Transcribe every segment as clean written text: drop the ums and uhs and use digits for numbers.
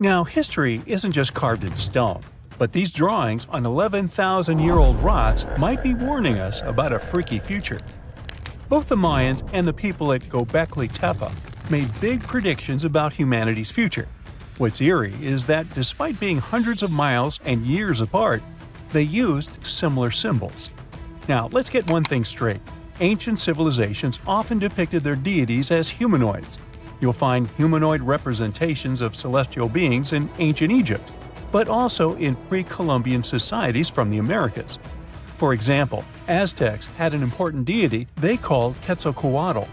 Now, history isn't just carved in stone, but these drawings on 11,000-year-old rocks might be warning us about a freaky future. Both the Mayans and the people at Göbekli Tepe made big predictions about humanity's future. What's eerie is that despite being hundreds of miles and years apart, they used similar symbols. Now, let's get one thing straight. Ancient civilizations often depicted their deities as humanoids. You'll find humanoid representations of celestial beings in ancient Egypt, but also in pre-Columbian societies from the Americas. For example, Aztecs had an important deity they called Quetzalcoatl.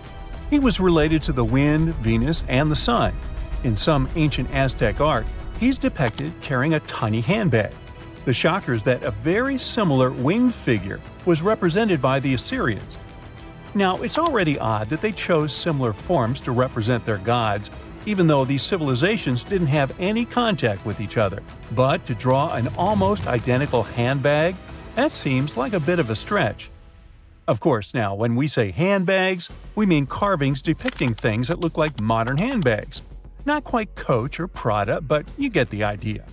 He was related to the wind, Venus, and the sun. In some ancient Aztec art, he's depicted carrying a tiny handbag. The shocker is that a very similar winged figure was represented by the Assyrians. Now, it's already odd that they chose similar forms to represent their gods, even though these civilizations didn't have any contact with each other. But to draw an almost identical handbag? That seems like a bit of a stretch. Of course, now, when we say handbags, we mean carvings depicting things that look like modern handbags. Not quite Coach or Prada, but you get the idea.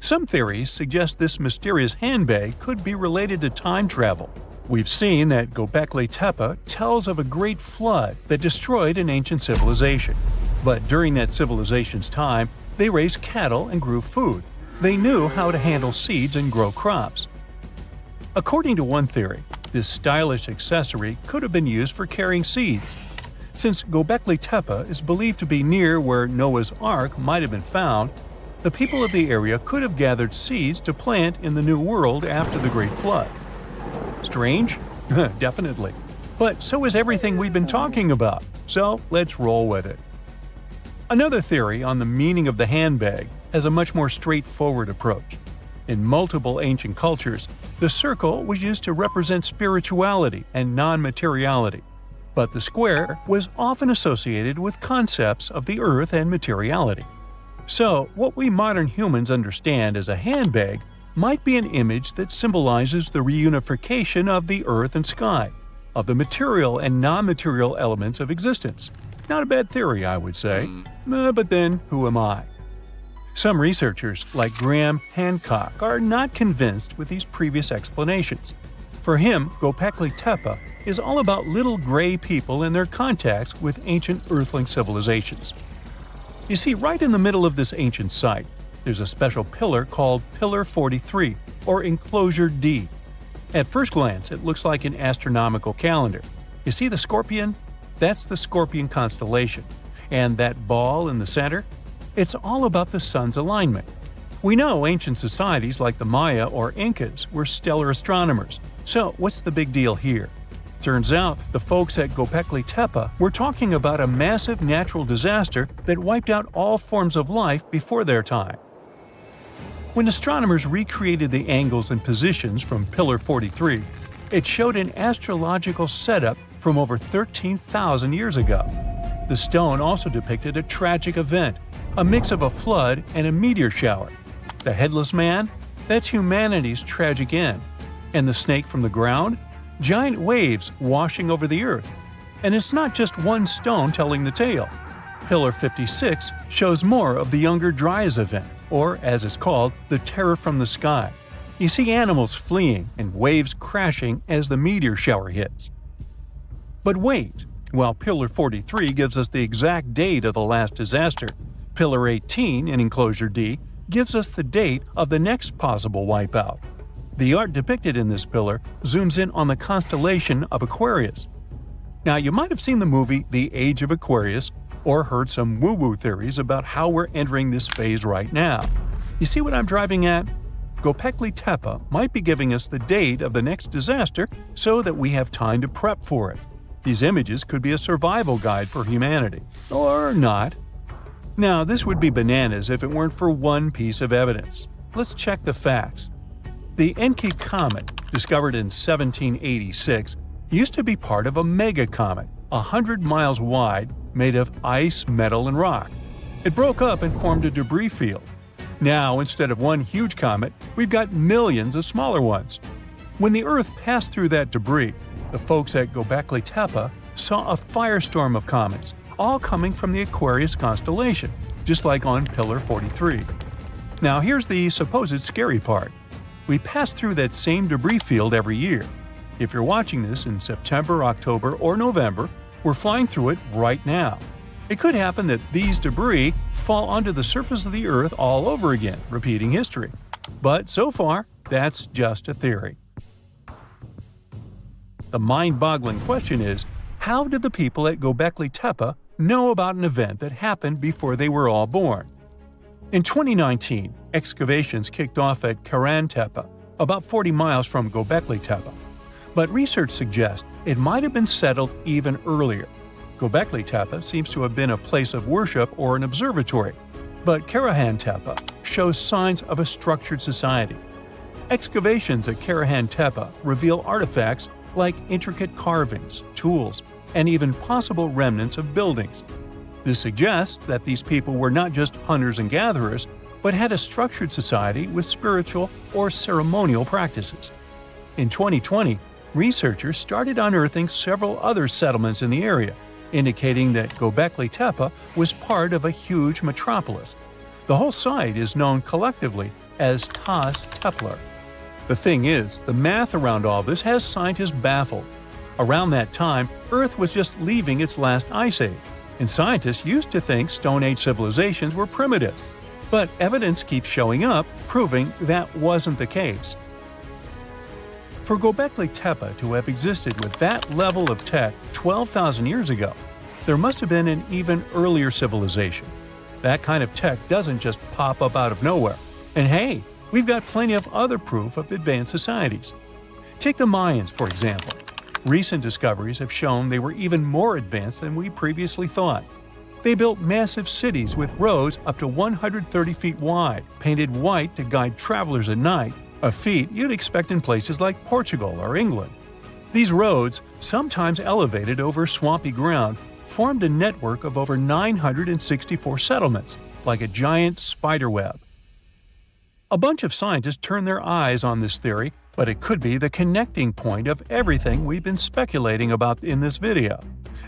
Some theories suggest this mysterious handbag could be related to time travel. We've seen that Göbekli Tepe tells of a great flood that destroyed an ancient civilization. But during that civilization's time, they raised cattle and grew food. They knew how to handle seeds and grow crops. According to one theory, this stylish accessory could have been used for carrying seeds. Since Göbekli Tepe is believed to be near where Noah's Ark might have been found, the people of the area could have gathered seeds to plant in the New World after the Great Flood. Strange? Definitely. But so is everything we've been talking about, so let's roll with it. Another theory on the meaning of the handbag has a much more straightforward approach. In multiple ancient cultures, the circle was used to represent spirituality and non-materiality, but the square was often associated with concepts of the earth and materiality. So, what we modern humans understand as a handbag might be an image that symbolizes the reunification of the earth and sky, of the material and non-material elements of existence. Not a bad theory, I would say. But then, who am I? Some researchers, like Graham Hancock, are not convinced with these previous explanations. For him, Göbekli Tepe is all about little gray people and their contacts with ancient earthling civilizations. You see, right in the middle of this ancient site, there's a special pillar called Pillar 43, or Enclosure D. At first glance, it looks like an astronomical calendar. You see the scorpion? That's the Scorpion constellation. And that ball in the center? It's all about the sun's alignment. We know ancient societies like the Maya or Incas were stellar astronomers. So what's the big deal here? Turns out, the folks at Göbekli Tepe were talking about a massive natural disaster that wiped out all forms of life before their time. When astronomers recreated the angles and positions from Pillar 43, it showed an astrological setup from over 13,000 years ago. The stone also depicted a tragic event, a mix of a flood and a meteor shower. The headless man? That's humanity's tragic end. And the snake from the ground? Giant waves washing over the earth. And it's not just one stone telling the tale. Pillar 56 shows more of the Younger Dryas event, or as it's called, the terror from the sky. You see animals fleeing and waves crashing as the meteor shower hits. But wait, while Pillar 43 gives us the exact date of the last disaster, Pillar 18 in Enclosure D gives us the date of the next possible wipeout. The art depicted in this pillar zooms in on the constellation of Aquarius. Now, you might have seen the movie The Age of Aquarius or heard some woo-woo theories about how we're entering this phase right now. You see what I'm driving at? Göbekli Tepe might be giving us the date of the next disaster so that we have time to prep for it. These images could be a survival guide for humanity. Or not. Now, this would be bananas if it weren't for one piece of evidence. Let's check the facts. The Encke comet, discovered in 1786, used to be part of a megacomet, 100 miles wide, made of ice, metal, and rock. It broke up and formed a debris field. Now, instead of one huge comet, we've got millions of smaller ones. When the Earth passed through that debris, the folks at Göbekli Tepe saw a firestorm of comets, all coming from the Aquarius constellation. just like on Pillar 43. Now here's the supposed scary part. We pass through that same debris field every year. If you're watching this in September, October, or November, we're flying through it right now. It could happen that these debris fall onto the surface of the Earth all over again, repeating history. But so far, that's just a theory. The mind-boggling question is, how did the people at Göbekli Tepe know about an event that happened before they were all born? In 2019, excavations kicked off at Karahan Tepe, about 40 miles from Göbekli Tepe. But research suggests it might have been settled even earlier. Göbekli Tepe seems to have been a place of worship or an observatory, but Karahan Tepe shows signs of a structured society. Excavations at Karahan Tepe reveal artifacts like intricate carvings, tools, and even possible remnants of buildings. This suggests that these people were not just hunters and gatherers, but had a structured society with spiritual or ceremonial practices. In 2020, researchers started unearthing several other settlements in the area, indicating that Göbekli Tepe was part of a huge metropolis. The whole site is known collectively as Tas Tepler. The thing is, the math around all this has scientists baffled. Around that time, Earth was just leaving its last ice age, and scientists used to think Stone Age civilizations were primitive. But evidence keeps showing up, proving that wasn't the case. For Göbekli Tepe to have existed with that level of tech 12,000 years ago, there must have been an even earlier civilization. That kind of tech doesn't just pop up out of nowhere. And hey, we've got plenty of other proof of advanced societies. Take the Mayans, for example. Recent discoveries have shown they were even more advanced than we previously thought. They built massive cities with roads up to 130 feet wide, painted white to guide travelers at night, a feat you'd expect in places like Portugal or England. These roads, sometimes elevated over swampy ground, formed a network of over 964 settlements, like a giant spider web. A bunch of scientists turned their eyes on this theory, but it could be the connecting point of everything we've been speculating about in this video.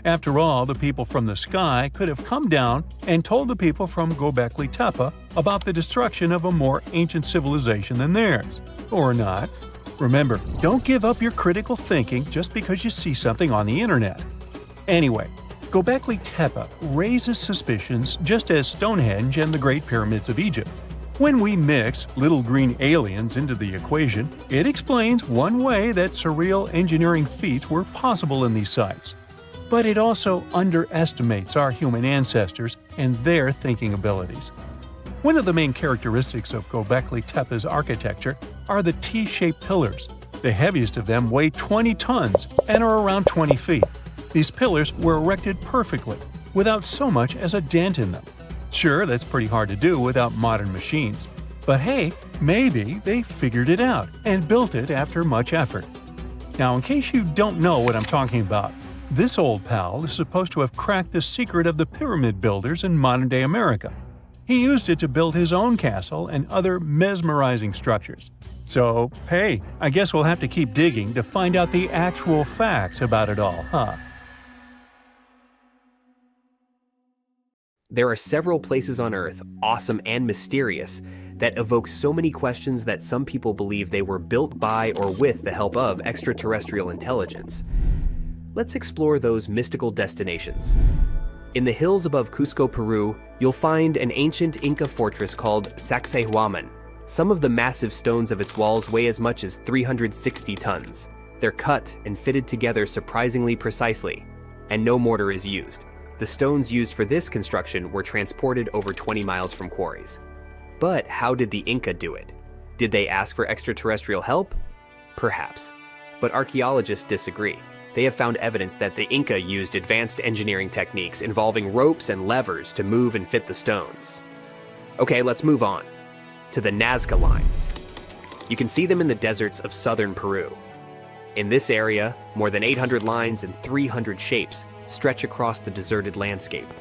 After all, the people from the sky could have come down and told the people from Göbekli Tepe about the destruction of a more ancient civilization than theirs. Or not. Remember, don't give up your critical thinking just because you see something on the internet. Anyway, Göbekli Tepe raises suspicions just as Stonehenge and the Great Pyramids of Egypt. When we mix little green aliens into the equation, it explains one way that surreal engineering feats were possible in these sites. But it also underestimates our human ancestors and their thinking abilities. One of the main characteristics of Göbekli Tepe's architecture are the T-shaped pillars. The heaviest of them weigh 20 tons and are around 20 feet. These pillars were erected perfectly, without so much as a dent in them. Sure, that's pretty hard to do without modern machines. But hey, maybe they figured it out and built it after much effort. Now, in case you don't know what I'm talking about, this old pal is supposed to have cracked the secret of the pyramid builders in modern-day America. He used it to build his own castle and other mesmerizing structures. So, hey, I guess we'll have to keep digging to find out the actual facts about it all, huh? There are several places on Earth, awesome and mysterious, that evoke so many questions that some people believe they were built by or with the help of extraterrestrial intelligence. Let's explore those mystical destinations. In the hills above Cusco, Peru, you'll find an ancient Inca fortress called Sacsayhuaman. Some of the massive stones of its walls weigh as much as 360 tons. They're cut and fitted together surprisingly precisely, and no mortar is used. The stones used for this construction were transported over 20 miles from quarries. But how did the Inca do it? Did they ask for extraterrestrial help? Perhaps. But archaeologists disagree. They have found evidence that the Inca used advanced engineering techniques involving ropes and levers to move and fit the stones. Okay, let's move on to the Nazca lines. You can see them in the deserts of southern Peru. In this area, more than 800 lines and 300 shapes stretch across the deserted landscape.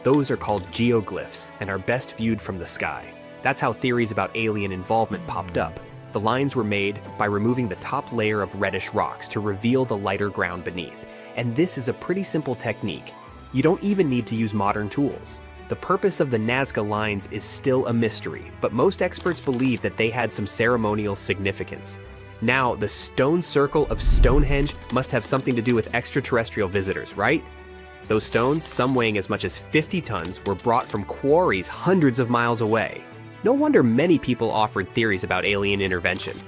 Those are called geoglyphs and are best viewed from the sky. That's how theories about alien involvement popped up. The lines were made by removing the top layer of reddish rocks to reveal the lighter ground beneath. And this is a pretty simple technique. You don't even need to use modern tools. the purpose of the Nazca lines is still a mystery, but most experts believe that they had some ceremonial significance. Now, the stone circle of Stonehenge must have something to do with extraterrestrial visitors, right? Those stones, some weighing as much as 50 tons, were brought from quarries hundreds of miles away. No wonder many people offered theories about alien intervention.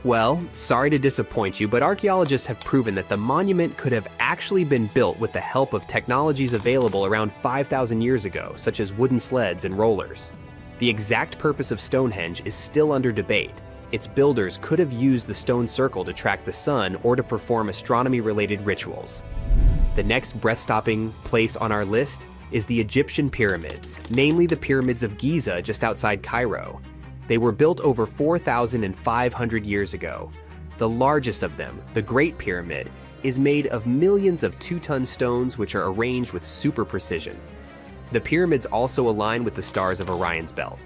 Well, sorry to disappoint you, but archaeologists have proven that the monument could have actually been built with the help of technologies available around 5,000 years ago, such as wooden sleds and rollers. The exact purpose of Stonehenge is still under debate. Its builders could have used the stone circle to track the sun or to perform astronomy-related rituals. The next breath-stopping place on our list is the Egyptian pyramids, namely the pyramids of Giza just outside Cairo. They were built over 4,500 years ago. The largest of them, the Great Pyramid, is made of millions of 2-ton stones which are arranged with super precision. The pyramids also align with the stars of Orion's belt,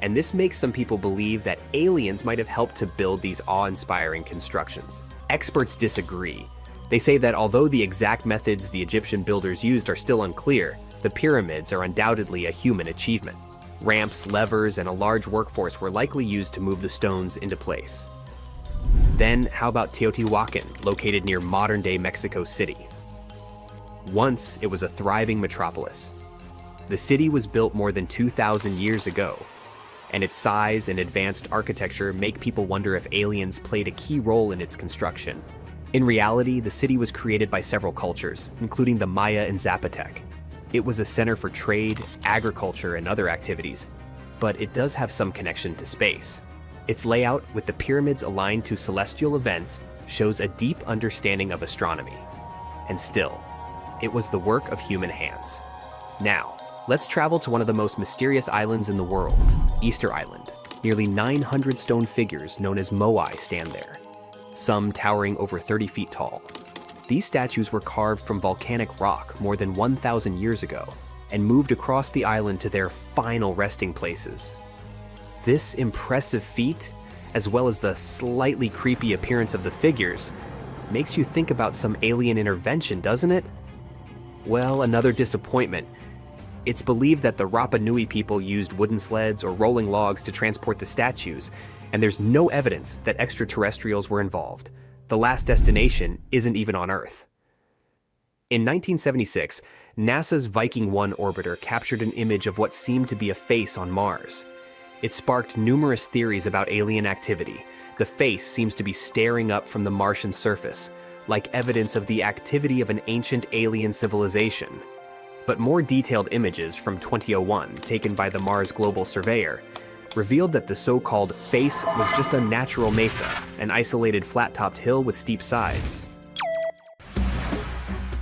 and this makes some people believe that aliens might have helped to build these awe-inspiring constructions. Experts disagree. They say that although the exact methods the Egyptian builders used are still unclear, the pyramids are undoubtedly a human achievement. Ramps, levers, and a large workforce were likely used to move the stones into place. Then, how about Teotihuacan, located near modern-day Mexico City? Once, it was a thriving metropolis. The city was built more than 2,000 years ago, and its size and advanced architecture make people wonder if aliens played a key role in its construction. In reality, the city was created by several cultures, including the Maya and Zapotec. It was a center for trade, agriculture, and other activities, but it does have some connection to space. Its layout, with the pyramids aligned to celestial events, shows a deep understanding of astronomy. And still, it was the work of human hands. Now, let's travel to one of the most mysterious islands in the world, Easter Island. Nearly 900 stone figures known as moai stand there, some towering over 30 feet tall. These statues were carved from volcanic rock more than 1,000 years ago and moved across the island to their final resting places. This impressive feat, as well as the slightly creepy appearance of the figures, makes you think about some alien intervention, doesn't it? Well, another disappointment. It's believed that the Rapa Nui people used wooden sleds or rolling logs to transport the statues, and there's no evidence that extraterrestrials were involved. The last destination isn't even on Earth. In 1976, NASA's Viking 1 orbiter captured an image of what seemed to be a face on Mars. It sparked numerous theories about alien activity. The face seems to be staring up from the Martian surface, like evidence of the activity of an ancient alien civilization. But more detailed images from 2001, taken by the Mars Global Surveyor, revealed that the so-called face was just a natural mesa, an isolated flat-topped hill with steep sides.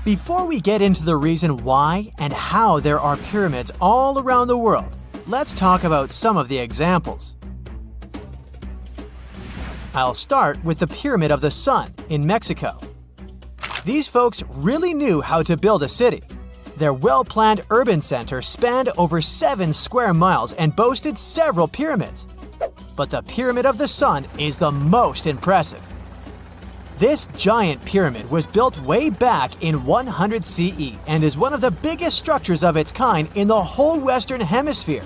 Before we get into the reason why and how there are pyramids all around the world, let's talk about some of the examples. I'll start with the Pyramid of the Sun in Mexico. These folks really knew how to build a city. Their well-planned urban center spanned over 7 square miles and boasted several pyramids. But the Pyramid of the Sun is the most impressive. This giant pyramid was built way back in 100 CE and is one of the biggest structures of its kind in the whole Western Hemisphere.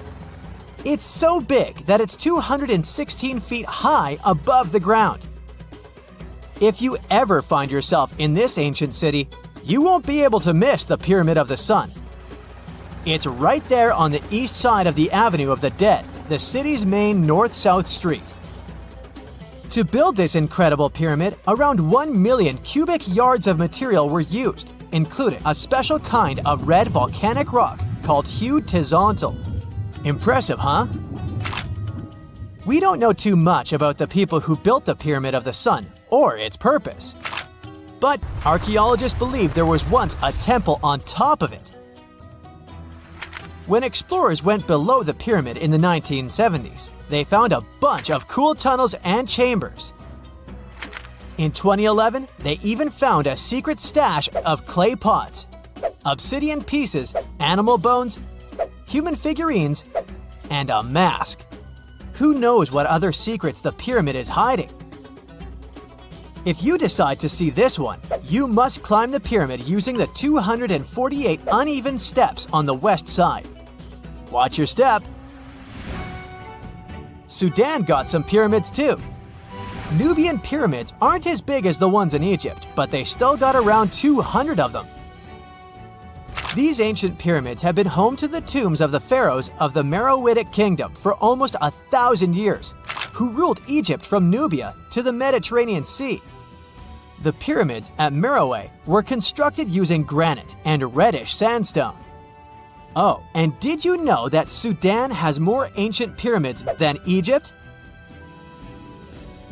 It's so big that it's 216 feet high above the ground. If you ever find yourself in this ancient city, you won't be able to miss the Pyramid of the Sun. It's right there on the east side of the Avenue of the Dead, the city's main north-south street. To build this incredible pyramid, around 1 million cubic yards of material were used, including a special kind of red volcanic rock called hued tizontle. Impressive, huh? We don't know too much about the people who built the Pyramid of the Sun or its purpose. But archaeologists believe there was once a temple on top of it. When explorers went below the pyramid in the 1970s, they found a bunch of cool tunnels and chambers. In 2011, they even found a secret stash of clay pots, obsidian pieces, animal bones, human figurines, and a mask. Who knows what other secrets the pyramid is hiding? If you decide to see this one, you must climb the pyramid using the 248 uneven steps on the west side. Watch your step. Sudan got some pyramids too. Nubian pyramids aren't as big as the ones in Egypt, but they still got around 200 of them. These ancient pyramids have been home to the tombs of the pharaohs of the Meroitic kingdom for almost 1,000 years, who ruled Egypt from Nubia to the Mediterranean Sea. The pyramids at Meroe were constructed using granite and reddish sandstone. Oh, and did you know that Sudan has more ancient pyramids than Egypt?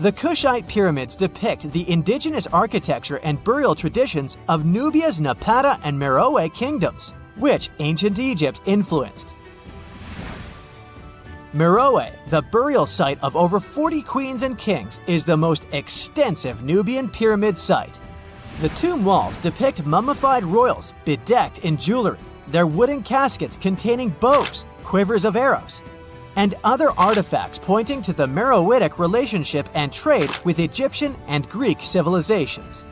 The Kushite pyramids depict the indigenous architecture and burial traditions of Nubia's Napata and Meroe kingdoms, which ancient Egypt influenced. Meroe, the burial site of over 40 queens and kings, is the most extensive Nubian pyramid site. The tomb walls depict mummified royals bedecked in jewelry, their wooden caskets containing bows, quivers of arrows, and other artifacts pointing to the Meroitic relationship and trade with Egyptian and Greek civilizations.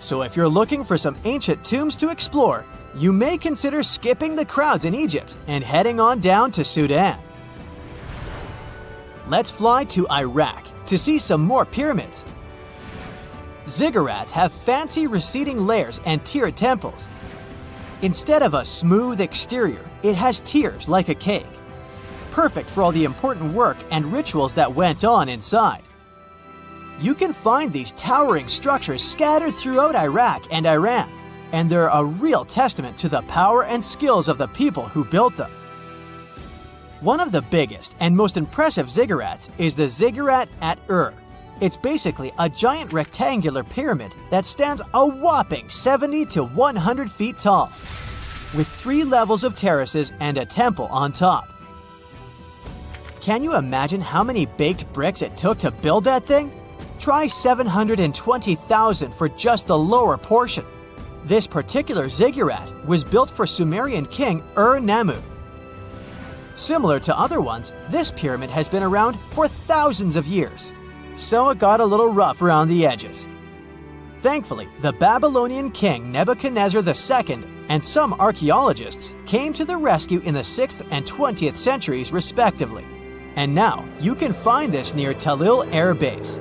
So if you're looking for some ancient tombs to explore, you may consider skipping the crowds in Egypt and heading on down to Sudan. Let's fly to Iraq to see some more pyramids. Ziggurats have fancy receding layers and tiered temples. Instead of a smooth exterior, it has tiers like a cake. Perfect for all the important work and rituals that went on inside. You can find these towering structures scattered throughout Iraq and Iran, and they're a real testament to the power and skills of the people who built them. One of the biggest and most impressive ziggurats is the ziggurat at Ur. It's basically a giant rectangular pyramid that stands a whopping 70 to 100 feet tall, with 3 levels of terraces and a temple on top. Can you imagine how many baked bricks it took to build that thing? Try 720,000 for just the lower portion. This particular ziggurat was built for Sumerian king Ur-Nammu. Similar to other ones, this pyramid has been around for thousands of years, so it got a little rough around the edges. Thankfully, the Babylonian king Nebuchadnezzar II and some archaeologists came to the rescue in the 6th and 20th centuries respectively. And now, you can find this near Talil Air Base.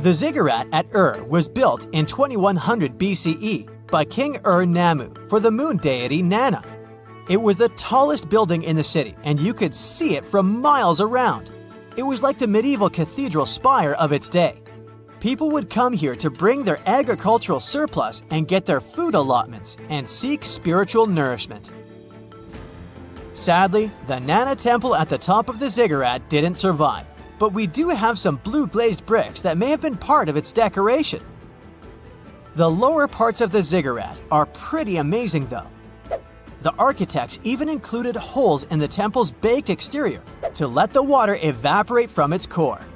The ziggurat at Ur was built in 2100 BCE by King Ur-Nammu for the moon deity Nana. It was the tallest building in the city, and you could see it from miles around. It was like the medieval cathedral spire of its day. People would come here to bring their agricultural surplus and get their food allotments and seek spiritual nourishment. Sadly, the Nana temple at the top of the ziggurat didn't survive, but we do have some blue glazed bricks that may have been part of its decoration. The lower parts of the ziggurat are pretty amazing though. The architects even included holes in the temple's baked exterior to let the water evaporate from its core.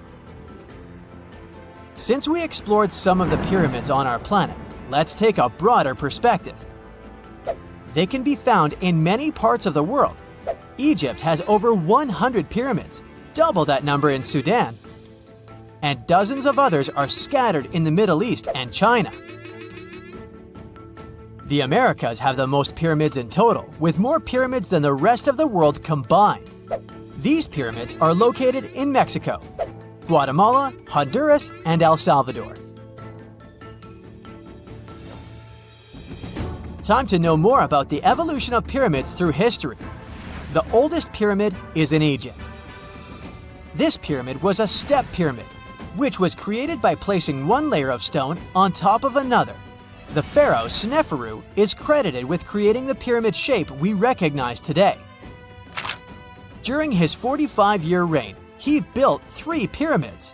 Since we explored some of the pyramids on our planet, let's take a broader perspective. They can be found in many parts of the world. Egypt has over 100 pyramids, double that number in Sudan, and dozens of others are scattered in the Middle East and China. The Americas have the most pyramids in total, with more pyramids than the rest of the world combined. These pyramids are located in Mexico, Guatemala, Honduras, and El Salvador. Time to know more about the evolution of pyramids through history. The oldest pyramid is in Egypt. This pyramid was a step pyramid, which was created by placing one layer of stone on top of another. The pharaoh Sneferu is credited with creating the pyramid shape we recognize today. During his 45-year reign, he built 3 pyramids.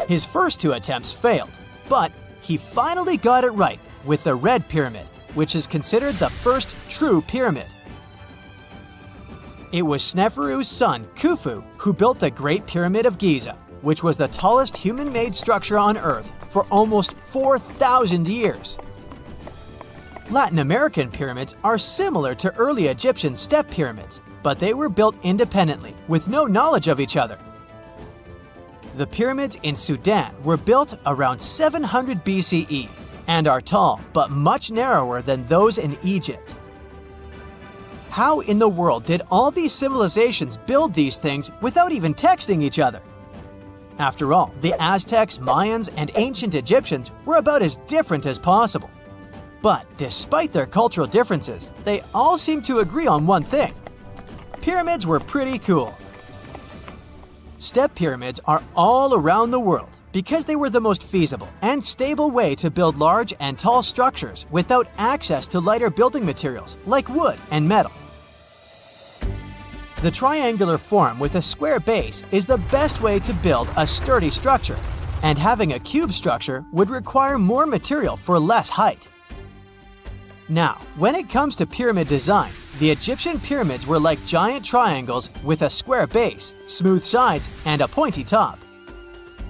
His first 2 attempts failed, but he finally got it right with the Red Pyramid, which is considered the first true pyramid. It was Sneferu's son, Khufu, who built the Great Pyramid of Giza, which was the tallest human-made structure on Earth for almost 4,000 years. Latin American pyramids are similar to early Egyptian step pyramids, but they were built independently, with no knowledge of each other. The pyramids in Sudan were built around 700 BCE, and are tall but much narrower than those in Egypt. How in the world did all these civilizations build these things without even texting each other? After all, the Aztecs, Mayans, and ancient Egyptians were about as different as possible. But despite their cultural differences, they all seem to agree on one thing. Pyramids were pretty cool. Step pyramids are all around the world because they were the most feasible and stable way to build large and tall structures without access to lighter building materials like wood and metal. The triangular form with a square base is the best way to build a sturdy structure, and having a cube structure would require more material for less height. Now, when it comes to pyramid design, the Egyptian pyramids were like giant triangles with a square base, smooth sides, and a pointy top.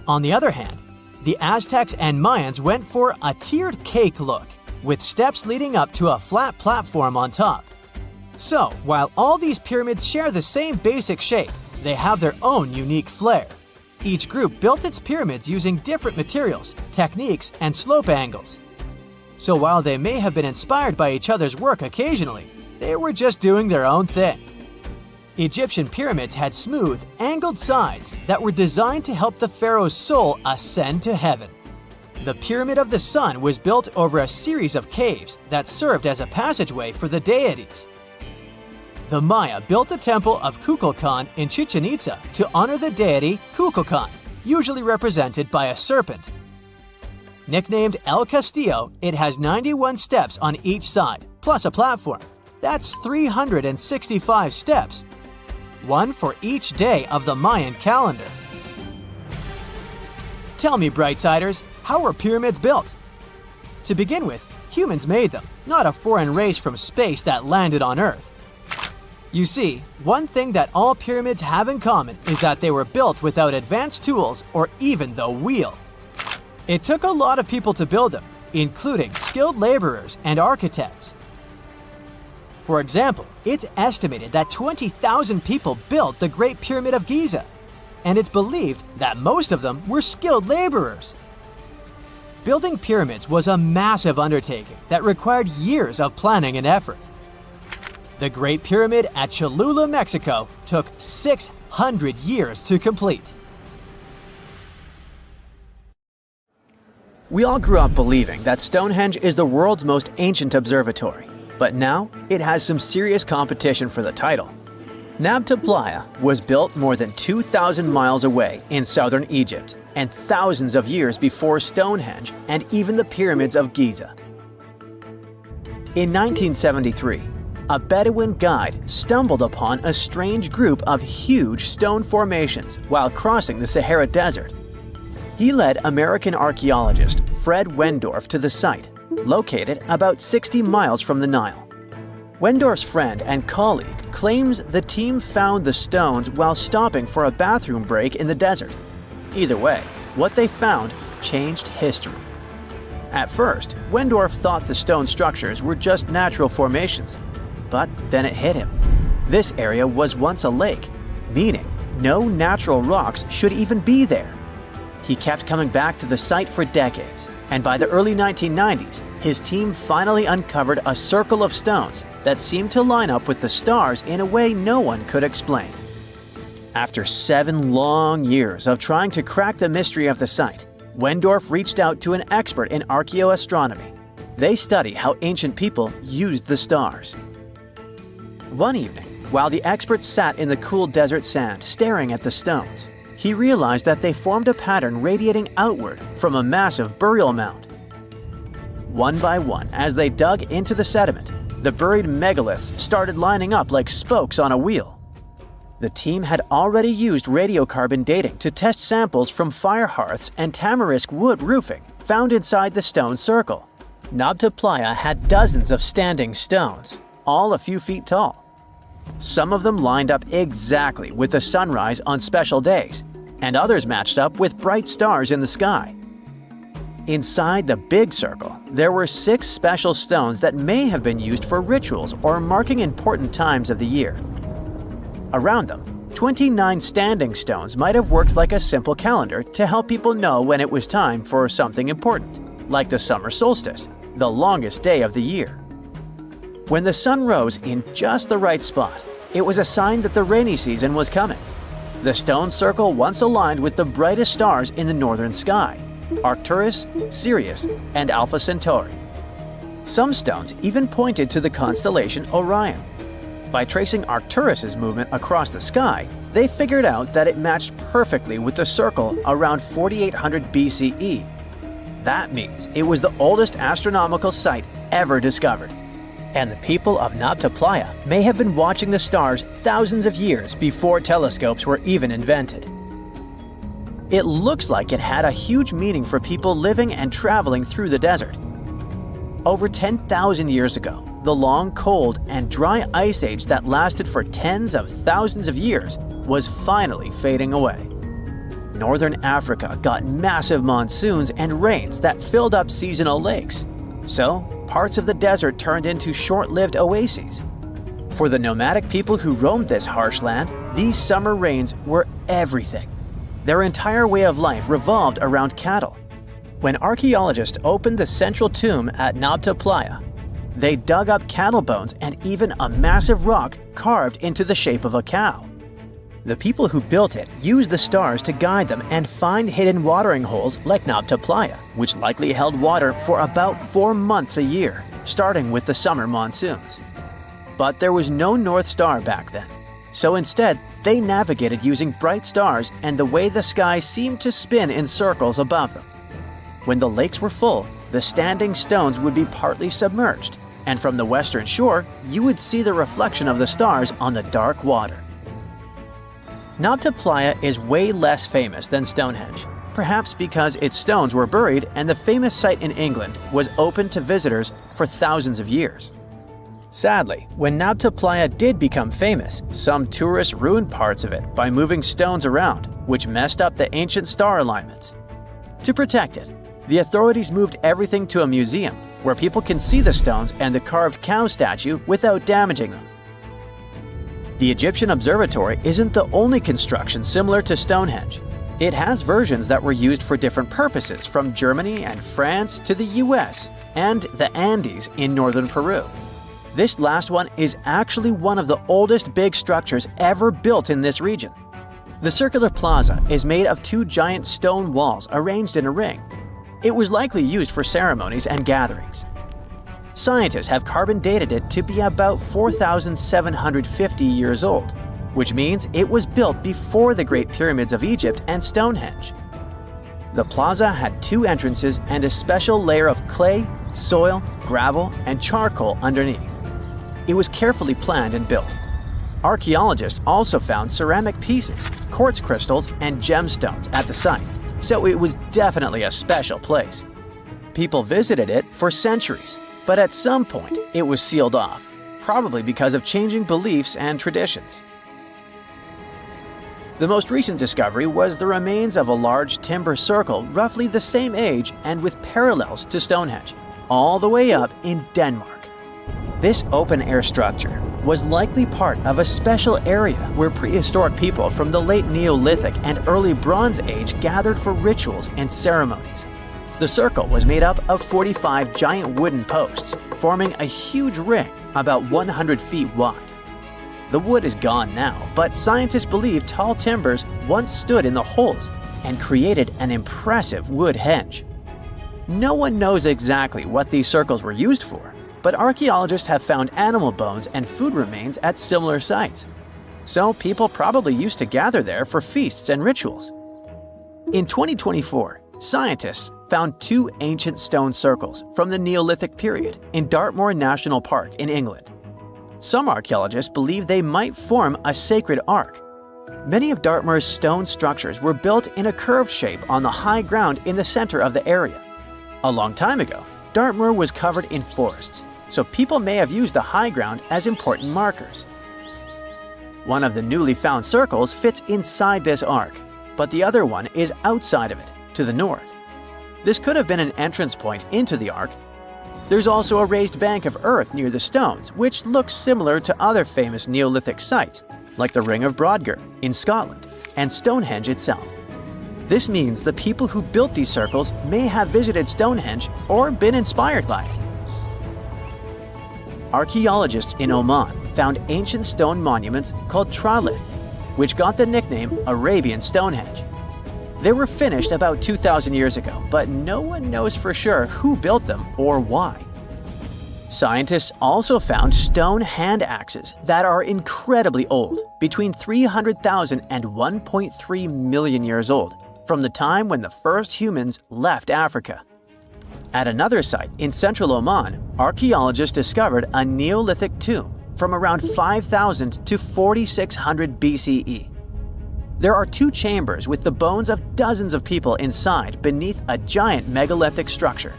On the other hand, the Aztecs and Mayans went for a tiered cake look, with steps leading up to a flat platform on top. So, while all these pyramids share the same basic shape, they have their own unique flair. Each group built its pyramids using different materials, techniques, and slope angles. So while they may have been inspired by each other's work occasionally, they were just doing their own thing. Egyptian pyramids had smooth, angled sides that were designed to help the pharaoh's soul ascend to heaven. The Pyramid of the Sun was built over a series of caves that served as a passageway for the deities. The Maya built the temple of Kukulkan in Chichen Itza to honor the deity Kukulkan, usually represented by a serpent. Nicknamed El Castillo, it has 91 steps on each side, plus a platform. That's 365 steps, one for each day of the Mayan calendar. Tell me, Brightsiders, how were pyramids built? To begin with, humans made them, not a foreign race from space that landed on Earth. You see, one thing that all pyramids have in common is that they were built without advanced tools or even the wheel. It took a lot of people to build them, including skilled laborers and architects. For example, it's estimated that 20,000 people built the Great Pyramid of Giza, and it's believed that most of them were skilled laborers. Building pyramids was a massive undertaking that required years of planning and effort. The Great Pyramid at Cholula, Mexico, took 600 years to complete. We all grew up believing that Stonehenge is the world's most ancient observatory, but now it has some serious competition for the title. Nabta Playa was built more than 2,000 miles away in southern Egypt and thousands of years before Stonehenge and even the pyramids of Giza. In 1973, a Bedouin guide stumbled upon a strange group of huge stone formations while crossing the Sahara Desert. He led American archaeologist Fred Wendorf to the site, located about 60 miles from the Nile. Wendorf's friend and colleague claims the team found the stones while stopping for a bathroom break in the desert. Either way, what they found changed history. At first, Wendorf thought the stone structures were just natural formations. But then it hit him. This area was once a lake, meaning no natural rocks should even be there. He kept coming back to the site for decades, and by the early 1990s, his team finally uncovered a circle of stones that seemed to line up with the stars in a way no one could explain. After 7 long years of trying to crack the mystery of the site, Wendorf reached out to an expert in archaeoastronomy. They study how ancient people used the stars. One evening, while the expert sat in the cool desert sand staring at the stones, he realized that they formed a pattern radiating outward from a massive burial mound. One by one, as they dug into the sediment, the buried megaliths started lining up like spokes on a wheel. The team had already used radiocarbon dating to test samples from fire hearths and tamarisk wood roofing found inside the stone circle. Nabta Playa had dozens of standing stones, all a few feet tall. Some of them lined up exactly with the sunrise on special days, and others matched up with bright stars in the sky. Inside the big circle, there were 6 special stones that may have been used for rituals or marking important times of the year. Around them, 29 standing stones might have worked like a simple calendar to help people know when it was time for something important. like the summer solstice, the longest day of the year. When the sun rose in just the right spot, it was a sign that the rainy season was coming. The stone circle once aligned with the brightest stars in the northern sky: Arcturus, Sirius, and Alpha Centauri. Some stones even pointed to the constellation Orion. By tracing Arcturus's movement across the sky, they figured out that it matched perfectly with the circle around 4800 BCE. That means it was the oldest astronomical site ever discovered. And the people of Nabta Playa may have been watching the stars thousands of years before telescopes were even invented. It looks like it had a huge meaning for people living and traveling through the desert. Over 10,000 years ago, the long, cold, and dry ice age that lasted for tens of thousands of years was finally fading away. Northern Africa got massive monsoons and rains that filled up seasonal lakes. So, parts of the desert turned into short-lived oases. For the nomadic people who roamed this harsh land, these summer rains were everything. Their entire way of life revolved around cattle. When archaeologists opened the central tomb at Nabta Playa, they dug up cattle bones and even a massive rock carved into the shape of a cow. The people who built it used the stars to guide them and find hidden watering holes like Nabta Playa, which likely held water for about 4 months a year, starting with the summer monsoons. But there was no North Star back then, so instead they navigated using bright stars and the way the sky seemed to spin in circles above them. When the lakes were full, the standing stones would be partly submerged, and from the western shore, you would see the reflection of the stars on the dark water. Nabta Playa is way less famous than Stonehenge, perhaps because its stones were buried and the famous site in England was open to visitors for thousands of years. Sadly, when Nabta Playa did become famous, some tourists ruined parts of it by moving stones around, which messed up the ancient star alignments. To protect it, the authorities moved everything to a museum where people can see the stones and the carved cow statue without damaging them. The Egyptian Observatory isn't the only construction similar to Stonehenge. It has versions that were used for different purposes, from Germany and France to the US and the Andes in northern Peru. This last one is actually one of the oldest big structures ever built in this region. The circular plaza is made of 2 giant stone walls arranged in a ring. It was likely used for ceremonies and gatherings. Scientists have carbon dated it to be about 4,750 years old, which means it was built before the Great Pyramids of Egypt and Stonehenge. The plaza had 2 entrances and a special layer of clay, soil, gravel, and charcoal underneath. It was carefully planned and built. Archaeologists also found ceramic pieces, quartz crystals, and gemstones at the site, so it was definitely a special place. People visited it for centuries, but at some point it was sealed off, probably because of changing beliefs and traditions. The most recent discovery was the remains of a large timber circle roughly the same age and with parallels to Stonehenge, all the way up in Denmark. This open-air structure was likely part of a special area where prehistoric people from the late Neolithic and early Bronze Age gathered for rituals and ceremonies. The circle was made up of 45 giant wooden posts, forming a huge ring about 100 feet wide. The wood is gone now, but scientists believe tall timbers once stood in the holes and created an impressive wood henge. No one knows exactly what these circles were used for, but archaeologists have found animal bones and food remains at similar sites. So people probably used to gather there for feasts and rituals. In 2024, scientists found 2 ancient stone circles from the Neolithic period in Dartmoor National Park in England. Some archaeologists believe they might form a sacred ark. Many of Dartmoor's stone structures were built in a curved shape on the high ground in the center of the area. A long time ago, Dartmoor was covered in forests, so people may have used the high ground as important markers. One of the newly found circles fits inside this ark, but the other one is outside of it, to the north. This could have been an entrance point into the ark. There's also a raised bank of earth near the stones, which looks similar to other famous Neolithic sites, like the Ring of Brodgar in Scotland and Stonehenge itself. This means the people who built these circles may have visited Stonehenge or been inspired by it. Archaeologists in Oman found ancient stone monuments called tralith, which got the nickname Arabian Stonehenge. They were finished about 2,000 years ago, but no one knows for sure who built them or why. Scientists also found stone hand axes that are incredibly old, between 300,000 and 1.3 million years old, from the time when the first humans left Africa. At another site in central Oman, archaeologists discovered a Neolithic tomb from around 5,000 to 4,600 BCE. There are 2 chambers with the bones of dozens of people inside beneath a giant megalithic structure.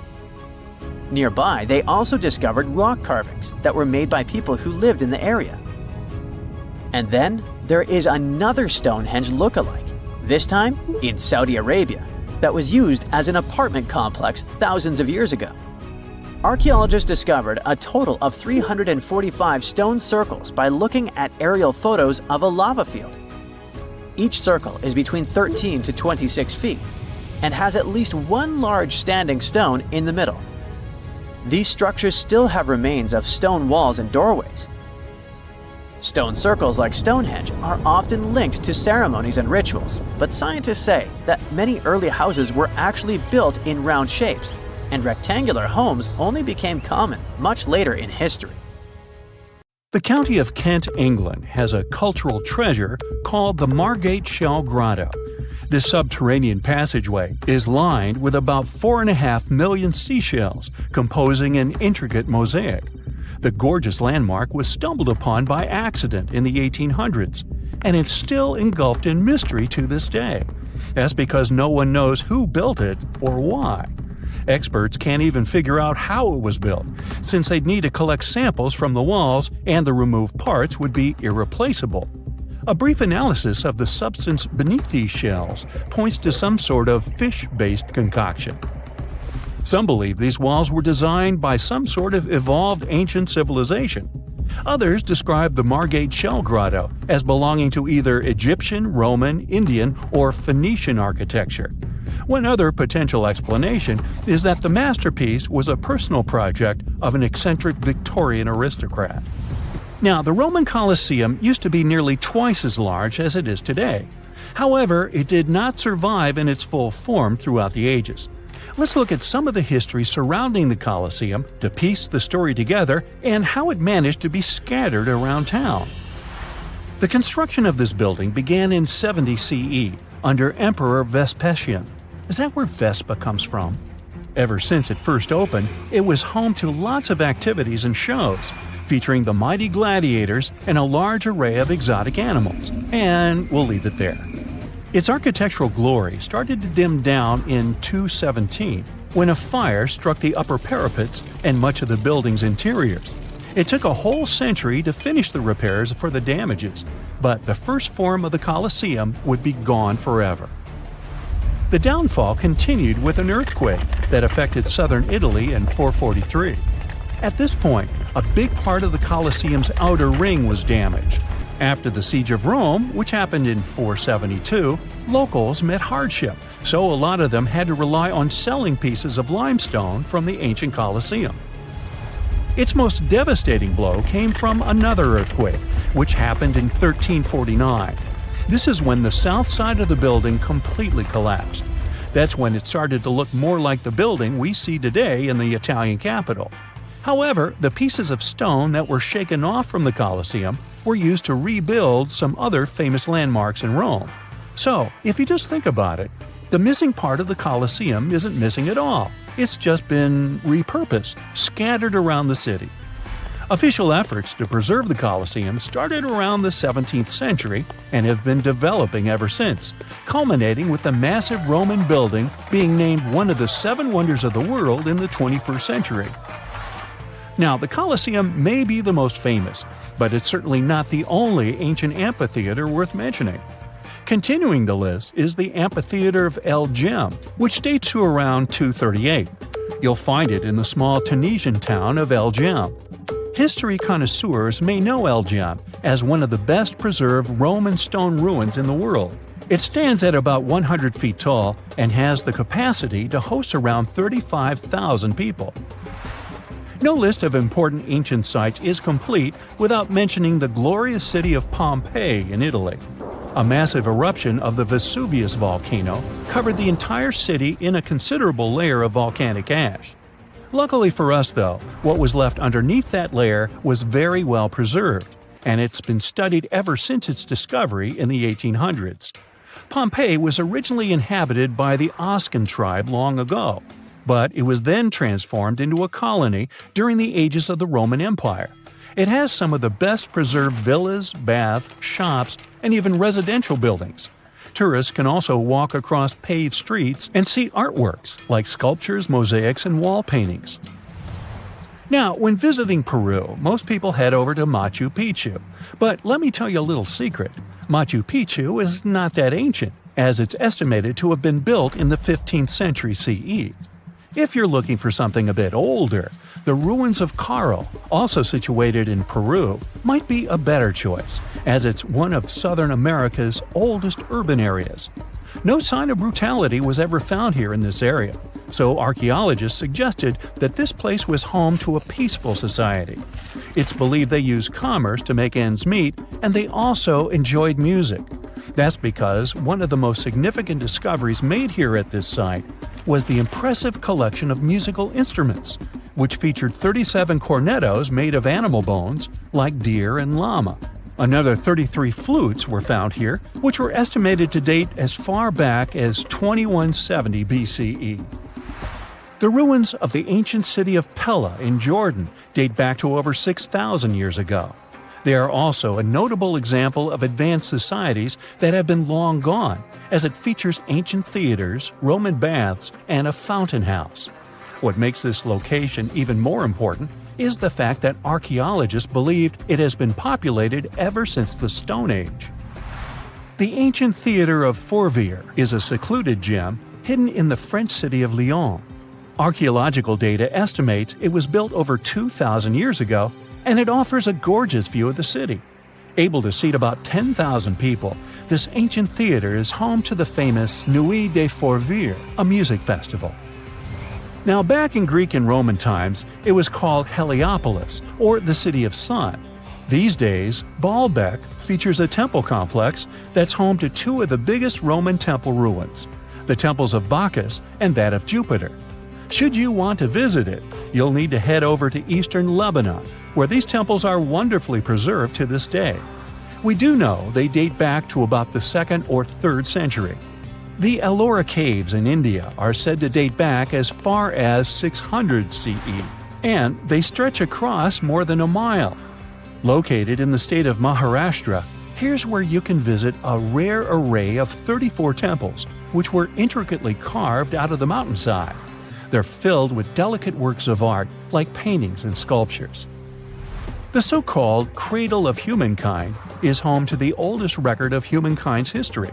Nearby, they also discovered rock carvings that were made by people who lived in the area. And then there is another Stonehenge look-alike, this time in Saudi Arabia, that was used as an apartment complex thousands of years ago. Archaeologists discovered a total of 345 stone circles by looking at aerial photos of a lava field. Each circle is between 13 to 26 feet and has at least one large standing stone in the middle. These structures still have remains of stone walls and doorways. Stone circles like Stonehenge are often linked to ceremonies and rituals, but scientists say that many early houses were actually built in round shapes, and rectangular homes only became common much later in history. The county of Kent, England, has a cultural treasure called the Margate Shell Grotto. This subterranean passageway is lined with about 4.5 million seashells, composing an intricate mosaic. The gorgeous landmark was stumbled upon by accident in the 1800s, and it's still engulfed in mystery to this day. That's because no one knows who built it or why. Experts can't even figure out how it was built, since they'd need to collect samples from the walls and the removed parts would be irreplaceable. A brief analysis of the substance beneath these shells points to some sort of fish-based concoction. Some believe these walls were designed by some sort of evolved ancient civilization. Others describe the Margate Shell Grotto as belonging to either Egyptian, Roman, Indian, or Phoenician architecture. One other potential explanation is that the masterpiece was a personal project of an eccentric Victorian aristocrat. Now, the Roman Colosseum used to be nearly twice as large as it is today. However, it did not survive in its full form throughout the ages. Let's look at some of the history surrounding the Colosseum to piece the story together and how it managed to be scattered around town. The construction of this building began in 70 CE under Emperor Vespasian. Is that where Vespa comes from? Ever since it first opened, it was home to lots of activities and shows, featuring the mighty gladiators and a large array of exotic animals. And we'll leave it there. Its architectural glory started to dim down in 217, when a fire struck the upper parapets and much of the building's interiors. It took a whole century to finish the repairs for the damages, but the first form of the Colosseum would be gone forever. The downfall continued with an earthquake that affected southern Italy in 443. At this point, a big part of the Colosseum's outer ring was damaged. After the Siege of Rome, which happened in 472, locals met hardship, so a lot of them had to rely on selling pieces of limestone from the ancient Colosseum. Its most devastating blow came from another earthquake, which happened in 1349. This is when the south side of the building completely collapsed. That's when it started to look more like the building we see today in the Italian capital. However, the pieces of stone that were shaken off from the Colosseum were used to rebuild some other famous landmarks in Rome. So, if you just think about it, the missing part of the Colosseum isn't missing at all. It's just been repurposed, scattered around the city. Official efforts to preserve the Colosseum started around the 17th century and have been developing ever since, culminating with the massive Roman building being named one of the 7 wonders of the world in the 21st century. Now, the Colosseum may be the most famous, but it's certainly not the only ancient amphitheater worth mentioning. Continuing the list is the Amphitheater of El Jem, which dates to around 238. You'll find it in the small Tunisian town of El Jem. History connoisseurs may know El Jem as one of the best preserved Roman stone ruins in the world. It stands at about 100 feet tall and has the capacity to host around 35,000 people. No list of important ancient sites is complete without mentioning the glorious city of Pompeii in Italy. A massive eruption of the Vesuvius volcano covered the entire city in a considerable layer of volcanic ash. Luckily for us, though, what was left underneath that layer was very well preserved, and it's been studied ever since its discovery in the 1800s. Pompeii was originally inhabited by the Oscan tribe long ago, but it was then transformed into a colony during the ages of the Roman Empire. It has some of the best preserved villas, baths, shops, and even residential buildings. Tourists can also walk across paved streets and see artworks like sculptures, mosaics, and wall paintings. Now, when visiting Peru, most people head over to Machu Picchu. But let me tell you a little secret. Machu Picchu is not that ancient, as it's estimated to have been built in the 15th century CE. If you're looking for something a bit older, the ruins of Caro, also situated in Peru, might be a better choice, as it's one of Southern America's oldest urban areas. No sign of brutality was ever found here in this area, so archaeologists suggested that this place was home to a peaceful society. It's believed they used commerce to make ends meet, and they also enjoyed music. That's because one of the most significant discoveries made here at this site was the impressive collection of musical instruments, which featured 37 cornetos made of animal bones, like deer and llama. Another 33 flutes were found here, which were estimated to date as far back as 2170 BCE. The ruins of the ancient city of Pella in Jordan date back to over 6,000 years ago. They are also a notable example of advanced societies that have been long gone, as it features ancient theaters, Roman baths, and a fountain house. What makes this location even more important is the fact that archaeologists believed it has been populated ever since the Stone Age. The ancient theater of Fourvière is a secluded gem hidden in the French city of Lyon. Archaeological data estimates it was built over 2,000 years ago, and it offers a gorgeous view of the city. Able to seat about 10,000 people, this ancient theater is home to the famous Nuit des Fourvières, a music festival. Now, back in Greek and Roman times, it was called Heliopolis, or the City of Sun. These days, Baalbek features a temple complex that's home to two of the biggest Roman temple ruins, the temples of Bacchus and that of Jupiter. Should you want to visit it, you'll need to head over to eastern Lebanon, where these temples are wonderfully preserved to this day. We do know they date back to about the 2nd or 3rd century. The Ellora Caves in India are said to date back as far as 600 CE, and they stretch across more than a mile. Located in the state of Maharashtra, here's where you can visit a rare array of 34 temples, which were intricately carved out of the mountainside. They're filled with delicate works of art like paintings and sculptures. The so-called Cradle of Humankind is home to the oldest record of humankind's history.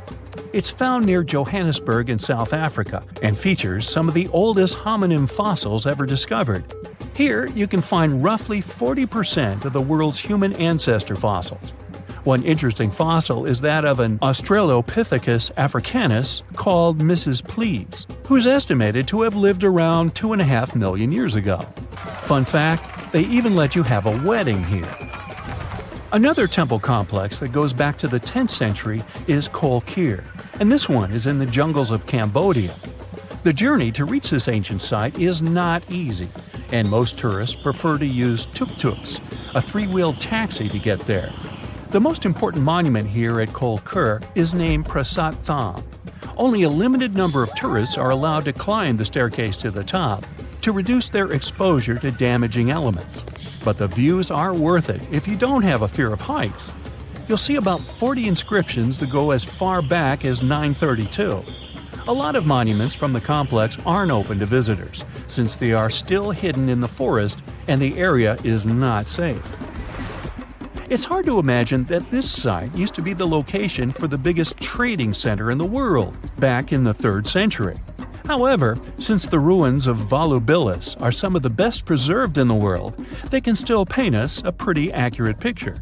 It's found near Johannesburg in South Africa and features some of the oldest hominin fossils ever discovered. Here you can find roughly 40% of the world's human ancestor fossils. One interesting fossil is that of an Australopithecus africanus called Mrs. Please, who's estimated to have lived around 2.5 million years ago. Fun fact, they even let you have a wedding here. Another temple complex that goes back to the 10th century is Kol Kir, and this one is in the jungles of Cambodia. The journey to reach this ancient site is not easy, and most tourists prefer to use tuk-tuks, a 3-wheeled taxi to get there. The most important monument here at Kol Kir is named Prasat Tham. Only a limited number of tourists are allowed to climb the staircase to the top to reduce their exposure to damaging elements. But the views are worth it if you don't have a fear of heights. You'll see about 40 inscriptions that go as far back as 932. A lot of monuments from the complex aren't open to visitors, since they are still hidden in the forest and the area is not safe. It's hard to imagine that this site used to be the location for the biggest trading center in the world back in the 3rd century. However, since the ruins of Volubilis are some of the best preserved in the world, they can still paint us a pretty accurate picture.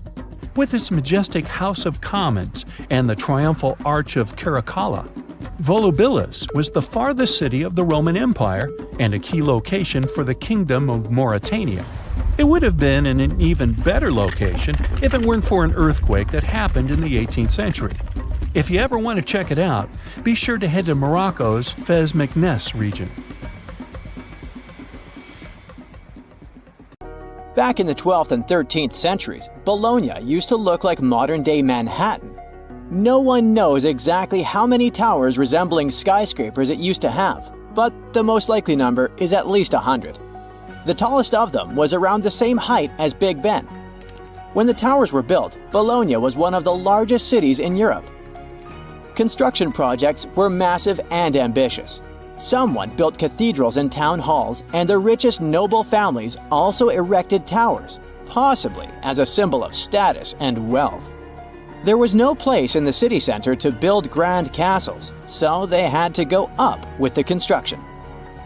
with its majestic House of Commons and the triumphal Arch of Caracalla. Volubilis was the farthest city of the Roman Empire and a key location for the Kingdom of Mauritania. It would have been in an even better location if it weren't for an earthquake that happened in the 18th century. If you ever want to check it out, be sure to head to Morocco's Fez Meknes region. Back in the 12th and 13th centuries, Bologna used to look like modern-day Manhattan. No one knows exactly how many towers resembling skyscrapers it used to have, but the most likely number is at least 100. The tallest of them was around the same height as Big Ben. When the towers were built, Bologna was one of the largest cities in Europe. Construction projects were massive and ambitious. Someone built cathedrals and town halls, and the richest noble families also erected towers, possibly as a symbol of status and wealth. There was no place in the city center to build grand castles, so they had to go up with the construction.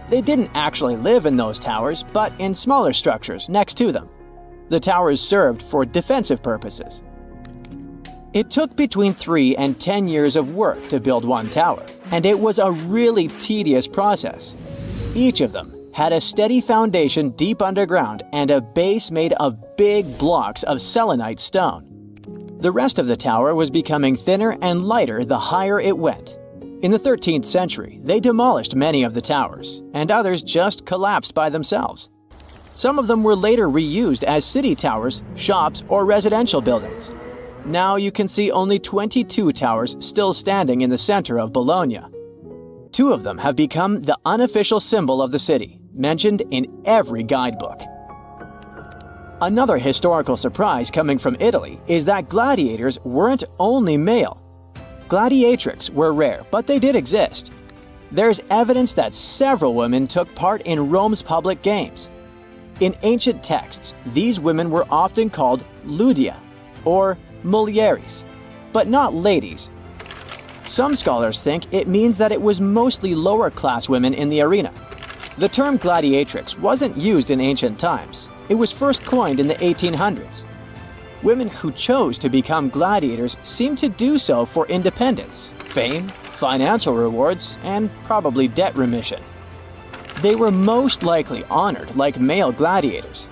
They didn't actually live in those towers, but in smaller structures next to them. The towers served for defensive purposes. It took between 3 and 10 years of work to build one tower, and it was a really tedious process. Each of them had a steady foundation deep underground and a base made of big blocks of selenite stone. The rest of the tower was becoming thinner and lighter the higher it went. In the 13th century, they demolished many of the towers, and others just collapsed by themselves. Some of them were later reused as city towers, shops, or residential buildings. Now you can see only 22 towers still standing in the center of Bologna. 2 of them have become the unofficial symbol of the city, mentioned in every guidebook. Another historical surprise coming from Italy is that gladiators weren't only male. Gladiatrix were rare, but they did exist. There's evidence that several women took part in Rome's public games. In ancient texts, these women were often called ludia, or mulieres, but not ladies. Some scholars think it means that it was mostly lower-class women in the arena. The term gladiatrix wasn't used in ancient times. It was first coined in the 1800s. Women who chose to become gladiators seemed to do so for independence, fame, financial rewards, and probably debt remission. They were most likely honored like male gladiators.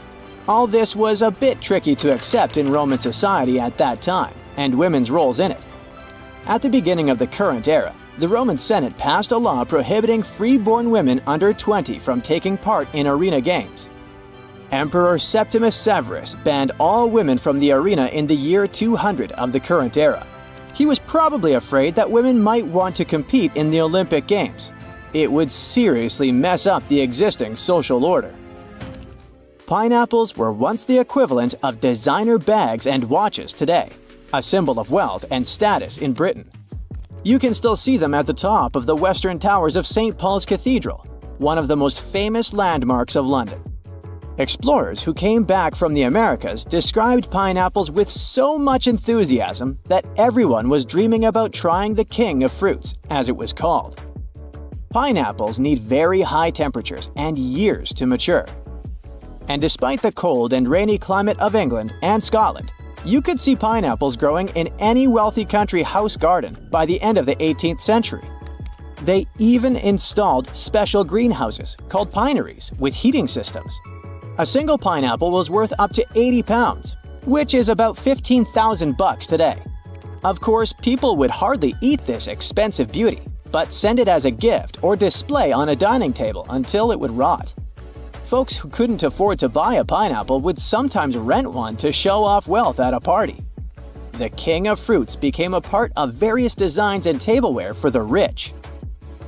All this was a bit tricky to accept in Roman society at that time, and women's roles in it. At the beginning of the current era, the Roman Senate passed a law prohibiting free-born women under 20 from taking part in arena games. Emperor Septimus Severus banned all women from the arena in the year 200 of the current era. He was probably afraid that women might want to compete in the Olympic Games. It would seriously mess up the existing social order. Pineapples were once the equivalent of designer bags and watches today, a symbol of wealth and status in Britain. You can still see them at the top of the western towers of St. Paul's Cathedral, one of the most famous landmarks of London. Explorers who came back from the Americas described pineapples with so much enthusiasm that everyone was dreaming about trying the king of fruits, as it was called. Pineapples need very high temperatures and years to mature. And despite the cold and rainy climate of England and Scotland, you could see pineapples growing in any wealthy country house garden by the end of the 18th century. They even installed special greenhouses called pineries with heating systems. A single pineapple was worth up to 80 pounds, which is about $15,000 today. Of course, people would hardly eat this expensive beauty, but send it as a gift or display on a dining table until it would rot. Folks who couldn't afford to buy a pineapple would sometimes rent one to show off wealth at a party. The king of fruits became a part of various designs and tableware for the rich.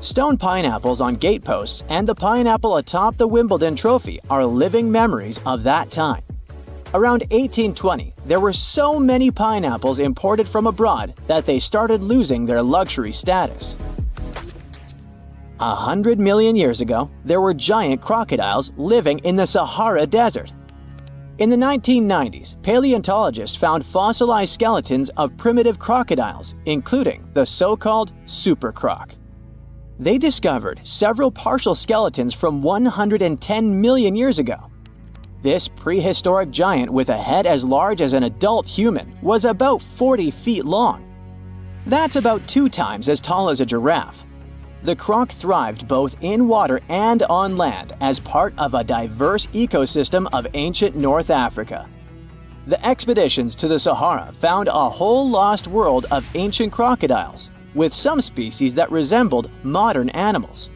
Stone pineapples on gateposts and the pineapple atop the Wimbledon trophy are living memories of that time. Around 1820, there were so many pineapples imported from abroad that they started losing their luxury status. 100 million years ago, there were giant crocodiles living in the Sahara Desert. In the 1990s, paleontologists found fossilized skeletons of primitive crocodiles, including the so-called supercroc. They discovered several partial skeletons from 110 million years ago. This prehistoric giant with a head as large as an adult human was about 40 feet long. That's about 2 times as tall as a giraffe. The croc thrived both in water and on land as part of a diverse ecosystem of ancient North Africa. The expeditions to the Sahara found a whole lost world of ancient crocodiles, with some species that resembled modern animals.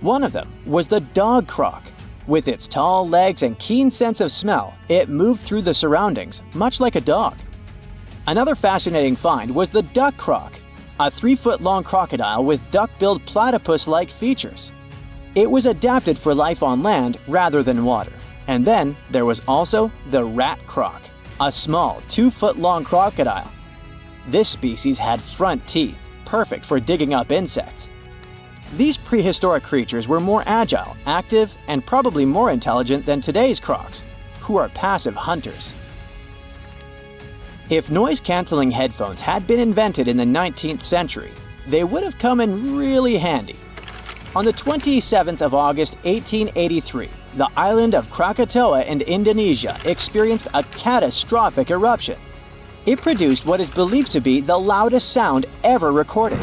One of them was the dog croc. With its tall legs and keen sense of smell, it moved through the surroundings much like a dog. Another fascinating find was the duck croc, a 3-foot-long crocodile with duck-billed platypus-like features. It was adapted for life on land rather than water. And then there was also the rat croc, a small 2-foot-long crocodile. This species had front teeth, perfect for digging up insects. These prehistoric creatures were more agile, active, and probably more intelligent than today's crocs, who are passive hunters. If noise-canceling headphones had been invented in the 19th century, they would have come in really handy. On the 27th of August 1883, the island of Krakatoa in Indonesia experienced a catastrophic eruption. It produced what is believed to be the loudest sound ever recorded.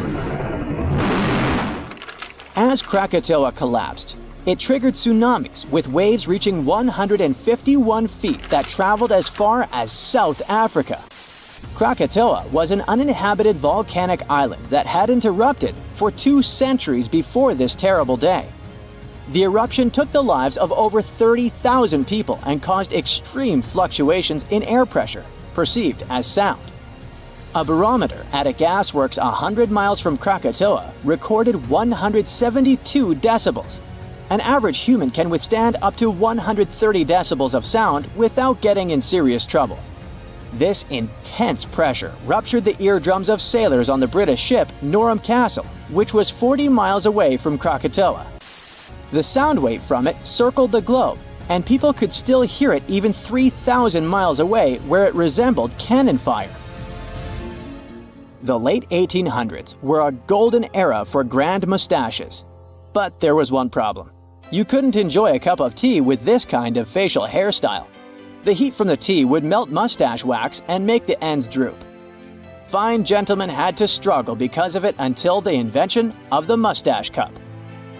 As Krakatoa collapsed, it triggered tsunamis with waves reaching 151 feet that traveled as far as South Africa. Krakatoa was an uninhabited volcanic island that hadn't erupted for 2 centuries before this terrible day. The eruption took the lives of over 30,000 people and caused extreme fluctuations in air pressure, perceived as sound. A barometer at a gasworks 100 miles from Krakatoa recorded 172 decibels. An average human can withstand up to 130 decibels of sound without getting in serious trouble. This intense pressure ruptured the eardrums of sailors on the British ship Norham Castle, which was 40 miles away from Krakatoa. The sound wave from it circled the globe, and people could still hear it even 3,000 miles away where it resembled cannon fire. The late 1800s were a golden era for grand mustaches. But there was one problem. You couldn't enjoy a cup of tea with this kind of facial hairstyle. The heat from the tea would melt mustache wax and make the ends droop. Fine gentlemen had to struggle because of it until the invention of the mustache cup.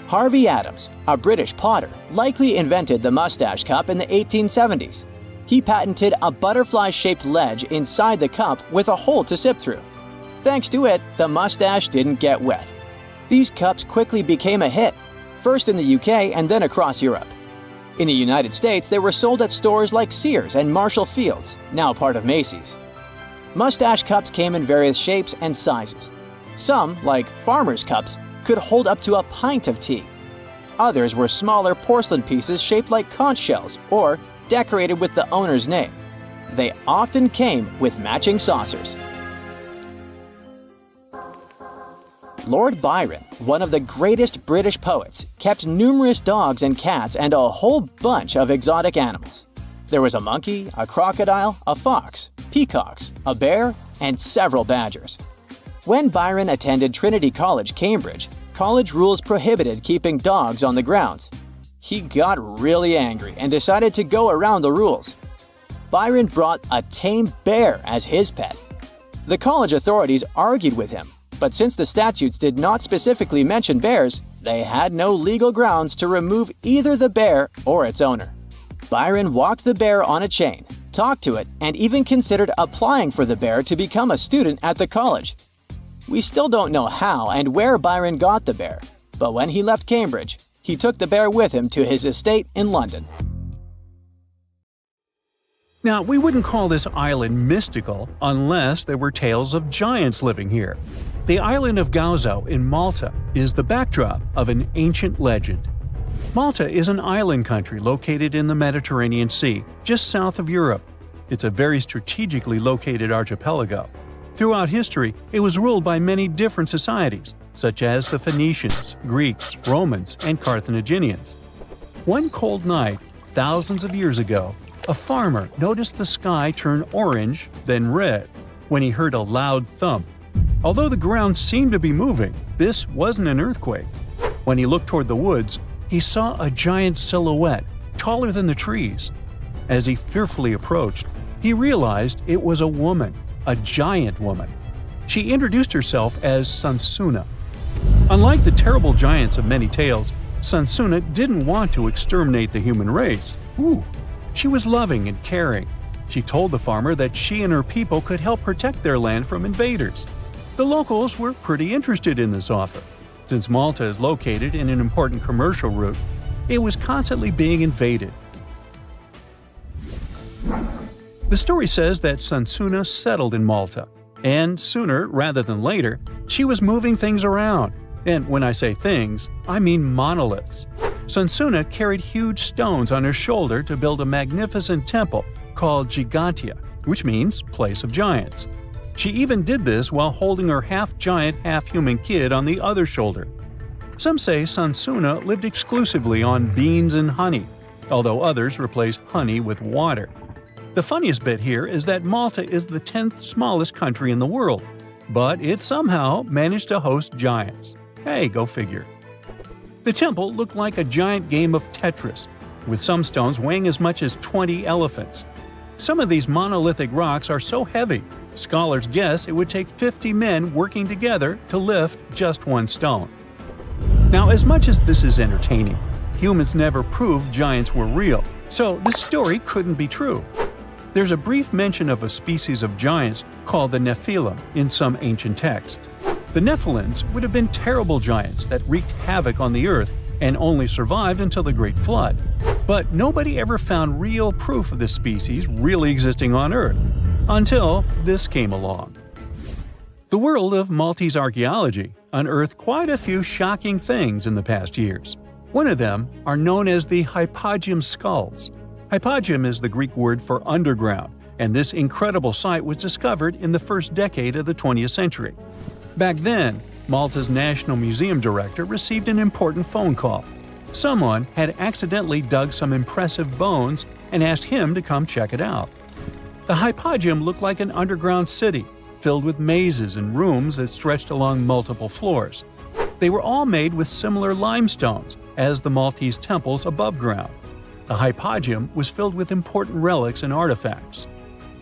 Harvey Adams, a British potter, likely invented the mustache cup in the 1870s. He patented a butterfly-shaped ledge inside the cup with a hole to sip through. Thanks to it, the mustache didn't get wet. These cups quickly became a hit, first in the UK and then across Europe. In the United States, they were sold at stores like Sears and Marshall Field's, now part of Macy's. Mustache cups came in various shapes and sizes. Some, like farmers' cups, could hold up to a pint of tea. Others were smaller porcelain pieces shaped like conch shells or decorated with the owner's name. They often came with matching saucers. Lord Byron, one of the greatest British poets, kept numerous dogs and cats and a whole bunch of exotic animals. There was a monkey, a crocodile, a fox, peacocks, a bear, and several badgers. When Byron attended Trinity College, Cambridge, college rules prohibited keeping dogs on the grounds. He got really angry and decided to go around the rules. Byron brought a tame bear as his pet. The college authorities argued with him, but since the statutes did not specifically mention bears, they had no legal grounds to remove either the bear or its owner. Byron walked the bear on a chain, talked to it, and even considered applying for the bear to become a student at the college. We still don't know how and where Byron got the bear, but when he left Cambridge, he took the bear with him to his estate in London. Now, we wouldn't call this island mystical unless there were tales of giants living here. The island of Gozo in Malta is the backdrop of an ancient legend. Malta is an island country located in the Mediterranean Sea, just south of Europe. It's a very strategically located archipelago. Throughout history, it was ruled by many different societies, such as the Phoenicians, Greeks, Romans, and Carthaginians. One cold night, thousands of years ago, a farmer noticed the sky turn orange, then red, when he heard a loud thump. Although the ground seemed to be moving, this wasn't an earthquake. When he looked toward the woods, he saw a giant silhouette, taller than the trees. As he fearfully approached, he realized it was a woman, a giant woman. She introduced herself as Sunsuna. Unlike the terrible giants of many tales, Sunsuna didn't want to exterminate the human race. She was loving and caring. She told the farmer that she and her people could help protect their land from invaders. The locals were pretty interested in this offer. Since Malta is located in an important commercial route, it was constantly being invaded. The story says that Sunsuna settled in Malta, and sooner rather than later, she was moving things around. And when I say things, I mean monoliths. Sunsuna carried huge stones on her shoulder to build a magnificent temple called Gigantia, which means place of giants. She even did this while holding her half-giant, half-human kid on the other shoulder. Some say Sunsuna lived exclusively on beans and honey, although others replace honey with water. The funniest bit here is that Malta is the 10th smallest country in the world, but it somehow managed to host giants. Hey, go figure. The temple looked like a giant game of Tetris, with some stones weighing as much as 20 elephants. Some of these monolithic rocks are so heavy, scholars guess it would take 50 men working together to lift just one stone. Now, as much as this is entertaining, humans never proved giants were real, so this story couldn't be true. There's a brief mention of a species of giants called the Nephilim in some ancient texts. The Nephilims would have been terrible giants that wreaked havoc on the earth and only survived until the Great Flood. But nobody ever found real proof of this species really existing on Earth, until this came along. The world of Maltese archaeology unearthed quite a few shocking things in the past years. One of them are known as the hypogeum skulls. Hypogeum is the Greek word for underground, and this incredible site was discovered in the first decade of the 20th century. Back then, Malta's National Museum director received an important phone call. Someone had accidentally dug some impressive bones and asked him to come check it out. The hypogeum looked like an underground city, filled with mazes and rooms that stretched along multiple floors. They were all made with similar limestones as the Maltese temples above ground. The hypogeum was filled with important relics and artifacts.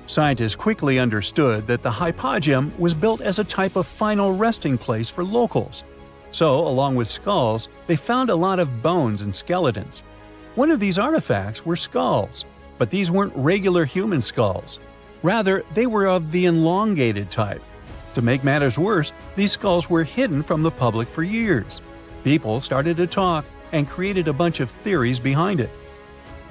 Scientists quickly understood that the hypogeum was built as a type of final resting place for locals. So, along with skulls, they found a lot of bones and skeletons. One of these artifacts were skulls, but these weren't regular human skulls. Rather, they were of the elongated type. To make matters worse, these skulls were hidden from the public for years. People started to talk and created a bunch of theories behind it.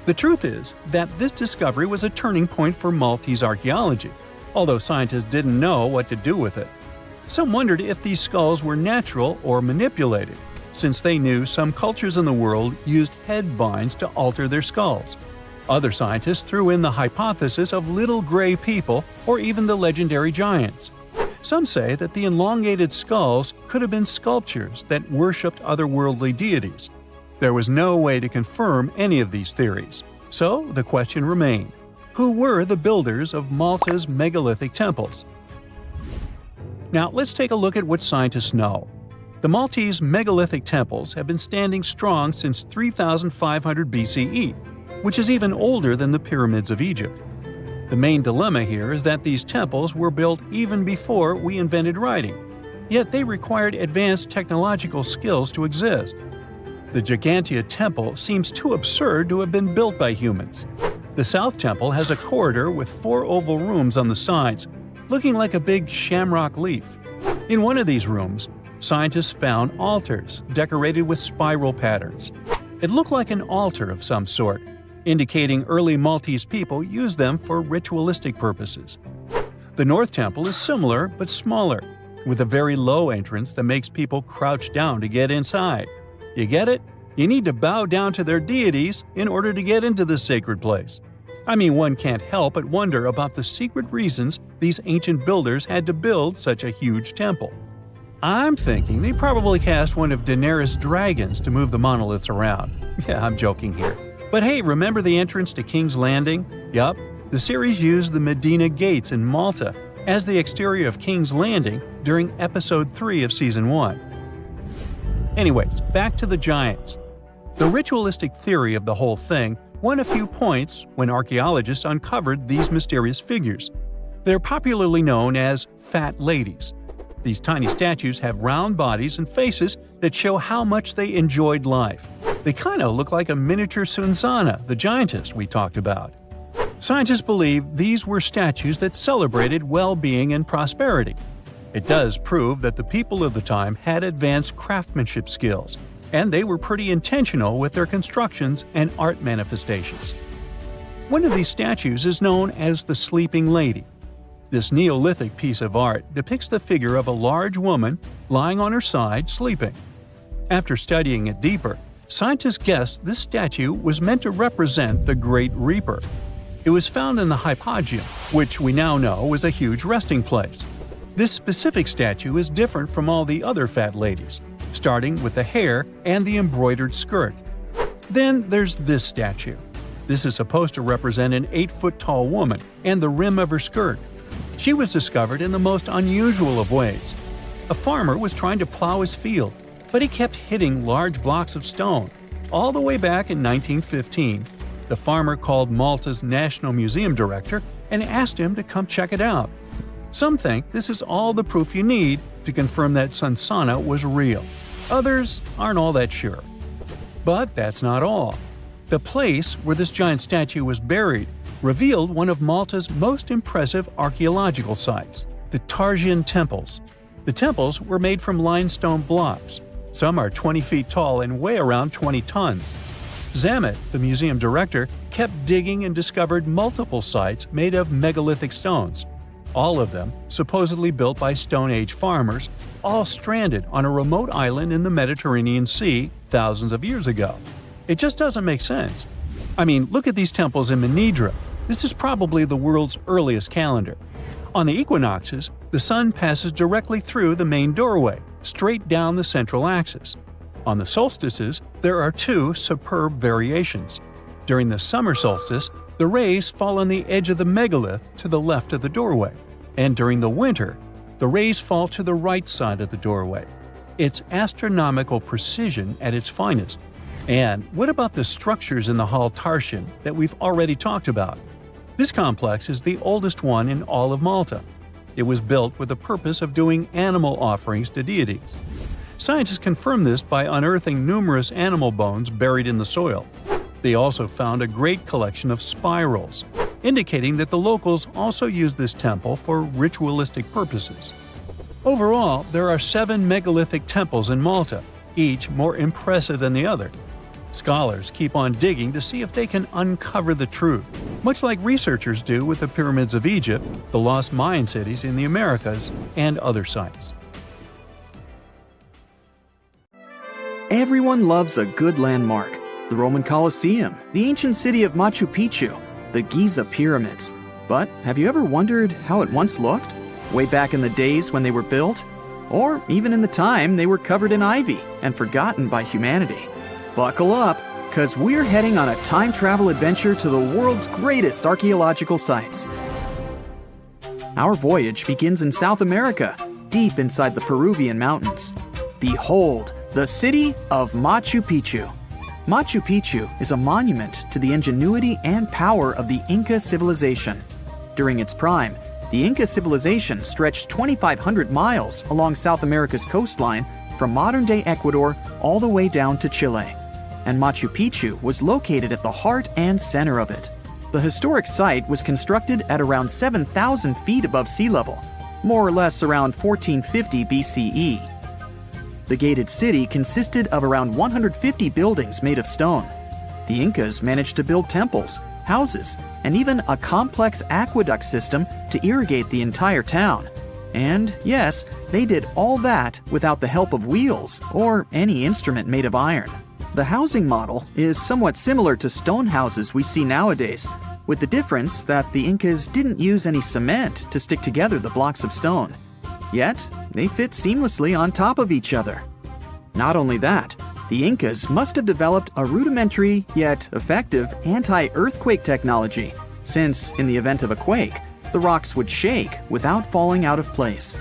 The truth is that this discovery was a turning point for Maltese archaeology, although scientists didn't know what to do with it. Some wondered if these skulls were natural or manipulated, since they knew some cultures in the world used head binds to alter their skulls. Other scientists threw in the hypothesis of little gray people or even the legendary giants. Some say that the elongated skulls could have been sculptures that worshipped otherworldly deities. There was no way to confirm any of these theories, so the question remained: who were the builders of Malta's megalithic temples? Now let's take a look at what scientists know. The Maltese megalithic temples have been standing strong since 3500 BCE, which is even older than the pyramids of Egypt. The main dilemma here is that these temples were built even before we invented writing, yet they required advanced technological skills to exist. The Gigantia Temple seems too absurd to have been built by humans. The South Temple has a corridor with 4 oval rooms on the sides, looking like a big shamrock leaf. In one of these rooms, scientists found altars decorated with spiral patterns. It looked like an altar of some sort, indicating early Maltese people used them for ritualistic purposes. The North Temple is similar but smaller, with a very low entrance that makes people crouch down to get inside. You get it? You need to bow down to their deities in order to get into this sacred place. I mean, one can't help but wonder about the secret reasons these ancient builders had to build such a huge temple. I'm thinking they probably cast one of Daenerys' dragons to move the monoliths around. Yeah, I'm joking here. But hey, remember the entrance to King's Landing? Yup, the series used the Medina Gates in Malta as the exterior of King's Landing during Episode 3 of Season 1. Anyways, back to the giants. The ritualistic theory of the whole thing won a few points when archaeologists uncovered these mysterious figures. They're popularly known as fat ladies. These tiny statues have round bodies and faces that show how much they enjoyed life. They kind of look like a miniature Sunsana, the giantess we talked about. Scientists believe these were statues that celebrated well-being and prosperity. It does prove that the people of the time had advanced craftsmanship skills, and they were pretty intentional with their constructions and art manifestations. One of these statues is known as the Sleeping Lady. This Neolithic piece of art depicts the figure of a large woman lying on her side sleeping. After studying it deeper, scientists guessed this statue was meant to represent the Great Reaper. It was found in the hypogeum, which we now know was a huge resting place. This specific statue is different from all the other fat ladies, starting with the hair and the embroidered skirt. Then there's this statue. This is supposed to represent an 8-foot-tall woman and the rim of her skirt. She was discovered in the most unusual of ways. A farmer was trying to plow his field, but he kept hitting large blocks of stone. All the way back in 1915, the farmer called Malta's National Museum director and asked him to come check it out. Some think this is all the proof you need to confirm that Sunsana was real. Others aren't all that sure. But that's not all. The place where this giant statue was buried revealed one of Malta's most impressive archaeological sites, the Tarsian temples. The temples were made from limestone blocks. Some are 20 feet tall and weigh around 20 tons. Zamet, the museum director, kept digging and discovered multiple sites made of megalithic stones. All of them supposedly built by Stone Age farmers, all stranded on a remote island in the Mediterranean Sea thousands of years ago. It just doesn't make sense. I mean, look at these temples in Manidra. This is probably the world's earliest calendar. On the equinoxes, the sun passes directly through the main doorway, straight down the central axis. On the solstices, there are two superb variations. During the summer solstice, the rays fall on the edge of the megalith to the left of the doorway, and during the winter, the rays fall to the right side of the doorway. It's astronomical precision at its finest. And what about the structures in the Hall Tarsian that we've already talked about? This complex is the oldest one in all of Malta. It was built with the purpose of doing animal offerings to deities. Scientists confirmed this by unearthing numerous animal bones buried in the soil. They also found a great collection of spirals, indicating that the locals also used this temple for ritualistic purposes. Overall, there are 7 megalithic temples in Malta, each more impressive than the other. Scholars keep on digging to see if they can uncover the truth, much like researchers do with the pyramids of Egypt, the lost Mayan cities in the Americas, and other sites. Everyone loves a good landmark. The Roman Colosseum, the ancient city of Machu Picchu, the Giza pyramids. But have you ever wondered how it once looked? Way back in the days when they were built? Or even in the time they were covered in ivy and forgotten by humanity? Buckle up, because we're heading on a time travel adventure to the world's greatest archaeological sites. Our voyage begins in South America, deep inside the Peruvian mountains. Behold, the city of Machu Picchu. Machu Picchu is a monument to the ingenuity and power of the Inca civilization. During its prime, the Inca civilization stretched 2,500 miles along South America's coastline from modern-day Ecuador all the way down to Chile. And Machu Picchu was located at the heart and center of it. The historic site was constructed at around 7,000 feet above sea level, more or less around 1450 BCE. The gated city consisted of around 150 buildings made of stone. The Incas managed to build temples, houses, and even a complex aqueduct system to irrigate the entire town. And yes, they did all that without the help of wheels or any instrument made of iron. The housing model is somewhat similar to stone houses we see nowadays, with the difference that the Incas didn't use any cement to stick together the blocks of stone. Yet, they fit seamlessly on top of each other. Not only that, the Incas must have developed a rudimentary yet effective anti-earthquake technology, since in the event of a quake, the rocks would shake without falling out of place.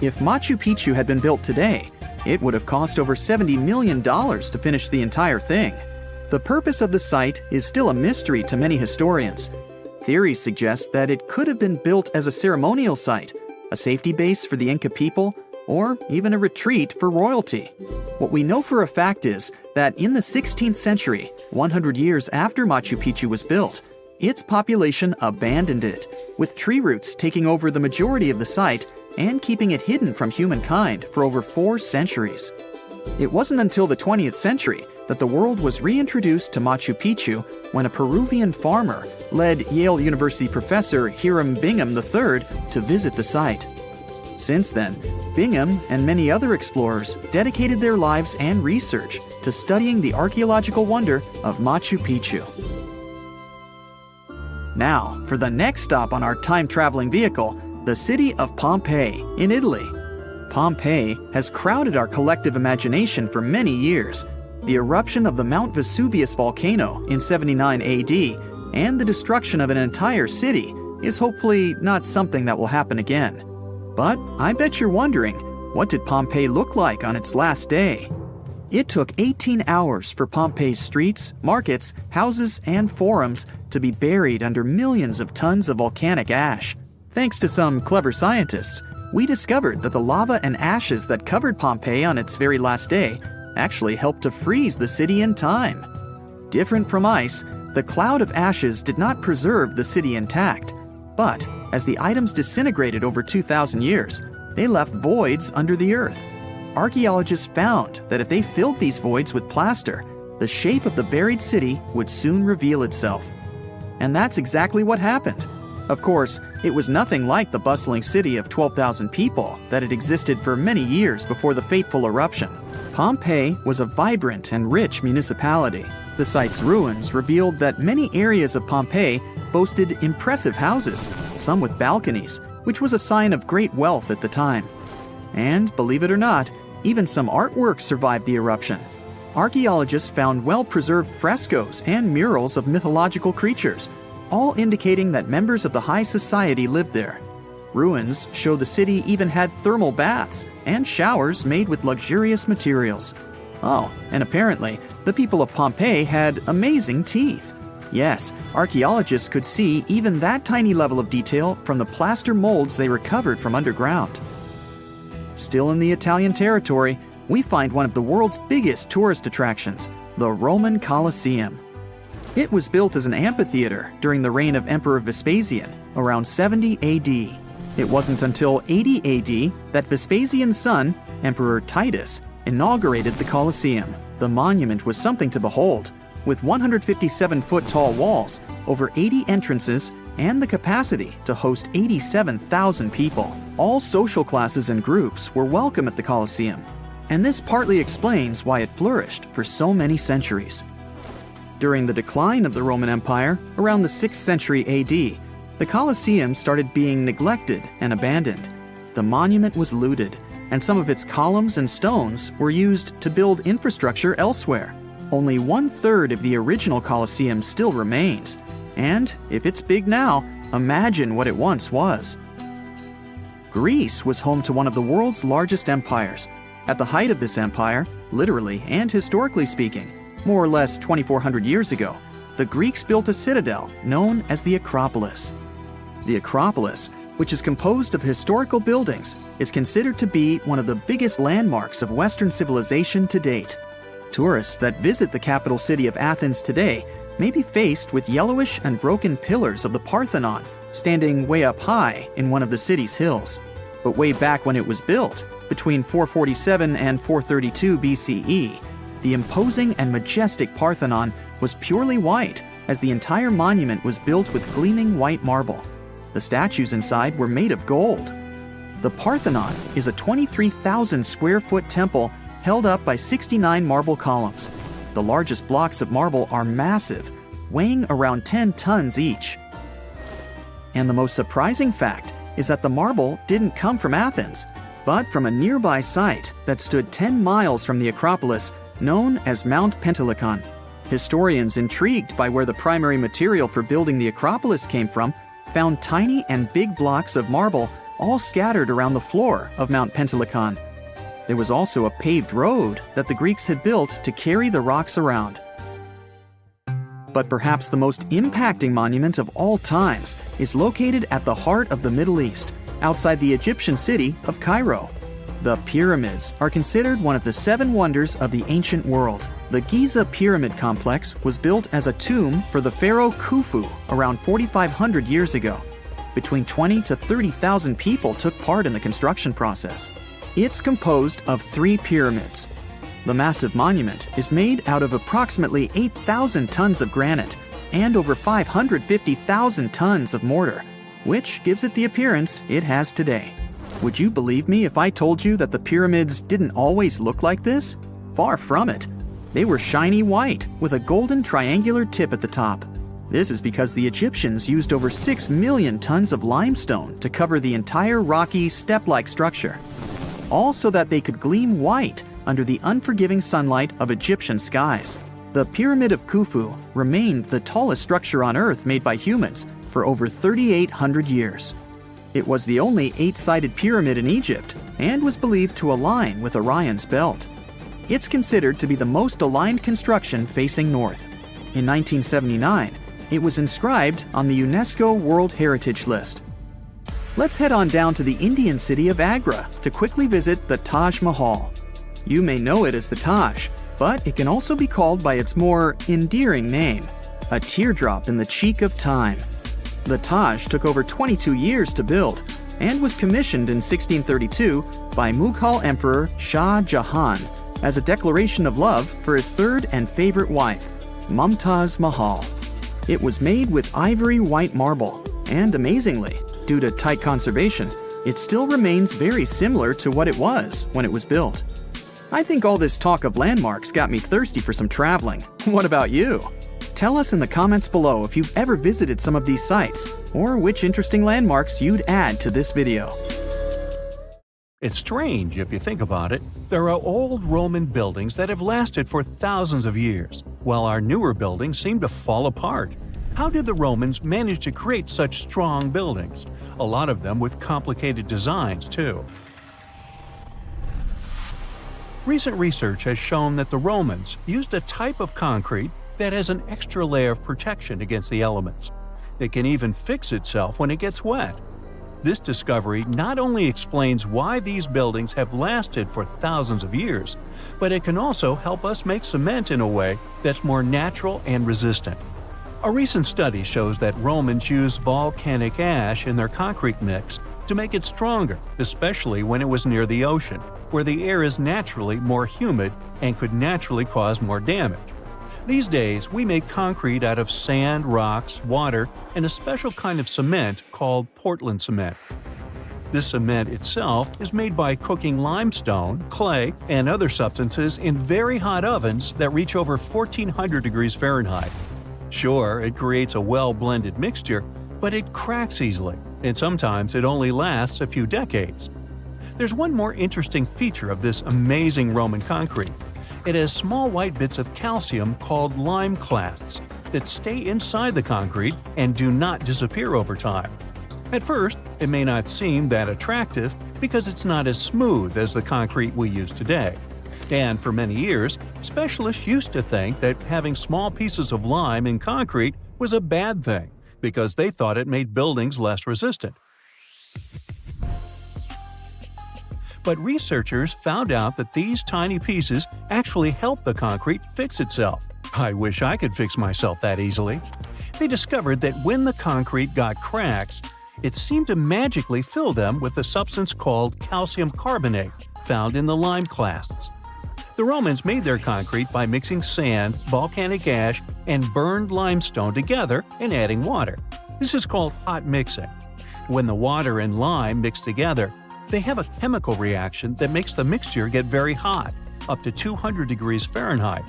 If Machu Picchu had been built today, it would have cost over $70 million to finish the entire thing. The purpose of the site is still a mystery to many historians. Theories suggest that it could have been built as a ceremonial site, a safety base for the Inca people, or even a retreat for royalty. What we know for a fact is that in the 16th century, 100 years after Machu Picchu was built, its population abandoned it, with tree roots taking over the majority of the site and keeping it hidden from humankind for over 4 centuries. It wasn't until the 20th century that the world was reintroduced to Machu Picchu when a Peruvian farmer led Yale University professor Hiram Bingham III to visit the site. Since then, Bingham and many other explorers dedicated their lives and research to studying the archaeological wonder of Machu Picchu. Now, for the next stop on our time-traveling vehicle, the city of Pompeii in Italy. Pompeii has crowded our collective imagination for many years. The eruption of the Mount Vesuvius volcano in 79 AD and the destruction of an entire city is hopefully not something that will happen again. But I bet you're wondering, what did Pompeii look like on its last day? It took 18 hours for Pompeii's streets, markets, houses, and forums to be buried under millions of tons of volcanic ash. Thanks to some clever scientists, we discovered that the lava and ashes that covered Pompeii on its very last day actually helped to freeze the city in time. Different from ice, the cloud of ashes did not preserve the city intact, but as the items disintegrated over 2,000 years, they left voids under the earth. Archaeologists found that if they filled these voids with plaster, the shape of the buried city would soon reveal itself. And that's exactly what happened. Of course, it was nothing like the bustling city of 12,000 people that had existed for many years before the fateful eruption. Pompeii was a vibrant and rich municipality. The site's ruins revealed that many areas of Pompeii boasted impressive houses, some with balconies, which was a sign of great wealth at the time. And, believe it or not, even some artwork survived the eruption. Archaeologists found well-preserved frescoes and murals of mythological creatures, all indicating that members of the high society lived there. Ruins show the city even had thermal baths and showers made with luxurious materials. Oh, and apparently, the people of Pompeii had amazing teeth. Yes, archaeologists could see even that tiny level of detail from the plaster molds they recovered from underground. Still in the Italian territory, we find one of the world's biggest tourist attractions, the Roman Colosseum. It was built as an amphitheater during the reign of Emperor Vespasian, around 70 AD. It wasn't until 80 AD that Vespasian's son, Emperor Titus, inaugurated the Colosseum. The monument was something to behold, with 157-foot-tall walls, over 80 entrances, and the capacity to host 87,000 people. All social classes and groups were welcome at the Colosseum, and this partly explains why it flourished for so many centuries. During the decline of the Roman Empire, around the 6th century AD, the Colosseum started being neglected and abandoned. The monument was looted, and some of its columns and stones were used to build infrastructure elsewhere. Only 1/3 of the original Colosseum still remains, and if it's big now, imagine what it once was. Greece was home to one of the world's largest empires. At the height of this empire, literally and historically speaking, more or less 2,400 years ago, the Greeks built a citadel known as the Acropolis. The Acropolis, which is composed of historical buildings, is considered to be one of the biggest landmarks of Western civilization to date. Tourists that visit the capital city of Athens today may be faced with yellowish and broken pillars of the Parthenon standing way up high in one of the city's hills. But way back when it was built, between 447 and 432 BCE, the imposing and majestic Parthenon was purely white, as the entire monument was built with gleaming white marble. The statues inside were made of gold. The Parthenon is a 23,000 square foot temple held up by 69 marble columns. The largest blocks of marble are massive, weighing around 10 tons each. And the most surprising fact is that the marble didn't come from Athens, but from a nearby site that stood 10 miles from the Acropolis, known as Mount Pentelicon. Historians intrigued by where the primary material for building the Acropolis came from found tiny and big blocks of marble all scattered around the floor of Mount Pentelicon. There was also a paved road that the Greeks had built to carry the rocks around. But perhaps the most impacting monument of all times is located at the heart of the Middle East, outside the Egyptian city of Cairo. The pyramids are considered one of the 7 wonders of the ancient world. The Giza Pyramid Complex was built as a tomb for the pharaoh Khufu around 4,500 years ago. Between 20 to 30,000 people took part in the construction process. It's composed of 3 pyramids. The massive monument is made out of approximately 8,000 tons of granite and over 550,000 tons of mortar, which gives it the appearance it has today. Would you believe me if I told you that the pyramids didn't always look like this? Far from it. They were shiny white with a golden triangular tip at the top. This is because the Egyptians used over 6 million tons of limestone to cover the entire rocky, step-like structure, all so that they could gleam white under the unforgiving sunlight of Egyptian skies. The Pyramid of Khufu remained the tallest structure on Earth made by humans for over 3,800 years. It was the only 8-sided pyramid in Egypt and was believed to align with Orion's belt. It's considered to be the most aligned construction facing north. In 1979, it was inscribed on the UNESCO World Heritage List. Let's head on down to the Indian city of Agra to quickly visit the Taj Mahal. You may know it as the Taj, but it can also be called by its more endearing name, a teardrop in the cheek of time. The Taj took over 22 years to build and was commissioned in 1632 by Mughal Emperor Shah Jahan as a declaration of love for his third and favorite wife, Mumtaz Mahal. It was made with ivory white marble, and amazingly, due to tight conservation, it still remains very similar to what it was when it was built. I think all this talk of landmarks got me thirsty for some traveling. What about you? Tell us in the comments below if you've ever visited some of these sites, or which interesting landmarks you'd add to this video. It's strange if you think about it. There are old Roman buildings that have lasted for thousands of years, while our newer buildings seem to fall apart. How did the Romans manage to create such strong buildings? A lot of them with complicated designs, too. Recent research has shown that the Romans used a type of concrete that has an extra layer of protection against the elements. It can even fix itself when it gets wet. This discovery not only explains why these buildings have lasted for thousands of years, but it can also help us make cement in a way that's more natural and resistant. A recent study shows that Romans used volcanic ash in their concrete mix to make it stronger, especially when it was near the ocean, where the air is naturally more humid and could naturally cause more damage. These days, we make concrete out of sand, rocks, water, and a special kind of cement called Portland cement. This cement itself is made by cooking limestone, clay, and other substances in very hot ovens that reach over 1,400 degrees Fahrenheit. Sure, it creates a well-blended mixture, but it cracks easily, and sometimes it only lasts a few decades. There's one more interesting feature of this amazing Roman concrete. It has small white bits of calcium called lime clasts that stay inside the concrete and do not disappear over time. At first, it may not seem that attractive because it's not as smooth as the concrete we use today. And for many years, specialists used to think that having small pieces of lime in concrete was a bad thing because they thought it made buildings less resistant. But researchers found out that these tiny pieces actually help the concrete fix itself. I wish I could fix myself that easily. They discovered that when the concrete got cracks, it seemed to magically fill them with a substance called calcium carbonate, found in the lime clasts. The Romans made their concrete by mixing sand, volcanic ash, and burned limestone together and adding water. This is called hot mixing. When the water and lime mix together, they have a chemical reaction that makes the mixture get very hot, up to 200 degrees Fahrenheit.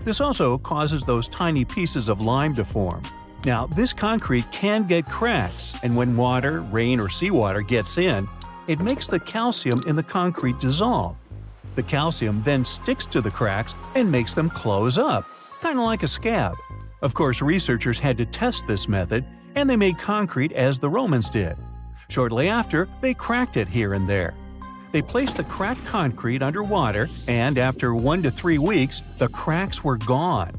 This also causes those tiny pieces of lime to form. Now, this concrete can get cracks, and when water, rain, or seawater gets in, it makes the calcium in the concrete dissolve. The calcium then sticks to the cracks and makes them close up, kind of like a scab. Of course, researchers had to test this method, and they made concrete as the Romans did. Shortly after, they cracked it here and there. They placed the cracked concrete under water, and after 1 to 3 weeks, the cracks were gone.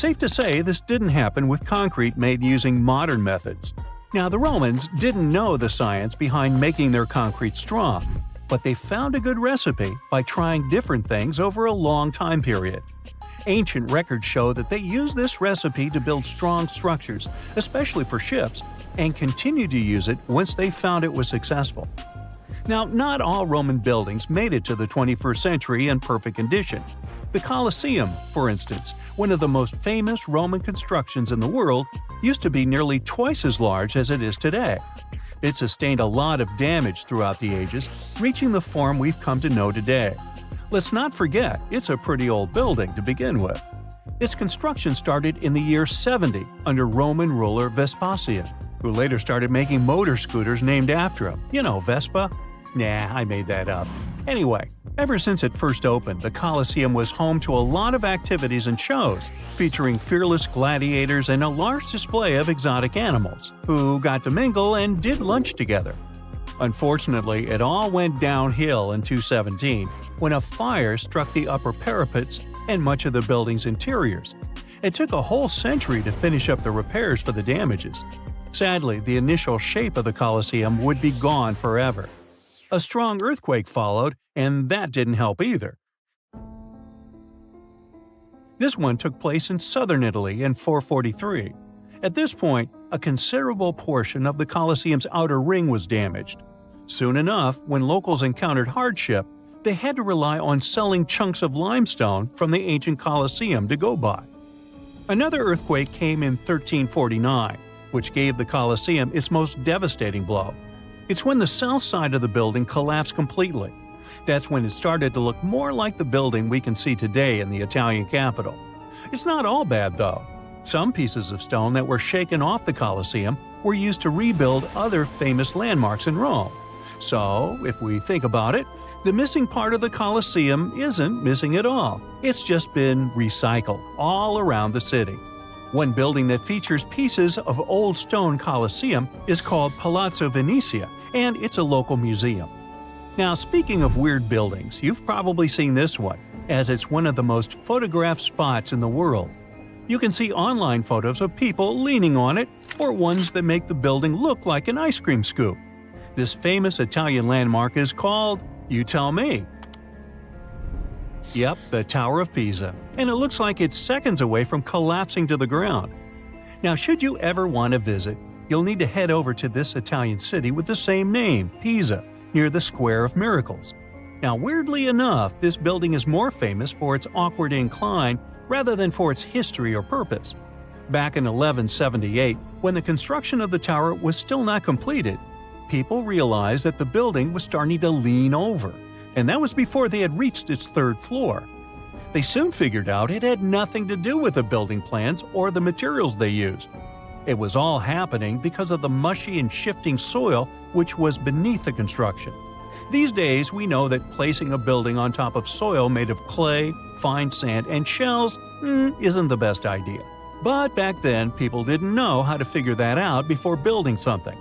Safe to say this didn't happen with concrete made using modern methods. Now, the Romans didn't know the science behind making their concrete strong, but they found a good recipe by trying different things over a long time period. Ancient records show that they used this recipe to build strong structures, especially for ships, and continued to use it once they found it was successful. Now, not all Roman buildings made it to the 21st century in perfect condition. The Colosseum, for instance, one of the most famous Roman constructions in the world, used to be nearly twice as large as it is today. It sustained a lot of damage throughout the ages, reaching the form we've come to know today. Let's not forget, it's a pretty old building to begin with. Its construction started in the year 70 under Roman ruler Vespasian, who later started making motor scooters named after him. You know, Vespa? Nah, I made that up. Anyway, ever since it first opened, the Colosseum was home to a lot of activities and shows, featuring fearless gladiators and a large display of exotic animals, who got to mingle and did lunch together. Unfortunately, it all went downhill in 217, when a fire struck the upper parapets and much of the building's interiors. It took a whole century to finish up the repairs for the damages. Sadly, the initial shape of the Colosseum would be gone forever. A strong earthquake followed, and that didn't help either. This one took place in southern Italy in 443. At this point, a considerable portion of the Colosseum's outer ring was damaged. Soon enough, when locals encountered hardship, they had to rely on selling chunks of limestone from the ancient Colosseum to go by. Another earthquake came in 1349, which gave the Colosseum its most devastating blow. It's when the south side of the building collapsed completely. That's when it started to look more like the building we can see today in the Italian capital. It's not all bad, though. Some pieces of stone that were shaken off the Colosseum were used to rebuild other famous landmarks in Rome. So, if we think about it, the missing part of the Colosseum isn't missing at all. It's just been recycled all around the city. One building that features pieces of old stone Colosseum is called Palazzo Venezia, and it's a local museum. Now, speaking of weird buildings, you've probably seen this one, as it's one of the most photographed spots in the world. You can see online photos of people leaning on it, or ones that make the building look like an ice cream scoop. This famous Italian landmark is called, you tell me. Yep, the Tower of Pisa, and it looks like it's seconds away from collapsing to the ground. Now, should you ever want to visit, you'll need to head over to this Italian city with the same name, Pisa, near the Square of Miracles. Now, weirdly enough, this building is more famous for its awkward incline rather than for its history or purpose. Back in 1178, when the construction of the tower was still not completed, people realized that the building was starting to lean over, and that was before they had reached its third floor. They soon figured out it had nothing to do with the building plans or the materials they used. It was all happening because of the mushy and shifting soil which was beneath the construction. These days, we know that placing a building on top of soil made of clay, fine sand, and shells isn't the best idea. But back then, people didn't know how to figure that out before building something.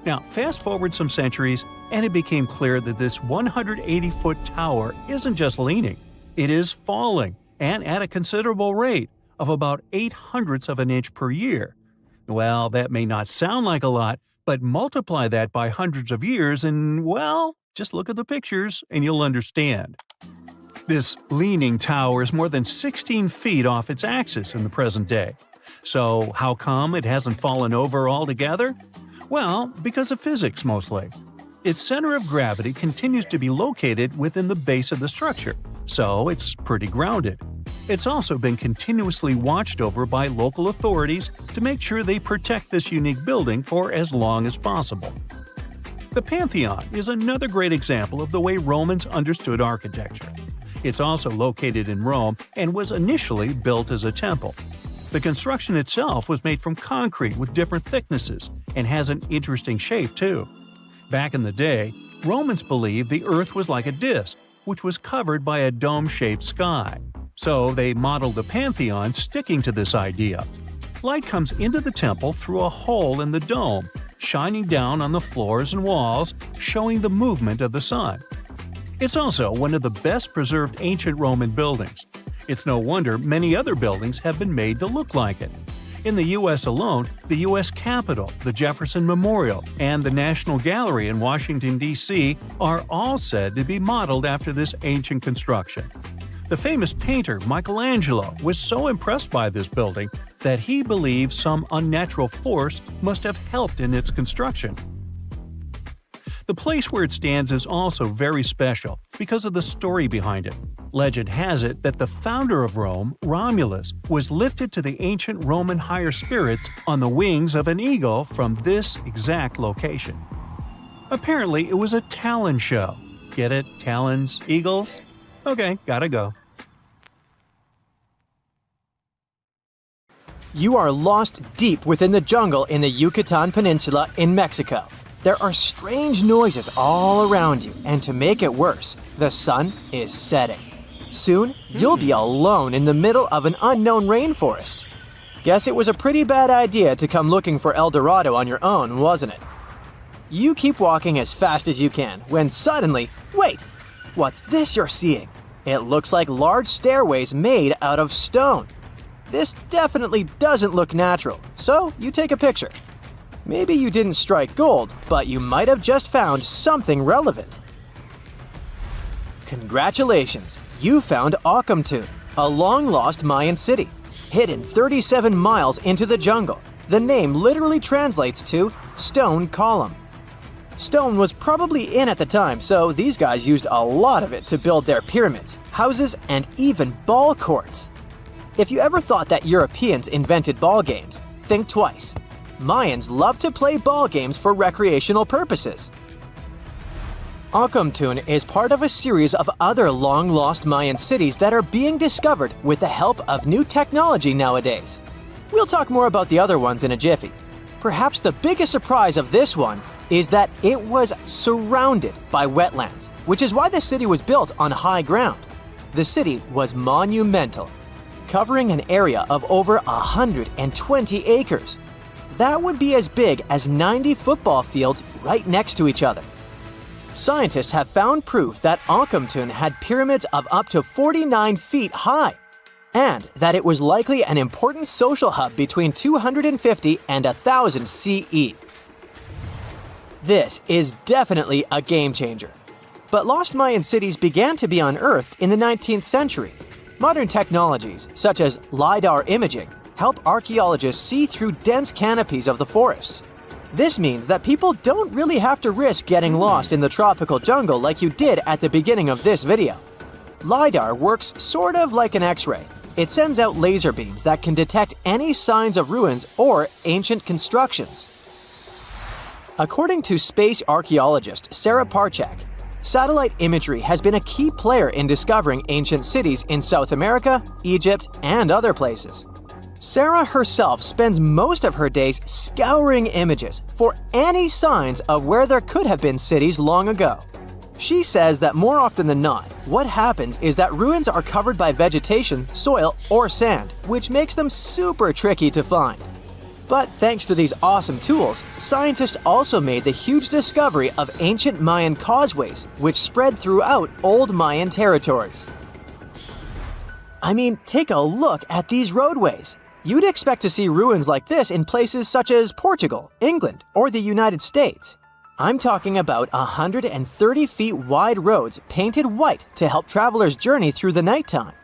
Now, fast forward some centuries, and it became clear that this 180-foot tower isn't just leaning, it is falling, and at a considerable rate of about 0.08 of an inch per year. Well, that may not sound like a lot, but multiply that by hundreds of years and, well, just look at the pictures and you'll understand. This leaning tower is more than 16 feet off its axis in the present day. So how come it hasn't fallen over altogether? Well, because of physics mostly. Its center of gravity continues to be located within the base of the structure, so it's pretty grounded. It's also been continuously watched over by local authorities to make sure they protect this unique building for as long as possible. The Pantheon is another great example of the way Romans understood architecture. It's also located in Rome and was initially built as a temple. The construction itself was made from concrete with different thicknesses and has an interesting shape too. Back in the day, Romans believed the Earth was like a disc, which was covered by a dome-shaped sky. So they modeled the Pantheon sticking to this idea. Light comes into the temple through a hole in the dome, shining down on the floors and walls, showing the movement of the sun. It's also one of the best preserved ancient Roman buildings. It's no wonder many other buildings have been made to look like it. In the U.S. alone, the U.S. Capitol, the Jefferson Memorial, and the National Gallery in Washington, D.C. are all said to be modeled after this ancient construction. The famous painter Michelangelo was so impressed by this building that he believes some unnatural force must have helped in its construction. The place where it stands is also very special because of the story behind it. Legend has it that the founder of Rome, Romulus, was lifted to the ancient Roman higher spirits on the wings of an eagle from this exact location. Apparently, it was a talon show. Get it? Talons? Eagles? Okay, gotta go. You are lost deep within the jungle in the Yucatan Peninsula in Mexico. There are strange noises all around you, and to make it worse, the sun is setting. Soon, you'll be alone in the middle of an unknown rainforest. Guess it was a pretty bad idea to come looking for El Dorado on your own, wasn't it? You keep walking as fast as you can, when suddenly, wait! What's this you're seeing? It looks like large stairways made out of stone. This definitely doesn't look natural, so you take a picture. Maybe you didn't strike gold, but you might have just found something relevant. Congratulations! You found Akamtun, a long-lost Mayan city, hidden 37 miles into the jungle. The name literally translates to stone column. Stone was probably in at the time, so these guys used a lot of it to build their pyramids, houses, and even ball courts. If you ever thought that Europeans invented ball games, think twice. Mayans loved to play ball games for recreational purposes. Akamtun is part of a series of other long-lost Mayan cities that are being discovered with the help of new technology nowadays. We'll talk more about the other ones in a jiffy. Perhaps the biggest surprise of this one is that it was surrounded by wetlands, which is why the city was built on high ground. The city was monumental, covering an area of over 120 acres. That would be as big as 90 football fields right next to each other. Scientists have found proof that Akamtun had pyramids of up to 49 feet high, and that it was likely an important social hub between 250 and 1000 CE. This is definitely a game changer. But lost Mayan cities began to be unearthed in the 19th century. Modern technologies, such as LiDAR imaging, help archaeologists see through dense canopies of the forests. This means that people don't really have to risk getting lost in the tropical jungle like you did at the beginning of this video. LiDAR works sort of like an X-ray. It sends out laser beams that can detect any signs of ruins or ancient constructions. According to space archaeologist Sarah Parchak, satellite imagery has been a key player in discovering ancient cities in South America, Egypt, and other places. Sarah herself spends most of her days scouring images for any signs of where there could have been cities long ago. She says that more often than not, what happens is that ruins are covered by vegetation, soil, or sand, which makes them super tricky to find. But thanks to these awesome tools, scientists also made the huge discovery of ancient Mayan causeways, which spread throughout old Mayan territories. I mean, take a look at these roadways. You'd expect to see ruins like this in places such as Portugal, England, or the United States. I'm talking about 130 feet wide roads painted white to help travelers journey through the nighttime.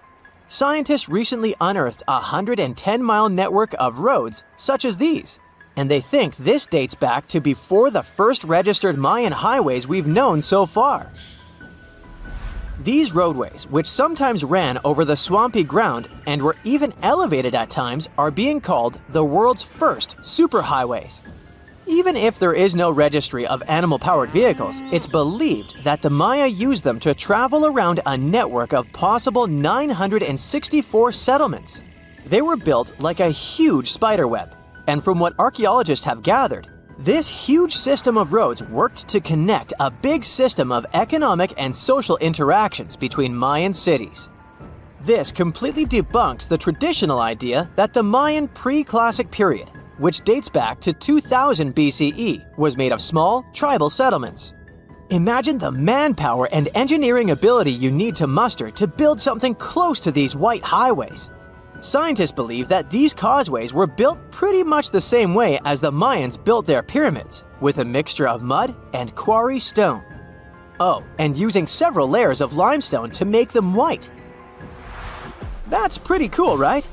Scientists recently unearthed a 110-mile network of roads such as these, and they think this dates back to before the first registered Mayan highways we've known so far. These roadways, which sometimes ran over the swampy ground and were even elevated at times, are being called the world's first superhighways. Even if there is no registry of animal-powered vehicles, it's believed that the Maya used them to travel around a network of possible 964 settlements. They were built like a huge spiderweb, and from what archaeologists have gathered, this huge system of roads worked to connect a big system of economic and social interactions between Mayan cities. This completely debunks the traditional idea that the Mayan pre-classic period, which dates back to 2000 BCE, was made of small, tribal settlements. Imagine the manpower and engineering ability you need to muster to build something close to these white highways. Scientists believe that these causeways were built pretty much the same way as the Mayans built their pyramids, with a mixture of mud and quarry stone. Oh, and using several layers of limestone to make them white. That's pretty cool, right?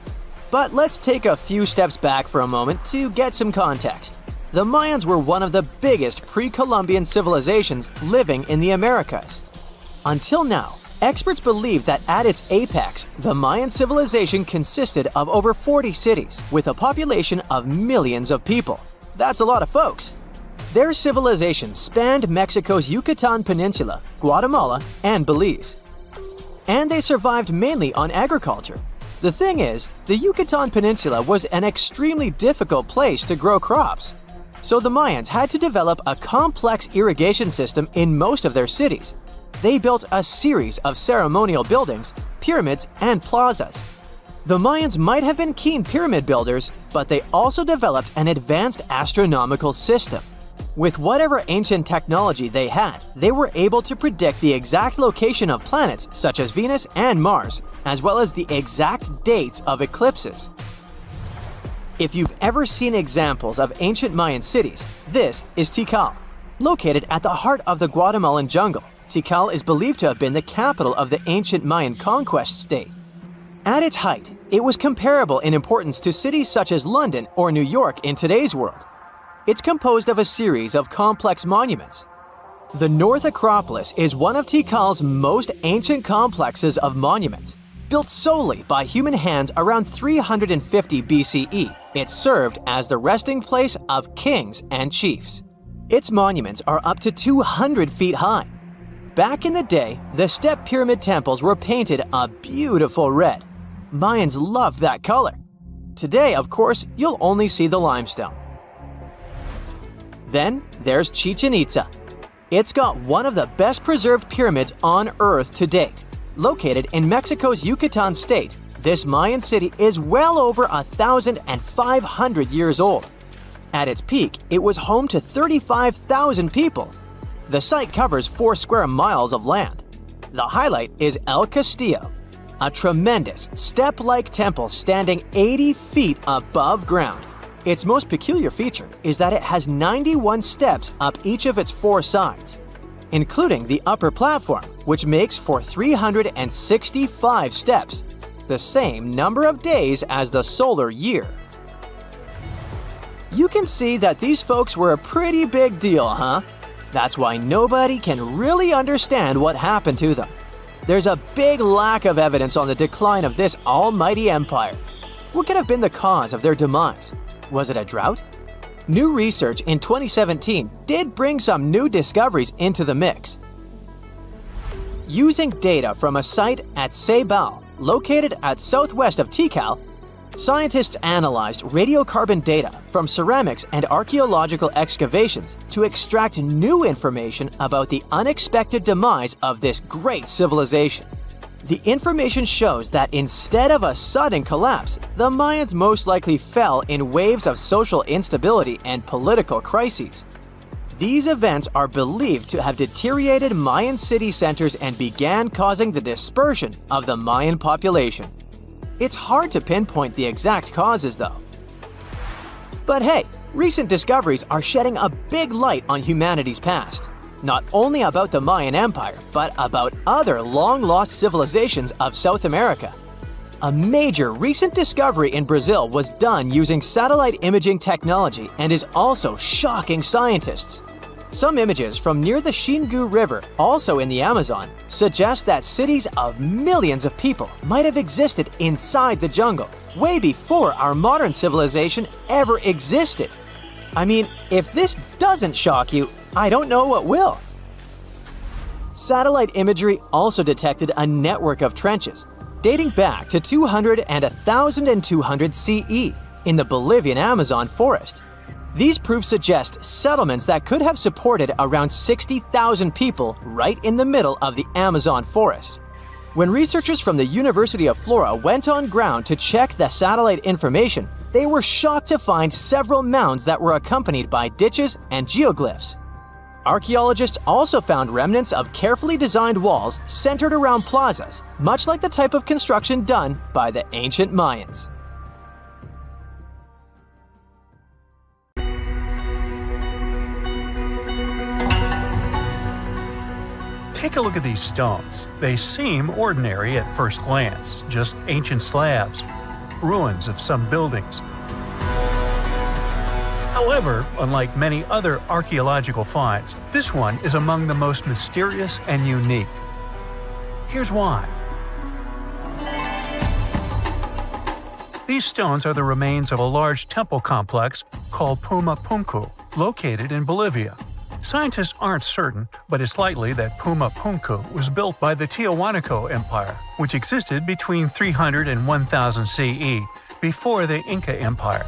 But let's take a few steps back for a moment to get some context. The Mayans were one of the biggest pre-Columbian civilizations living in the Americas. Until now, experts believe that at its apex, the Mayan civilization consisted of over 40 cities with a population of millions of people. That's a lot of folks. Their civilization spanned Mexico's Yucatan Peninsula, Guatemala, and Belize. And they survived mainly on agriculture. The thing is, the Yucatan Peninsula was an extremely difficult place to grow crops. So the Mayans had to develop a complex irrigation system in most of their cities. They built a series of ceremonial buildings, pyramids, and plazas. The Mayans might have been keen pyramid builders, but they also developed an advanced astronomical system. With whatever ancient technology they had, they were able to predict the exact location of planets such as Venus and Mars, as well as the exact dates of eclipses. If you've ever seen examples of ancient Mayan cities, this is Tikal. Located at the heart of the Guatemalan jungle, Tikal is believed to have been the capital of the ancient Mayan conquest state. At its height, it was comparable in importance to cities such as London or New York in today's world. It's composed of a series of complex monuments. The North Acropolis is one of Tikal's most ancient complexes of monuments. Built solely by human hands around 350 BCE, it served as the resting place of kings and chiefs. Its monuments are up to 200 feet high. Back in the day, the step pyramid temples were painted a beautiful red. Mayans loved that color. Today, of course, you'll only see the limestone. Then there's Chichen Itza. It's got one of the best preserved pyramids on Earth to date. Located in Mexico's Yucatan state, this Mayan city is well over 1,500 years old. At its peak, it was home to 35,000 people. The site covers 4 square miles of land. The highlight is El Castillo, a tremendous step-like temple standing 80 feet above ground. Its most peculiar feature is that it has 91 steps up each of its 4 sides, including the upper platform, which makes for 365 steps, the same number of days as the solar year. You can see that these folks were a pretty big deal, huh? That's why nobody can really understand what happened to them. There's a big lack of evidence on the decline of this almighty empire. What could have been the cause of their demise? Was it a drought? New research in 2017 did bring some new discoveries into the mix. Using data from a site at Ceibal, located at southwest of Tikal, scientists analyzed radiocarbon data from ceramics and archaeological excavations to extract new information about the unexpected demise of this great civilization. The information shows that instead of a sudden collapse, the Mayans most likely fell in waves of social instability and political crises. These events are believed to have deteriorated Mayan city centers and began causing the dispersion of the Mayan population. It's hard to pinpoint the exact causes, though. But hey, recent discoveries are shedding a big light on humanity's past. Not only about the Mayan Empire, but about other long-lost civilizations of South America. A major recent discovery in Brazil was done using satellite imaging technology and is also shocking scientists. Some images from near the Xingu River, also in the Amazon, suggest that cities of millions of people might have existed inside the jungle, way before our modern civilization ever existed. I mean, if this doesn't shock you, I don't know what will. Satellite imagery also detected a network of trenches dating back to 200 and 1200 CE in the Bolivian Amazon forest. These proofs suggest settlements that could have supported around 60,000 people right in the middle of the Amazon forest. When researchers from the University of Florida went on ground to check the satellite information, they were shocked to find several mounds that were accompanied by ditches and geoglyphs. Archaeologists also found remnants of carefully designed walls centered around plazas, much like the type of construction done by the ancient Mayans. Take a look at these stones. They seem ordinary at first glance, just ancient slabs, ruins of some buildings. However, unlike many other archaeological finds, this one is among the most mysterious and unique. Here's why. These stones are the remains of a large temple complex called Puma Punku, located in Bolivia. Scientists aren't certain, but it's likely that Puma Punku was built by the Tiahuanaco Empire, which existed between 300 and 1000 CE, before the Inca Empire.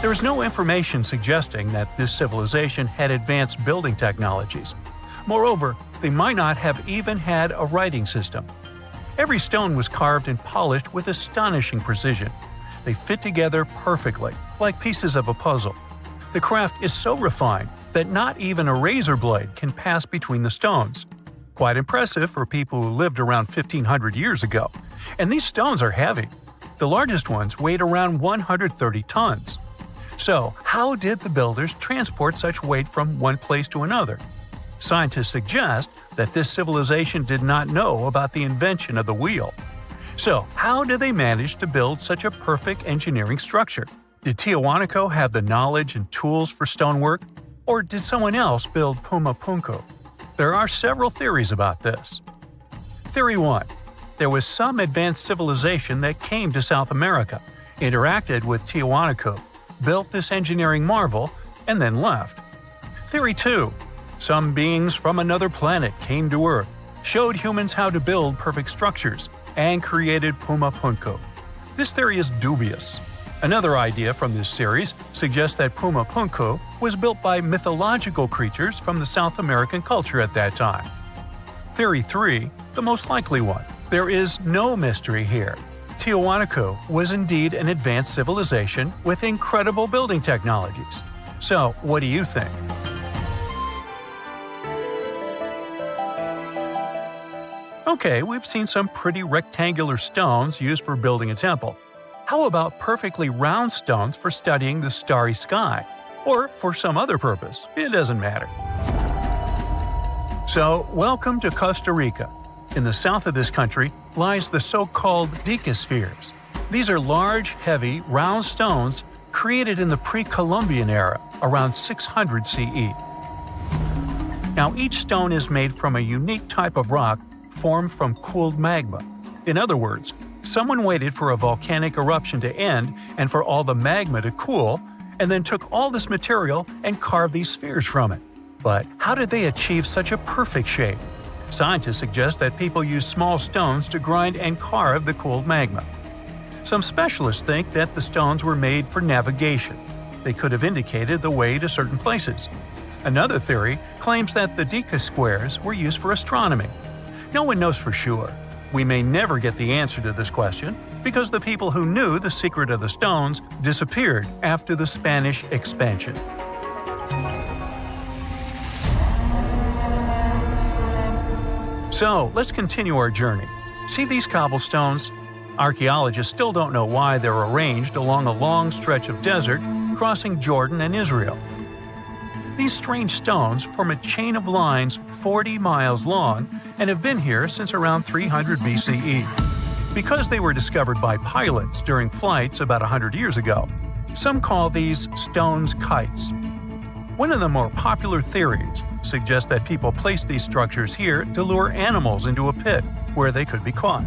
There is no information suggesting that this civilization had advanced building technologies. Moreover, they might not have even had a writing system. Every stone was carved and polished with astonishing precision. They fit together perfectly, like pieces of a puzzle. The craft is so refined that not even a razor blade can pass between the stones. Quite impressive for people who lived around 1500 years ago. And these stones are heavy. The largest ones weighed around 130 tons. So, how did the builders transport such weight from one place to another? Scientists suggest that this civilization did not know about the invention of the wheel. So, how did they manage to build such a perfect engineering structure? Did Tiahuanaco have the knowledge and tools for stonework? Or did someone else build Puma Punku? There are several theories about this. Theory 1. There was some advanced civilization that came to South America, interacted with Tiahuanaco, built this engineering marvel, and then left. Theory 2. Some beings from another planet came to Earth, showed humans how to build perfect structures, and created Puma Punku. This theory is dubious. Another idea from this series suggests that Puma Punku was built by mythological creatures from the South American culture at that time. Theory 3, the most likely one. There is no mystery here. Tiahuanaco was indeed an advanced civilization with incredible building technologies. So, what do you think? Okay, we've seen some pretty rectangular stones used for building a temple. How about perfectly round stones for studying the starry sky? Or for some other purpose, it doesn't matter. So, welcome to Costa Rica. In the south of this country lies the so-called dicospheres. These are large, heavy, round stones created in the pre-Columbian era, around 600 CE. Now, each stone is made from a unique type of rock formed from cooled magma. In other words, someone waited for a volcanic eruption to end and for all the magma to cool, and then took all this material and carved these spheres from it. But how did they achieve such a perfect shape? Scientists suggest that people used small stones to grind and carve the cooled magma. Some specialists think that the stones were made for navigation. They could have indicated the way to certain places. Another theory claims that the Dica squares were used for astronomy. No one knows for sure. We may never get the answer to this question because the people who knew the secret of the stones disappeared after the Spanish expansion. So, let's continue our journey. See these cobblestones? Archaeologists still don't know why they're arranged along a long stretch of desert crossing Jordan and Israel. These strange stones form a chain of lines 40 miles long and have been here since around 300 BCE. Because they were discovered by pilots during flights about 100 years ago, some call these stones kites. One of the more popular theories suggests that people placed these structures here to lure animals into a pit where they could be caught.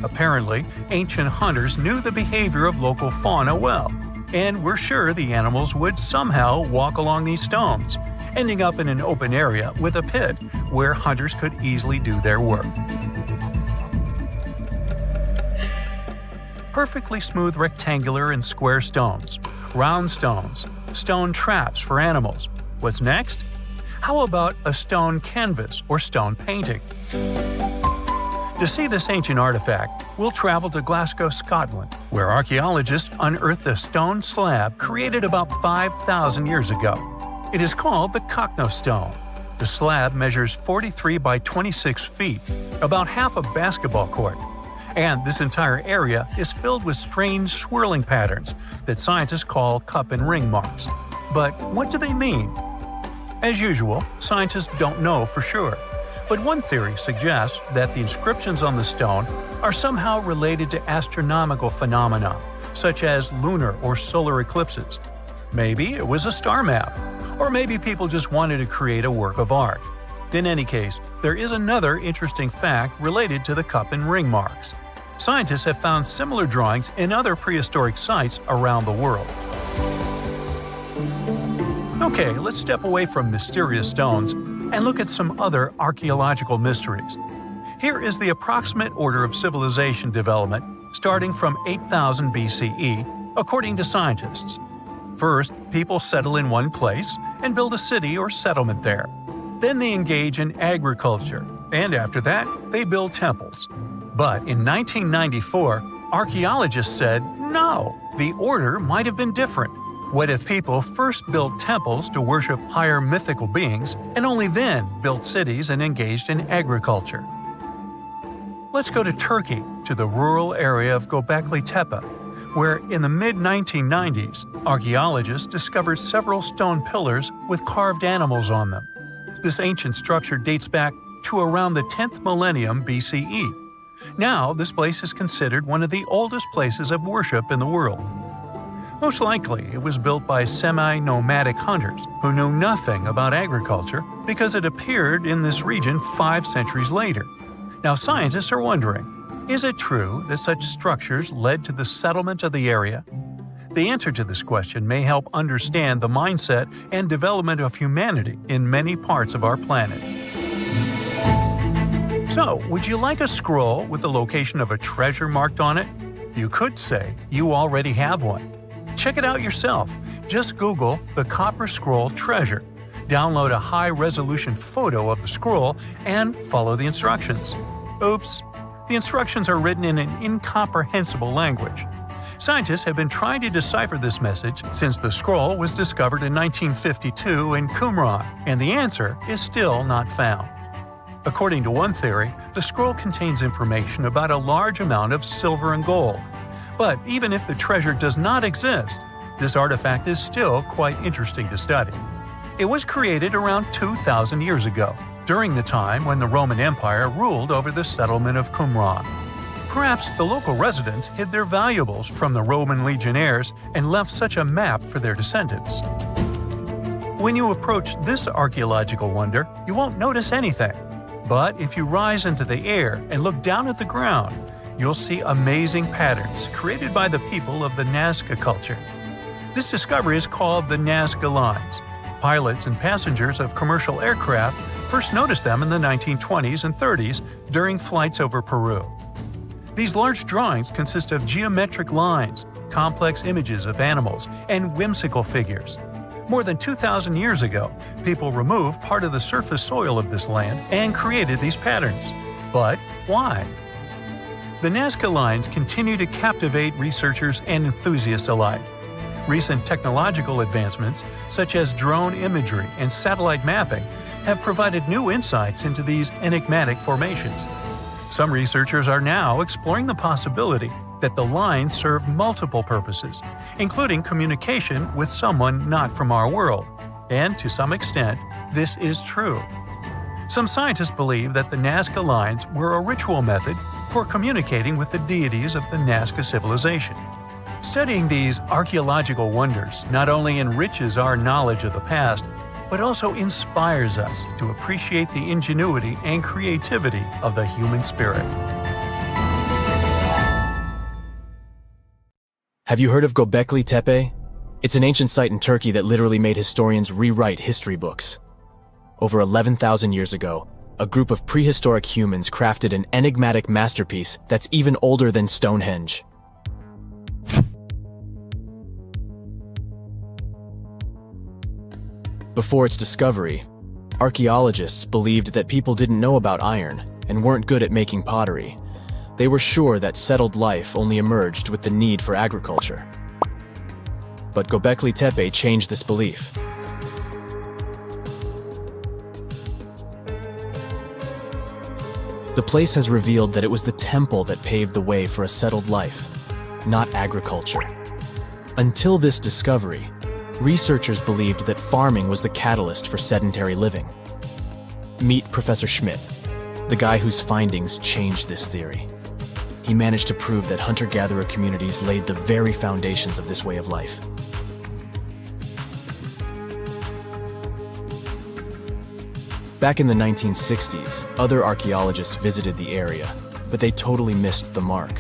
Apparently, ancient hunters knew the behavior of local fauna well, and were sure the animals would somehow walk along these stones, ending up in an open area with a pit where hunters could easily do their work. Perfectly smooth rectangular and square stones, round stones, stone traps for animals. What's next? How about a stone canvas or stone painting? To see this ancient artifact, we'll travel to Glasgow, Scotland, where archaeologists unearthed a stone slab created about 5,000 years ago. It is called the Kokno stone. The slab measures 43 by 26 feet, about half a basketball court. And this entire area is filled with strange swirling patterns that scientists call cup and ring marks. But what do they mean? As usual, scientists don't know for sure. But one theory suggests that the inscriptions on the stone are somehow related to astronomical phenomena, such as lunar or solar eclipses. Maybe it was a star map, or maybe people just wanted to create a work of art. In any case, there is another interesting fact related to the cup and ring marks. Scientists have found similar drawings in other prehistoric sites around the world. Okay, let's step away from mysterious stones and look at some other archaeological mysteries. Here is the approximate order of civilization development starting from 8000 BCE, according to scientists. First, people settle in one place and build a city or settlement there. Then they engage in agriculture, and after that, they build temples. But in 1994, archaeologists said, no, the order might have been different. What if people first built temples to worship higher mythical beings and only then built cities and engaged in agriculture? Let's go to Turkey, to the rural area of Göbekli Tepe, where in the mid-1990s, archaeologists discovered several stone pillars with carved animals on them. This ancient structure dates back to around the 10th millennium BCE. Now, this place is considered one of the oldest places of worship in the world. Most likely, it was built by semi-nomadic hunters who knew nothing about agriculture because it appeared in this region 5 centuries later. Now, scientists are wondering, is it true that such structures led to the settlement of the area? The answer to this question may help understand the mindset and development of humanity in many parts of our planet. So, would you like a scroll with the location of a treasure marked on it? You could say you already have one. Check it out yourself. Just Google the Copper Scroll Treasure. Download a high-resolution photo of the scroll and follow the instructions. Oops. The instructions are written in an incomprehensible language. Scientists have been trying to decipher this message since the scroll was discovered in 1952 in Qumran, and the answer is still not found. According to one theory, the scroll contains information about a large amount of silver and gold. But even if the treasure does not exist, this artifact is still quite interesting to study. It was created around 2,000 years ago, during the time when the Roman Empire ruled over the settlement of Qumran. Perhaps the local residents hid their valuables from the Roman legionnaires and left such a map for their descendants. When you approach this archaeological wonder, you won't notice anything. But if you rise into the air and look down at the ground, you'll see amazing patterns created by the people of the Nazca culture. This discovery is called the Nazca Lines. Pilots and passengers of commercial aircraft first noticed them in the 1920s and 30s during flights over Peru. These large drawings consist of geometric lines, complex images of animals, and whimsical figures. More than 2,000 years ago, people removed part of the surface soil of this land and created these patterns. But why? The Nazca Lines continue to captivate researchers and enthusiasts alike. Recent technological advancements, such as drone imagery and satellite mapping, have provided new insights into these enigmatic formations. Some researchers are now exploring the possibility that the lines serve multiple purposes, including communication with someone not from our world. And to some extent, this is true. Some scientists believe that the Nazca Lines were a ritual method for communicating with the deities of the Nazca civilization. Studying these archaeological wonders not only enriches our knowledge of the past, but also inspires us to appreciate the ingenuity and creativity of the human spirit. Have you heard of Göbekli Tepe? It's an ancient site in Turkey that literally made historians rewrite history books. Over 11,000 years ago, a group of prehistoric humans crafted an enigmatic masterpiece that's even older than Stonehenge. Before its discovery, archaeologists believed that people didn't know about iron and weren't good at making pottery. They were sure that settled life only emerged with the need for agriculture. But Göbekli Tepe changed this belief. The place has revealed that it was the temple that paved the way for a settled life, not agriculture. Until this discovery, researchers believed that farming was the catalyst for sedentary living. Meet Professor Schmidt, the guy whose findings changed this theory. He managed to prove that hunter-gatherer communities laid the very foundations of this way of life. Back in the 1960s, other archaeologists visited the area, but they totally missed the mark.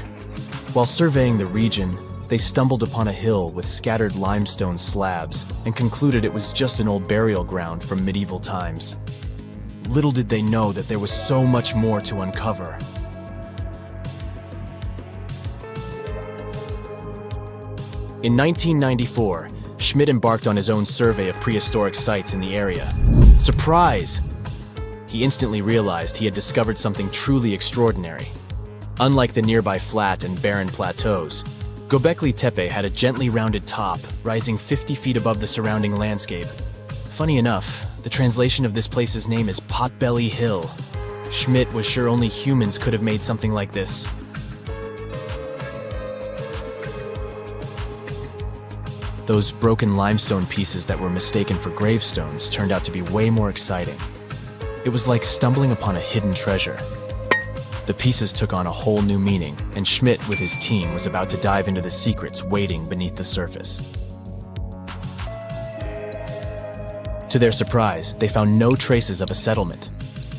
While surveying the region, they stumbled upon a hill with scattered limestone slabs and concluded it was just an old burial ground from medieval times. Little did they know that there was so much more to uncover. In 1994, Schmidt embarked on his own survey of prehistoric sites in the area. Surprise! He instantly realized he had discovered something truly extraordinary. Unlike the nearby flat and barren plateaus, Göbekli Tepe had a gently rounded top, rising 50 feet above the surrounding landscape. Funny enough, the translation of this place's name is Potbelly Hill. Schmidt was sure only humans could have made something like this. Those broken limestone pieces that were mistaken for gravestones turned out to be way more exciting. It was like stumbling upon a hidden treasure. The pieces took on a whole new meaning, and Schmidt with his team was about to dive into the secrets waiting beneath the surface. To their surprise, they found no traces of a settlement.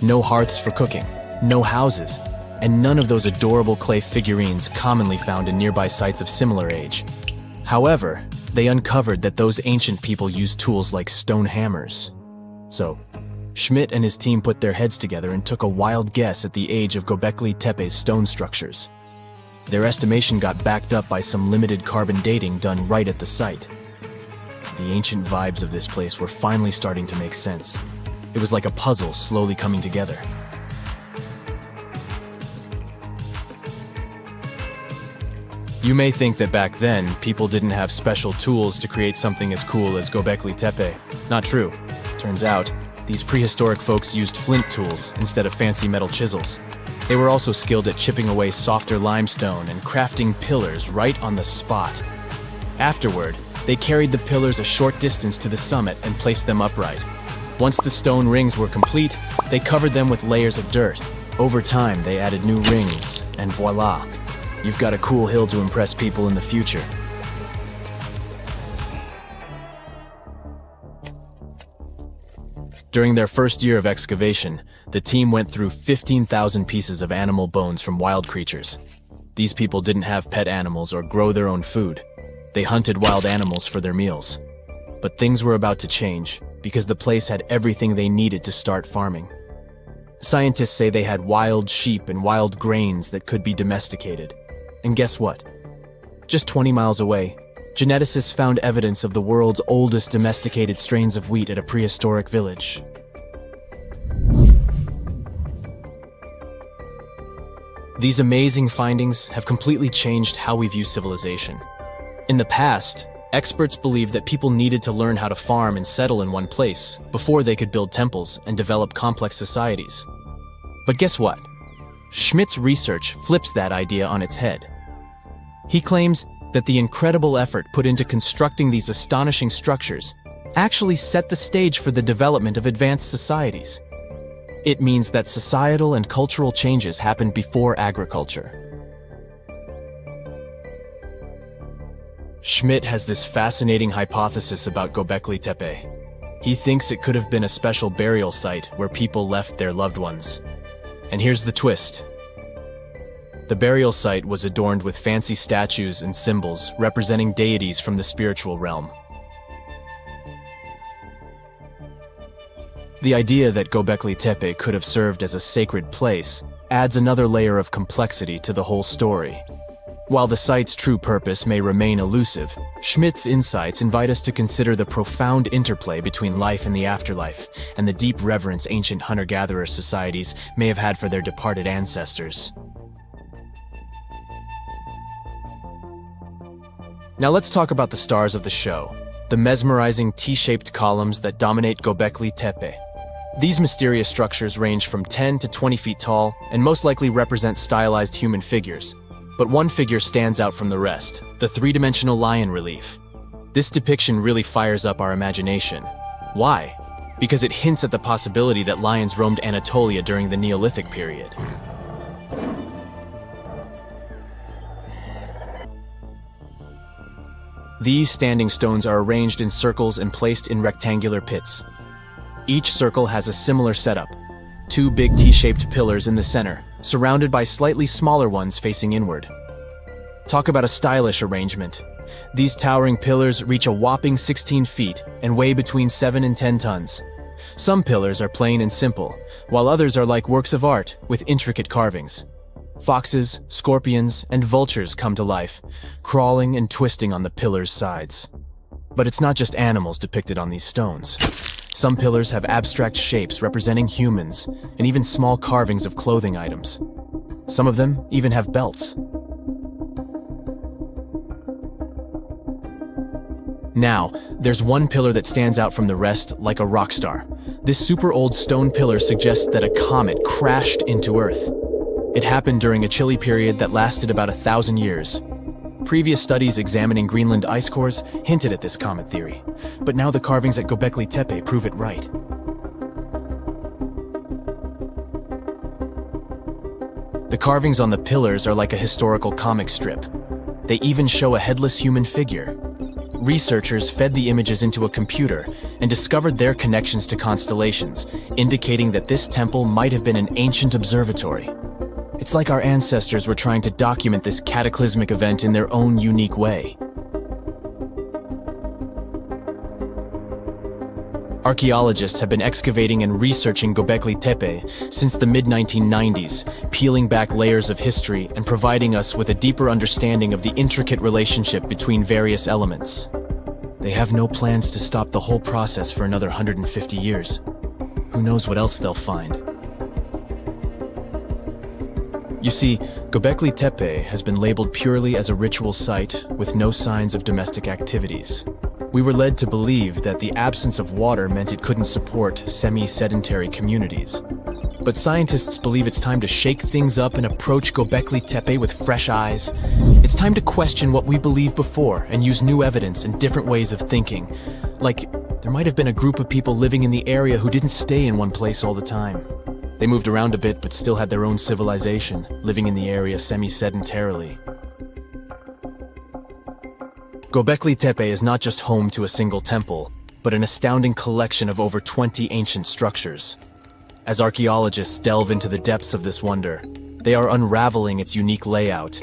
No hearths for cooking, no houses, and none of those adorable clay figurines commonly found in nearby sites of similar age. However, they uncovered that those ancient people used tools like stone hammers. So, Schmidt and his team put their heads together and took a wild guess at the age of Göbekli Tepe's stone structures. Their estimation got backed up by some limited carbon dating done right at the site. The ancient vibes of this place were finally starting to make sense. It was like a puzzle slowly coming together. You may think that back then, people didn't have special tools to create something as cool as Göbekli Tepe. Not true. Turns out, these prehistoric folks used flint tools instead of fancy metal chisels. They were also skilled at chipping away softer limestone and crafting pillars right on the spot. Afterward, they carried the pillars a short distance to the summit and placed them upright. Once the stone rings were complete, they covered them with layers of dirt. Over time, they added new rings, and voila! You've got a cool hill to impress people in the future. During their first year of excavation, the team went through 15,000 pieces of animal bones from wild creatures. These people didn't have pet animals or grow their own food. They hunted wild animals for their meals. But things were about to change, because the place had everything they needed to start farming. Scientists say they had wild sheep and wild grains that could be domesticated. And guess what? Just 20 miles away, geneticists found evidence of the world's oldest domesticated strains of wheat at a prehistoric village. These amazing findings have completely changed how we view civilization. In the past, experts believed that people needed to learn how to farm and settle in one place before they could build temples and develop complex societies. But guess what? Schmidt's research flips that idea on its head. He claims that the incredible effort put into constructing these astonishing structures actually set the stage for the development of advanced societies. It means that societal and cultural changes happened before agriculture. Schmidt has this fascinating hypothesis about Göbekli Tepe. He thinks it could have been a special burial site where people left their loved ones. And here's the twist. The burial site was adorned with fancy statues and symbols representing deities from the spiritual realm. The idea that Göbekli Tepe could have served as a sacred place adds another layer of complexity to the whole story. While the site's true purpose may remain elusive, Schmidt's insights invite us to consider the profound interplay between life and the afterlife, and the deep reverence ancient hunter-gatherer societies may have had for their departed ancestors. Now let's talk about the stars of the show, the mesmerizing T-shaped columns that dominate Göbekli Tepe. These mysterious structures range from 10 to 20 feet tall and most likely represent stylized human figures. But one figure stands out from the rest, the three-dimensional lion relief. This depiction really fires up our imagination. Why? Because it hints at the possibility that lions roamed Anatolia during the Neolithic period. These standing stones are arranged in circles and placed in rectangular pits. Each circle has a similar setup. Two big T-shaped pillars in the center, surrounded by slightly smaller ones facing inward. Talk about a stylish arrangement. These towering pillars reach a whopping 16 feet and weigh between 7 and 10 tons. Some pillars are plain and simple, while others are like works of art with intricate carvings. Foxes, scorpions, and vultures come to life, crawling and twisting on the pillars' sides. But it's not just animals depicted on these stones. Some pillars have abstract shapes representing humans, and even small carvings of clothing items. Some of them even have belts. Now, there's one pillar that stands out from the rest like a rock star. This super old stone pillar suggests that a comet crashed into Earth. It happened during a chilly period that lasted about 1,000 years. Previous studies examining Greenland ice cores hinted at this comet theory, but now the carvings at Göbekli Tepe prove it right. The carvings on the pillars are like a historical comic strip. They even show a headless human figure. Researchers fed the images into a computer and discovered their connections to constellations, indicating that this temple might have been an ancient observatory. It's like our ancestors were trying to document this cataclysmic event in their own unique way. Archaeologists have been excavating and researching Göbekli Tepe since the mid-1990s, peeling back layers of history and providing us with a deeper understanding of the intricate relationship between various elements. They have no plans to stop the whole process for another 150 years. Who knows what else they'll find? You see, Göbekli Tepe has been labeled purely as a ritual site with no signs of domestic activities. We were led to believe that the absence of water meant it couldn't support semi-sedentary communities. But scientists believe it's time to shake things up and approach Göbekli Tepe with fresh eyes. It's time to question what we believed before and use new evidence and different ways of thinking. Like, there might have been a group of people living in the area who didn't stay in one place all the time. They moved around a bit but still had their own civilization, living in the area semi-sedentarily. Göbekli Tepe is not just home to a single temple, but an astounding collection of over 20 ancient structures. As archaeologists delve into the depths of this wonder, they are unraveling its unique layout,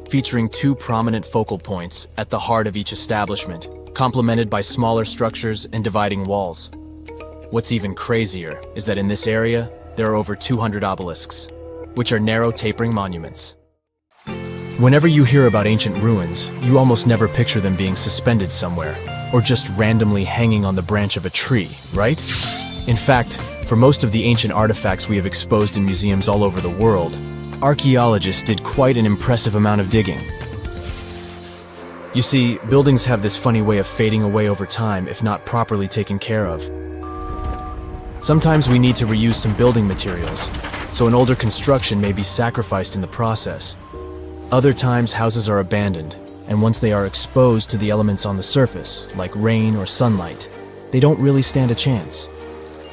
featuring two prominent focal points at the heart of each establishment, complemented by smaller structures and dividing walls. What's even crazier is that in this area, there are over 200 obelisks, which are narrow tapering monuments. Whenever you hear about ancient ruins, you almost never picture them being suspended somewhere, or just randomly hanging on the branch of a tree, right? In fact, for most of the ancient artifacts we have exposed in museums all over the world, archaeologists did quite an impressive amount of digging. You see, buildings have this funny way of fading away over time if not properly taken care of. Sometimes we need to reuse some building materials, so an older construction may be sacrificed in the process. Other times houses are abandoned, and once they are exposed to the elements on the surface, like rain or sunlight, they don't really stand a chance.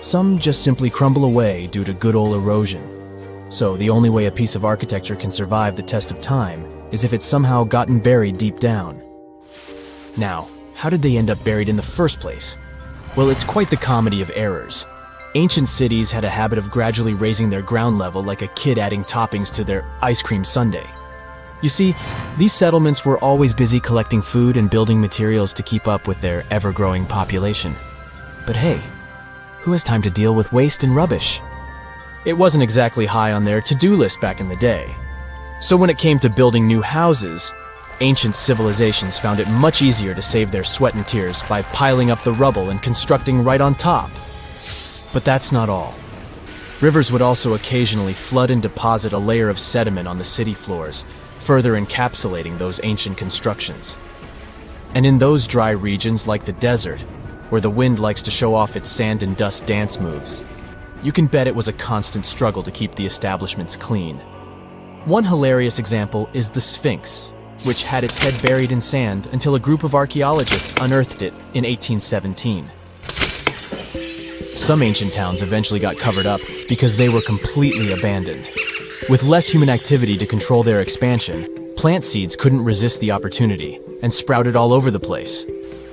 Some just simply crumble away due to good old erosion. So the only way a piece of architecture can survive the test of time is if it's somehow gotten buried deep down. Now, how did they end up buried in the first place? Well, it's quite the comedy of errors. Ancient cities had a habit of gradually raising their ground level like a kid adding toppings to their ice cream sundae. You see, these settlements were always busy collecting food and building materials to keep up with their ever-growing population. But hey, who has time to deal with waste and rubbish? It wasn't exactly high on their to-do list back in the day. So when it came to building new houses, ancient civilizations found it much easier to save their sweat and tears by piling up the rubble and constructing right on top. But that's not all. Rivers would also occasionally flood and deposit a layer of sediment on the city floors, further encapsulating those ancient constructions. And in those dry regions like the desert, where the wind likes to show off its sand and dust dance moves, you can bet it was a constant struggle to keep the establishments clean. One hilarious example is the Sphinx, which had its head buried in sand until a group of archaeologists unearthed it in 1817. Some ancient towns eventually got covered up because they were completely abandoned. With less human activity to control their expansion, plant seeds couldn't resist the opportunity and sprouted all over the place.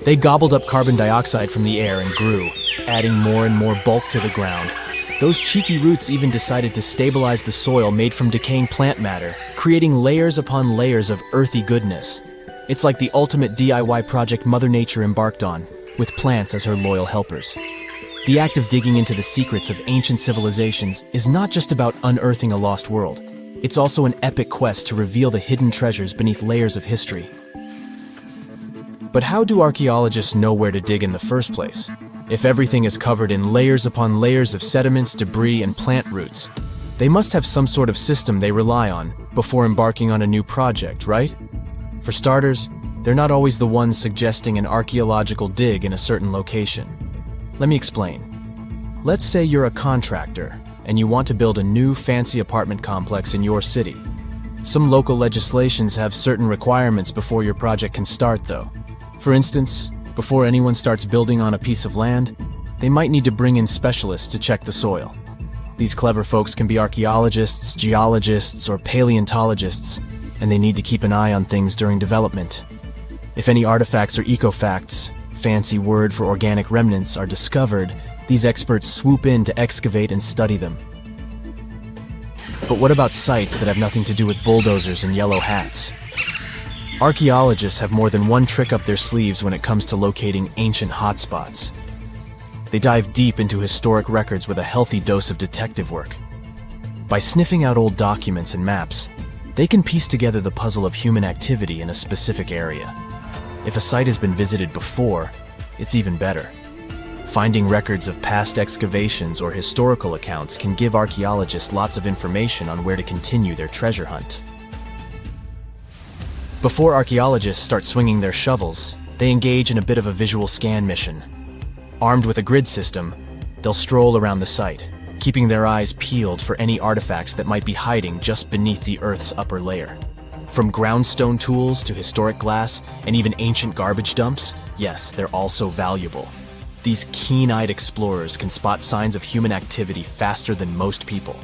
They gobbled up carbon dioxide from the air and grew, adding more and more bulk to the ground. Those cheeky roots even decided to stabilize the soil made from decaying plant matter, creating layers upon layers of earthy goodness. It's like the ultimate DIY project Mother Nature embarked on, with plants as her loyal helpers. The act of digging into the secrets of ancient civilizations is not just about unearthing a lost world. It's also an epic quest to reveal the hidden treasures beneath layers of history. But how do archaeologists know where to dig in the first place? If everything is covered in layers upon layers of sediments, debris, and plant roots, they must have some sort of system they rely on before embarking on a new project, right? For starters, they're not always the ones suggesting an archaeological dig in a certain location. Let me explain. Let's say you're a contractor and you want to build a new fancy apartment complex in your city. Some local legislations have certain requirements before your project can start, though. For instance, before anyone starts building on a piece of land, they might need to bring in specialists to check the soil. These clever folks can be archaeologists, geologists, or paleontologists, and they need to keep an eye on things during development. If any artifacts or ecofacts, fancy word for organic remnants, are discovered, these experts swoop in to excavate and study them. But what about sites that have nothing to do with bulldozers and yellow hats? Archaeologists have more than one trick up their sleeves when it comes to locating ancient hotspots. They dive deep into historic records with a healthy dose of detective work. By sniffing out old documents and maps, they can piece together the puzzle of human activity in a specific area. If a site has been visited before, it's even better. Finding records of past excavations or historical accounts can give archaeologists lots of information on where to continue their treasure hunt. Before archaeologists start swinging their shovels, they engage in a bit of a visual scan mission. Armed with a grid system, they'll stroll around the site, keeping their eyes peeled for any artifacts that might be hiding just beneath the Earth's upper layer. From groundstone tools to historic glass and even ancient garbage dumps, yes, they're also valuable. These keen-eyed explorers can spot signs of human activity faster than most people.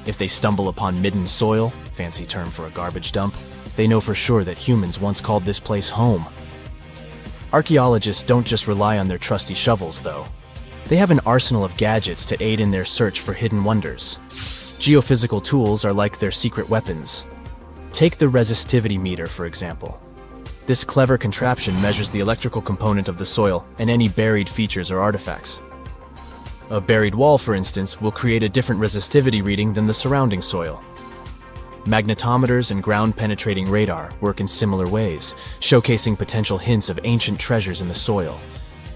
If they stumble upon midden soil, fancy term for a garbage dump, they know for sure that humans once called this place home. Archaeologists don't just rely on their trusty shovels, though. They have an arsenal of gadgets to aid in their search for hidden wonders. Geophysical tools are like their secret weapons. Take the resistivity meter, for example. This clever contraption measures the electrical component of the soil and any buried features or artifacts. A buried wall, for instance, will create a different resistivity reading than the surrounding soil. Magnetometers and ground-penetrating radar work in similar ways, showcasing potential hints of ancient treasures in the soil.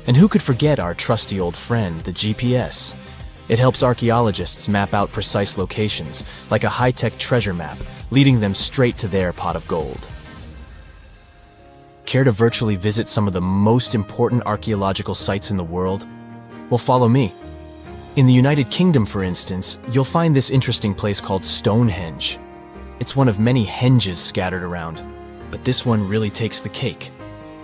And who could forget our trusty old friend, the GPS? It helps archaeologists map out precise locations, like a high-tech treasure map, leading them straight to their pot of gold. Care to virtually visit some of the most important archaeological sites in the world? Well, follow me. In the United Kingdom, for instance, you'll find this interesting place called Stonehenge. It's one of many henges scattered around, but this one really takes the cake.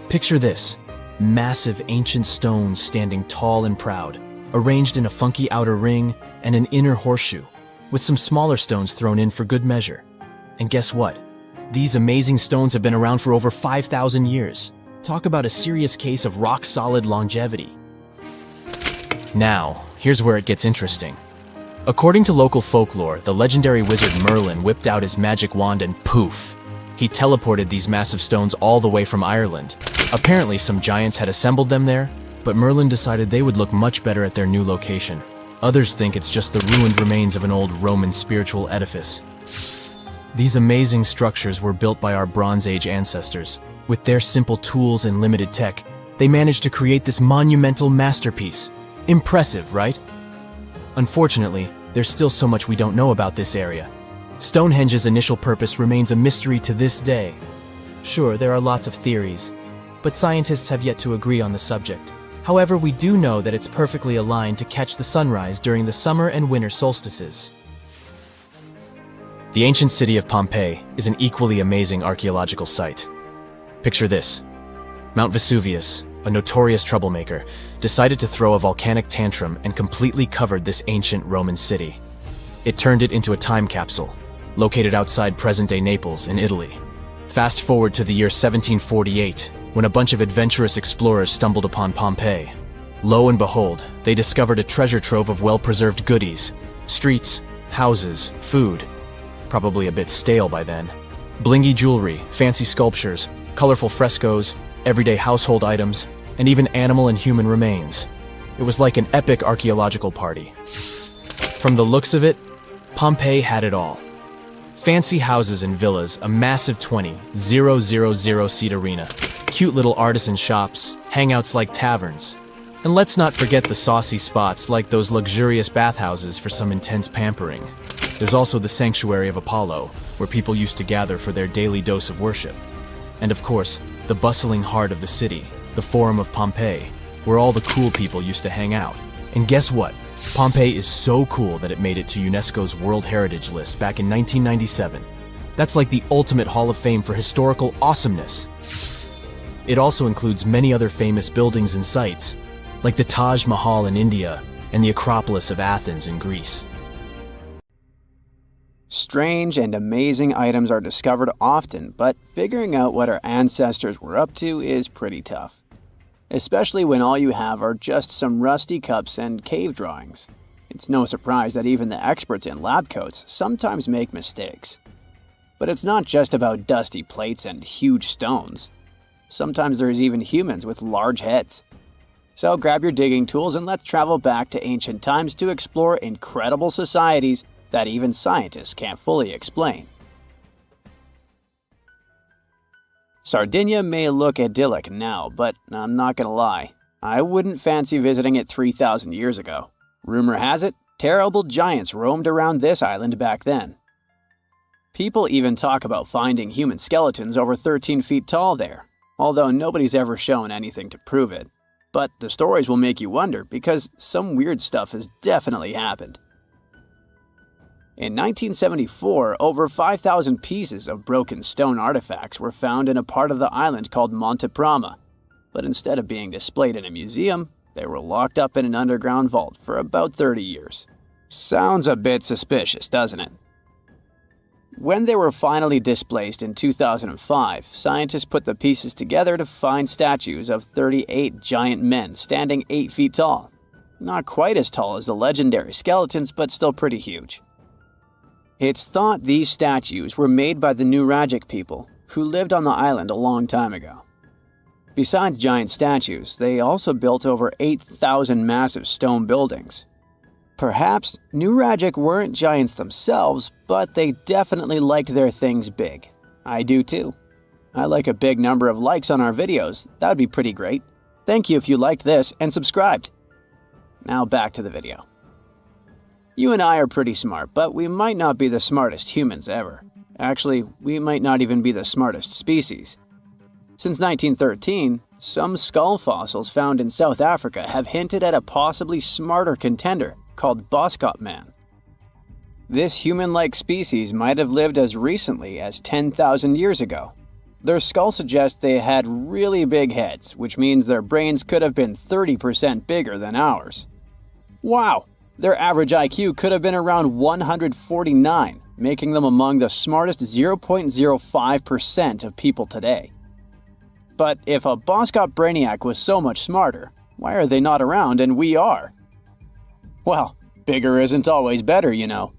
Picture this: massive ancient stones standing tall and proud, arranged in a funky outer ring and an inner horseshoe, with some smaller stones thrown in for good measure. And guess what? These amazing stones have been around for over 5,000 years. Talk about a serious case of rock-solid longevity. Now, here's where it gets interesting. According to local folklore, the legendary wizard Merlin whipped out his magic wand and poof! He teleported these massive stones all the way from Ireland. Apparently some giants had assembled them there, but Merlin decided they would look much better at their new location. Others think it's just the ruined remains of an old Roman spiritual edifice. These amazing structures were built by our Bronze Age ancestors. With their simple tools and limited tech, they managed to create this monumental masterpiece. Impressive, right? Unfortunately, there's still so much we don't know about this area. Stonehenge's initial purpose remains a mystery to this day. Sure, there are lots of theories, but scientists have yet to agree on the subject. However, we do know that it's perfectly aligned to catch the sunrise during the summer and winter solstices. The ancient city of Pompeii is an equally amazing archaeological site. Picture this. Mount Vesuvius, a notorious troublemaker, decided to throw a volcanic tantrum and completely covered this ancient Roman city. It turned it into a time capsule, located outside present-day Naples in Italy. Fast forward to the year 1748, when a bunch of adventurous explorers stumbled upon Pompeii. Lo and behold, they discovered a treasure trove of well-preserved goodies: streets, houses, food, probably a bit stale by then, blingy jewelry, fancy sculptures, colorful frescoes, everyday household items, and even animal and human remains. It was like an epic archaeological party. From the looks of it, Pompeii had it all. Fancy houses and villas, a massive 20,000-seat arena, cute little artisan shops, hangouts like taverns. And let's not forget the saucy spots like those luxurious bathhouses for some intense pampering. There's also the Sanctuary of Apollo, where people used to gather for their daily dose of worship. And of course, the bustling heart of the city, the Forum of Pompeii, where all the cool people used to hang out. And guess what? Pompeii is so cool that it made it to UNESCO's World Heritage List back in 1997. That's like the ultimate Hall of Fame for historical awesomeness. It also includes many other famous buildings and sites, like the Taj Mahal in India and the Acropolis of Athens in Greece. Strange and amazing items are discovered often, but figuring out what our ancestors were up to is pretty tough. Especially when all you have are just some rusty cups and cave drawings. It's no surprise that even the experts in lab coats sometimes make mistakes. But it's not just about dusty plates and huge stones. Sometimes there's even humans with large heads. So grab your digging tools and let's travel back to ancient times to explore incredible societies that even scientists can't fully explain. Sardinia may look idyllic now, but I'm not gonna lie, I wouldn't fancy visiting it 3,000 years ago. Rumor has it, terrible giants roamed around this island back then. People even talk about finding human skeletons over 13 feet tall there, although nobody's ever shown anything to prove it. But the stories will make you wonder because some weird stuff has definitely happened. In 1974, over 5,000 pieces of broken stone artifacts were found in a part of the island called Monte Prama. But instead of being displayed in a museum, they were locked up in an underground vault for about 30 years. Sounds a bit suspicious, doesn't it? When they were finally displaced in 2005, scientists put the pieces together to find statues of 38 giant men standing 8 feet tall. Not quite as tall as the legendary skeletons, but still pretty huge. It's thought these statues were made by the Nuragic people, who lived on the island a long time ago. Besides giant statues, they also built over 8,000 massive stone buildings. Perhaps Nuragic weren't giants themselves, but they definitely liked their things big. I do too. I like a big number of likes on our videos. That would be pretty great. Thank you if you liked this and subscribed. Now back to the video. You and I are pretty smart, but we might not be the smartest humans ever. Actually, we might not even be the smartest species. Since 1913, some skull fossils found in South Africa have hinted at a possibly smarter contender called Boskop Man. This human-like species might have lived as recently as 10,000 years ago. Their skull suggests they had really big heads, which means their brains could have been 30% bigger than ours. Wow! Their average IQ could have been around 149, making them among the smartest 0.05% of people today. But if a Boskop Brainiac was so much smarter, why are they not around and we are? Well, bigger isn't always better, you know.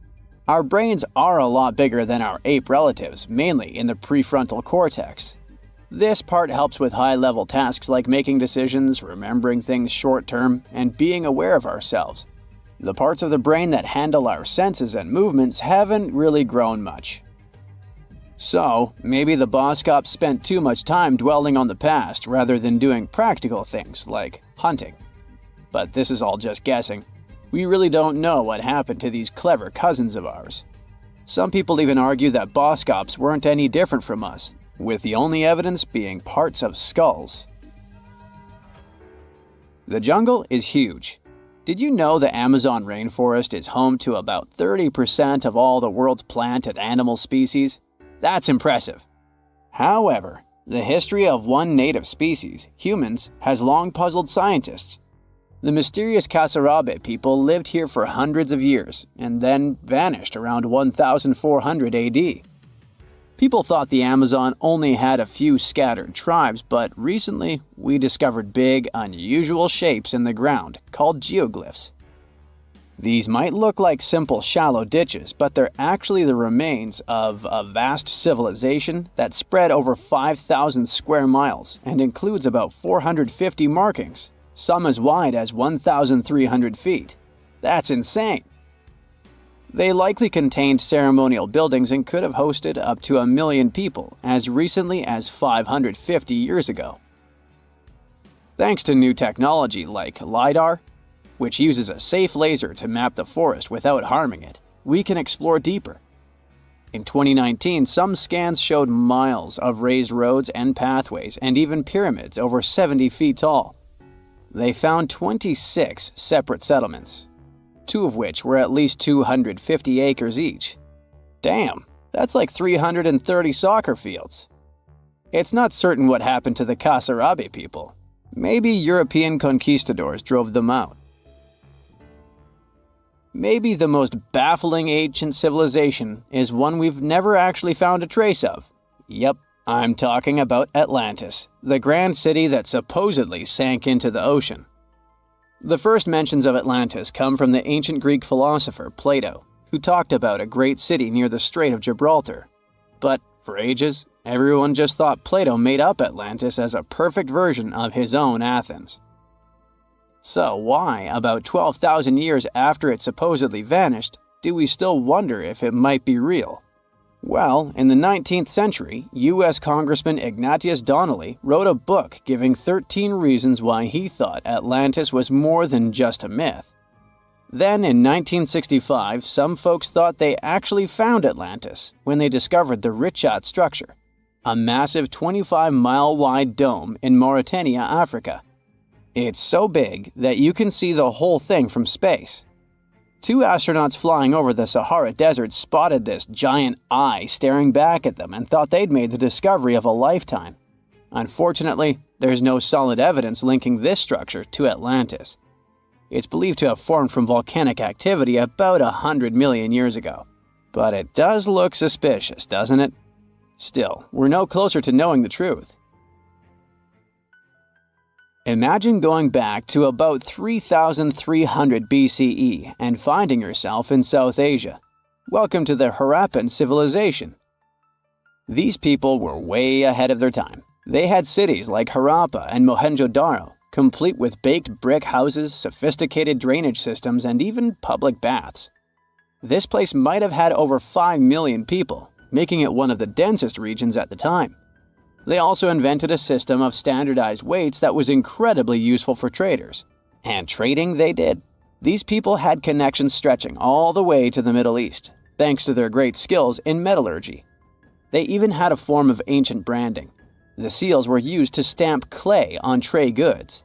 Our brains are a lot bigger than our ape relatives, mainly in the prefrontal cortex. This part helps with high-level tasks like making decisions, remembering things short-term, and being aware of ourselves. The parts of the brain that handle our senses and movements haven't really grown much. So, maybe the Boskops spent too much time dwelling on the past rather than doing practical things like hunting. But this is all just guessing. We really don't know what happened to these clever cousins of ours. Some people even argue that Boskops weren't any different from us, with the only evidence being parts of skulls. The jungle is huge. Did you know the Amazon rainforest is home to about 30% of all the world's plant and animal species? That's impressive. However, the history of one native species, humans, has long puzzled scientists. The mysterious Kasarabe people lived here for hundreds of years and then vanished around 1400 AD. People thought the Amazon only had a few scattered tribes, but recently we discovered big, unusual shapes in the ground called geoglyphs. These might look like simple shallow ditches, but they're actually the remains of a vast civilization that spread over 5,000 square miles and includes about 450 markings, some as wide as 1,300 feet. That's insane! They likely contained ceremonial buildings and could have hosted up to 1 million people as recently as 550 years ago. Thanks to new technology like LiDAR, which uses a safe laser to map the forest without harming it, we can explore deeper. In 2019, some scans showed miles of raised roads and pathways and even pyramids over 70 feet tall. They found 26 separate settlements, 2 of which were at least 250 acres each. Damn, that's like 330 soccer fields. It's not certain what happened to the Kasarabe people. Maybe European conquistadors drove them out. Maybe the most baffling ancient civilization is one we've never actually found a trace of. Yep, I'm talking about Atlantis, the grand city that supposedly sank into the ocean. The first mentions of Atlantis come from the ancient Greek philosopher Plato, who talked about a great city near the Strait of Gibraltar. But for ages, everyone just thought Plato made up Atlantis as a perfect version of his own Athens. So why, about 12,000 years after it supposedly vanished, do we still wonder if it might be real? Well, in the 19th century, U.S. Congressman Ignatius Donnelly wrote a book giving 13 reasons why he thought Atlantis was more than just a myth. Then, in 1965, some folks thought they actually found Atlantis when they discovered the Richat structure, a massive 25-mile-wide dome in Mauritania, Africa. It's so big that you can see the whole thing from space. 2 astronauts flying over the Sahara Desert spotted this giant eye staring back at them and thought they'd made the discovery of a lifetime. Unfortunately, there's no solid evidence linking this structure to Atlantis. It's believed to have formed from volcanic activity about 100 million years ago. But it does look suspicious, doesn't it? Still, we're no closer to knowing the truth. Imagine going back to about 3,300 BCE and finding yourself in South Asia. Welcome to the Harappan civilization. These people were way ahead of their time. They had cities like Harappa and Mohenjo-Daro, complete with baked brick houses, sophisticated drainage systems, and even public baths. This place might have had over 5 million people, making it one of the densest regions at the time. They also invented a system of standardized weights that was incredibly useful for traders. And trading they did. These people had connections stretching all the way to the Middle East, thanks to their great skills in metallurgy. They even had a form of ancient branding. The seals were used to stamp clay on tray goods.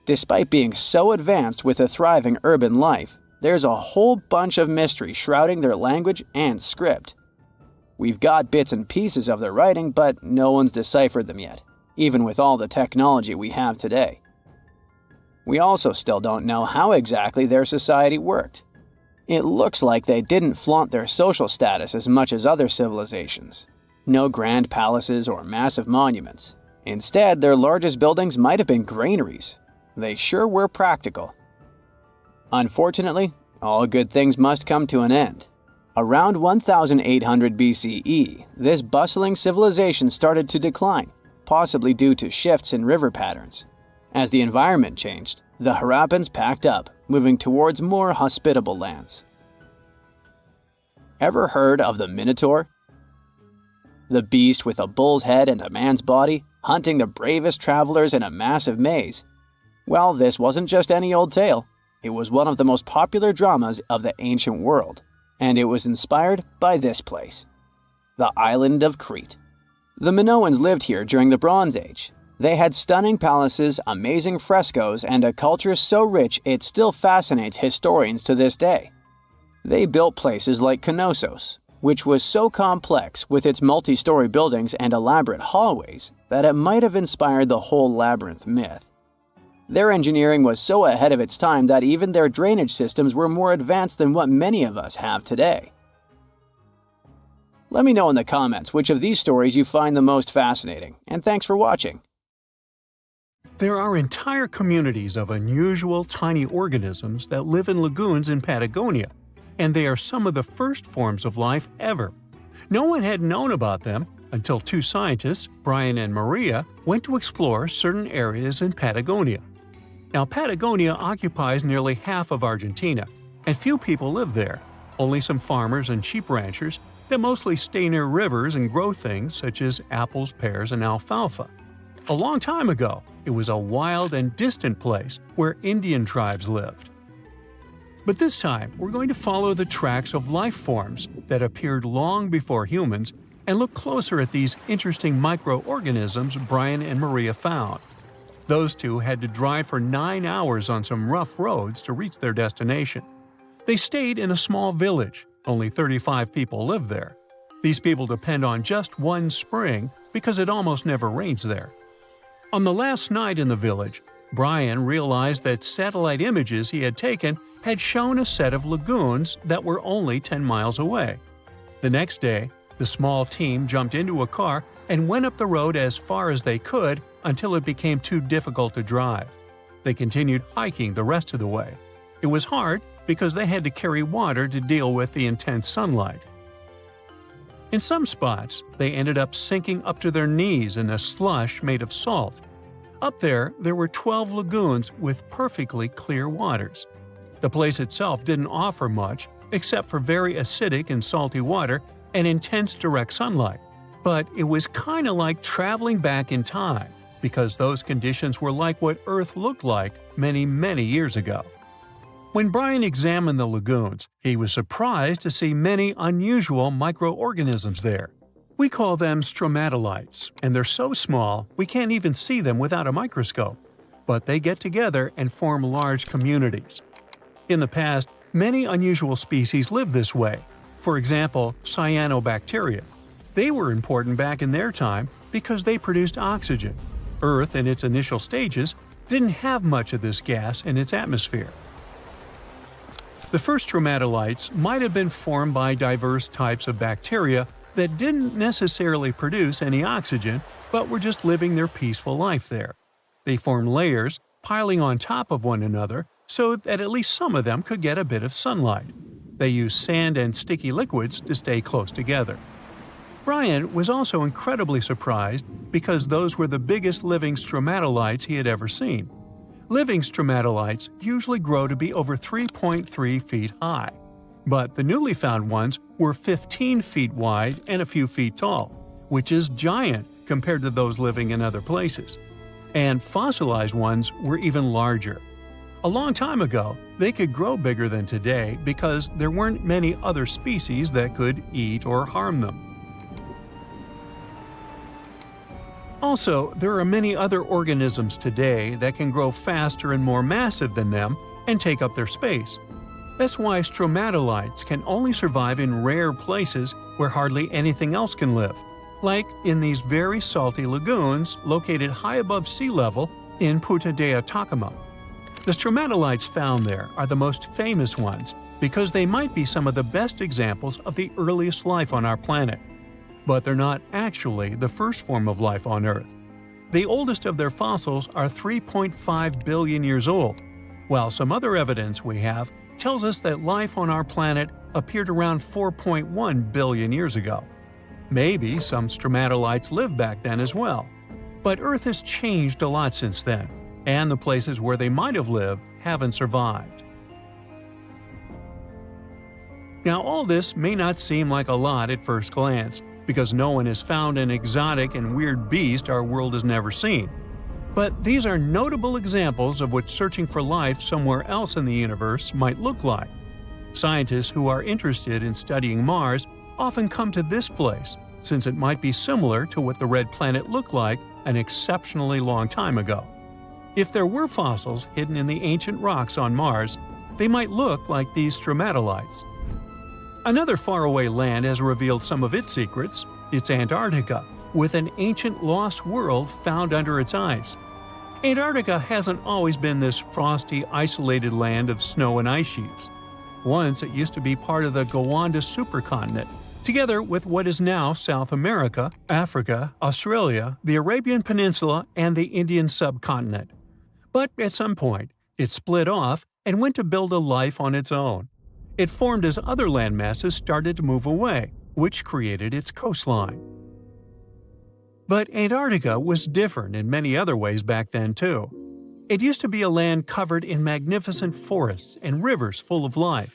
Despite being so advanced with a thriving urban life, there's a whole bunch of mystery shrouding their language and script. We've got bits and pieces of their writing, but no one's deciphered them yet, even with all the technology we have today. We also still don't know how exactly their society worked. It looks like they didn't flaunt their social status as much as other civilizations. No grand palaces or massive monuments. Instead, their largest buildings might have been granaries. They sure were practical. Unfortunately, all good things must come to an end. Around 1800 BCE, this bustling civilization started to decline, possibly due to shifts in river patterns. As the environment changed, the Harappans packed up, moving towards more hospitable lands. Ever heard of the Minotaur? The beast with a bull's head and a man's body, hunting the bravest travelers in a massive maze. Well, this wasn't just any old tale. It was one of the most popular dramas of the ancient world. And it was inspired by this place, the island of Crete. The Minoans lived here during the Bronze Age. They had stunning palaces, amazing frescoes, and a culture so rich it still fascinates historians to this day. They built places like Knossos, which was so complex with its multi-story buildings and elaborate hallways that it might have inspired the whole labyrinth myth. Their engineering was so ahead of its time that even their drainage systems were more advanced than what many of us have today. Let me know in the comments which of these stories you find the most fascinating, and thanks for watching. There are entire communities of unusual tiny organisms that live in lagoons in Patagonia, and they are some of the first forms of life ever. No one had known about them until two scientists, Brian and Maria, went to explore certain areas in Patagonia. Now, Patagonia occupies nearly half of Argentina, and few people live there. Only some farmers and sheep ranchers that mostly stay near rivers and grow things such as apples, pears, and alfalfa. A long time ago, it was a wild and distant place where Indian tribes lived. But this time, we're going to follow the tracks of life forms that appeared long before humans and look closer at these interesting microorganisms Brian and Maria found. Those two had to drive for 9 hours on some rough roads to reach their destination. They stayed in a small village. Only 35 people live there. These people depend on just one spring because it almost never rains there. On the last night in the village, Brian realized that satellite images he had taken had shown a set of lagoons that were only 10 miles away. The next day, the small team jumped into a car and went up the road as far as they could until it became too difficult to drive. They continued hiking the rest of the way. It was hard because they had to carry water to deal with the intense sunlight. In some spots, they ended up sinking up to their knees in a slush made of salt. Up there were 12 lagoons with perfectly clear waters. The place itself didn't offer much except for very acidic and salty water and intense direct sunlight. But it was kinda like traveling back in time, because those conditions were like what Earth looked like many, many years ago. When Brian examined the lagoons, he was surprised to see many unusual microorganisms there. We call them stromatolites, and they're so small we can't even see them without a microscope. But they get together and form large communities. In the past, many unusual species lived this way. For example, cyanobacteria. They were important back in their time because they produced oxygen. Earth, in its initial stages, didn't have much of this gas in its atmosphere. The first stromatolites might have been formed by diverse types of bacteria that didn't necessarily produce any oxygen, but were just living their peaceful life there. They formed layers, piling on top of one another, so that at least some of them could get a bit of sunlight. They used sand and sticky liquids to stay close together. Brian was also incredibly surprised because those were the biggest living stromatolites he had ever seen. Living stromatolites usually grow to be over 3.3 feet high, but the newly found ones were 15 feet wide and a few feet tall, which is giant compared to those living in other places. And fossilized ones were even larger. A long time ago, they could grow bigger than today because there weren't many other species that could eat or harm them. Also, there are many other organisms today that can grow faster and more massive than them and take up their space. That's why stromatolites can only survive in rare places where hardly anything else can live, like in these very salty lagoons located high above sea level in Punta de Atacama. The stromatolites found there are the most famous ones because they might be some of the best examples of the earliest life on our planet. But they're not actually the first form of life on Earth. The oldest of their fossils are 3.5 billion years old, while some other evidence we have tells us that life on our planet appeared around 4.1 billion years ago. Maybe some stromatolites lived back then as well. But Earth has changed a lot since then, and the places where they might have lived haven't survived. Now, all this may not seem like a lot at first glance, because no one has found an exotic and weird beast our world has never seen. But these are notable examples of what searching for life somewhere else in the universe might look like. Scientists who are interested in studying Mars often come to this place since it might be similar to what the red planet looked like an exceptionally long time ago. If there were fossils hidden in the ancient rocks on Mars, they might look like these stromatolites. Another faraway land has revealed some of its secrets. It's Antarctica, with an ancient lost world found under its ice. Antarctica hasn't always been this frosty, isolated land of snow and ice sheets. Once it used to be part of the Gondwana supercontinent, together with what is now South America, Africa, Australia, the Arabian Peninsula, and the Indian subcontinent. But at some point, it split off and went to build a life on its own. It formed as other landmasses started to move away, which created its coastline. But Antarctica was different in many other ways back then too. It used to be a land covered in magnificent forests and rivers full of life.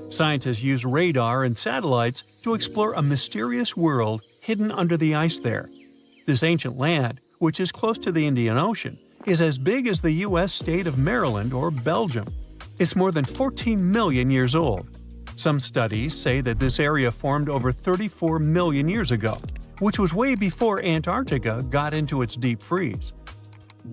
Scientists used radar and satellites to explore a mysterious world hidden under the ice there. This ancient land, which is close to the Indian Ocean, is as big as the U.S. state of Maryland or Belgium. It's more than 14 million years old. Some studies say that this area formed over 34 million years ago, which was way before Antarctica got into its deep freeze.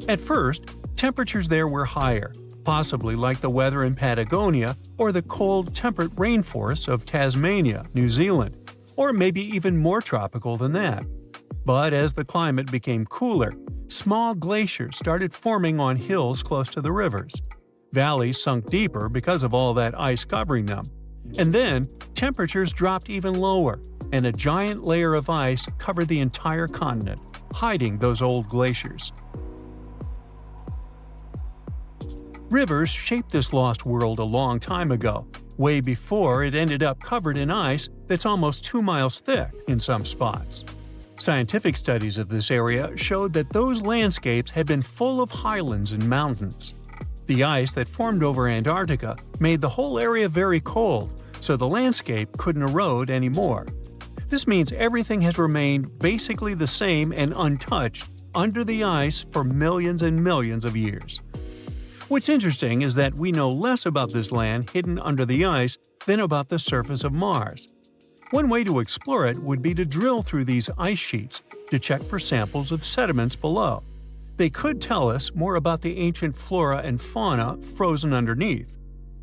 At first, temperatures there were higher, possibly like the weather in Patagonia or the cold, temperate rainforests of Tasmania, New Zealand, or maybe even more tropical than that. But as the climate became cooler, small glaciers started forming on hills close to the rivers. Valleys sunk deeper because of all that ice covering them. And then, temperatures dropped even lower, and a giant layer of ice covered the entire continent, hiding those old glaciers. Rivers shaped this lost world a long time ago, way before it ended up covered in ice that's almost 2 miles thick in some spots. Scientific studies of this area showed that those landscapes had been full of highlands and mountains. The ice that formed over Antarctica made the whole area very cold, so the landscape couldn't erode anymore. This means everything has remained basically the same and untouched under the ice for millions and millions of years. What's interesting is that we know less about this land hidden under the ice than about the surface of Mars. One way to explore it would be to drill through these ice sheets to check for samples of sediments below. They could tell us more about the ancient flora and fauna frozen underneath.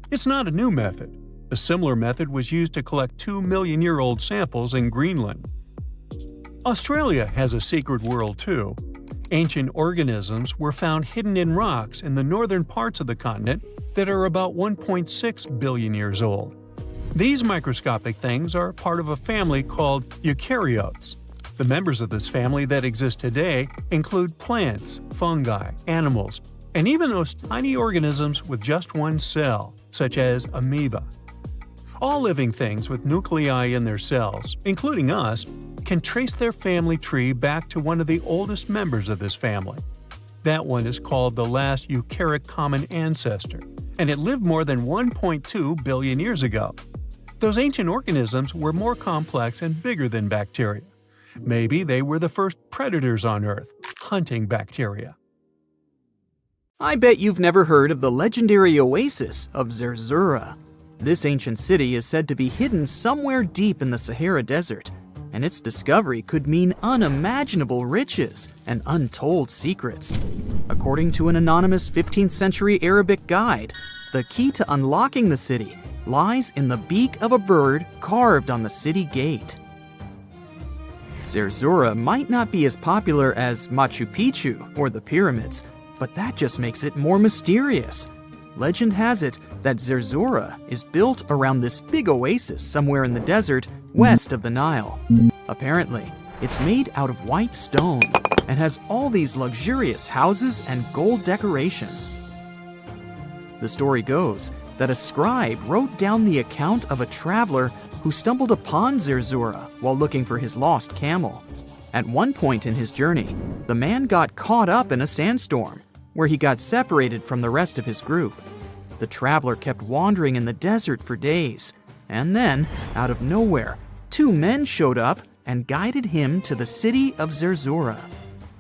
It's not a new method. A similar method was used to collect 2-million-year-old samples in Greenland. Australia has a secret world too. Ancient organisms were found hidden in rocks in the northern parts of the continent that are about 1.6 billion years old. These microscopic things are part of a family called eukaryotes. The members of this family that exist today include plants, fungi, animals, and even those tiny organisms with just one cell, such as amoeba. All living things with nuclei in their cells, including us, can trace their family tree back to one of the oldest members of this family. That one is called the last eukaryotic common ancestor, and it lived more than 1.2 billion years ago. Those ancient organisms were more complex and bigger than bacteria. Maybe they were the first predators on Earth, hunting bacteria. I bet you've never heard of the legendary oasis of Zerzura. This ancient city is said to be hidden somewhere deep in the Sahara Desert, and its discovery could mean unimaginable riches and untold secrets. According to an anonymous 15th century Arabic guide, the key to unlocking the city lies in the beak of a bird carved on the city gate. Zerzura might not be as popular as Machu Picchu or the pyramids, but that just makes it more mysterious. Legend has it that Zerzura is built around this big oasis somewhere in the desert west of the Nile. Apparently, it's made out of white stone and has all these luxurious houses and gold decorations. The story goes that a scribe wrote down the account of a traveler who stumbled upon Zerzura while looking for his lost camel. At one point in his journey, the man got caught up in a sandstorm, where he got separated from the rest of his group. The traveler kept wandering in the desert for days, and then, out of nowhere, 2 men showed up and guided him to the city of Zerzura.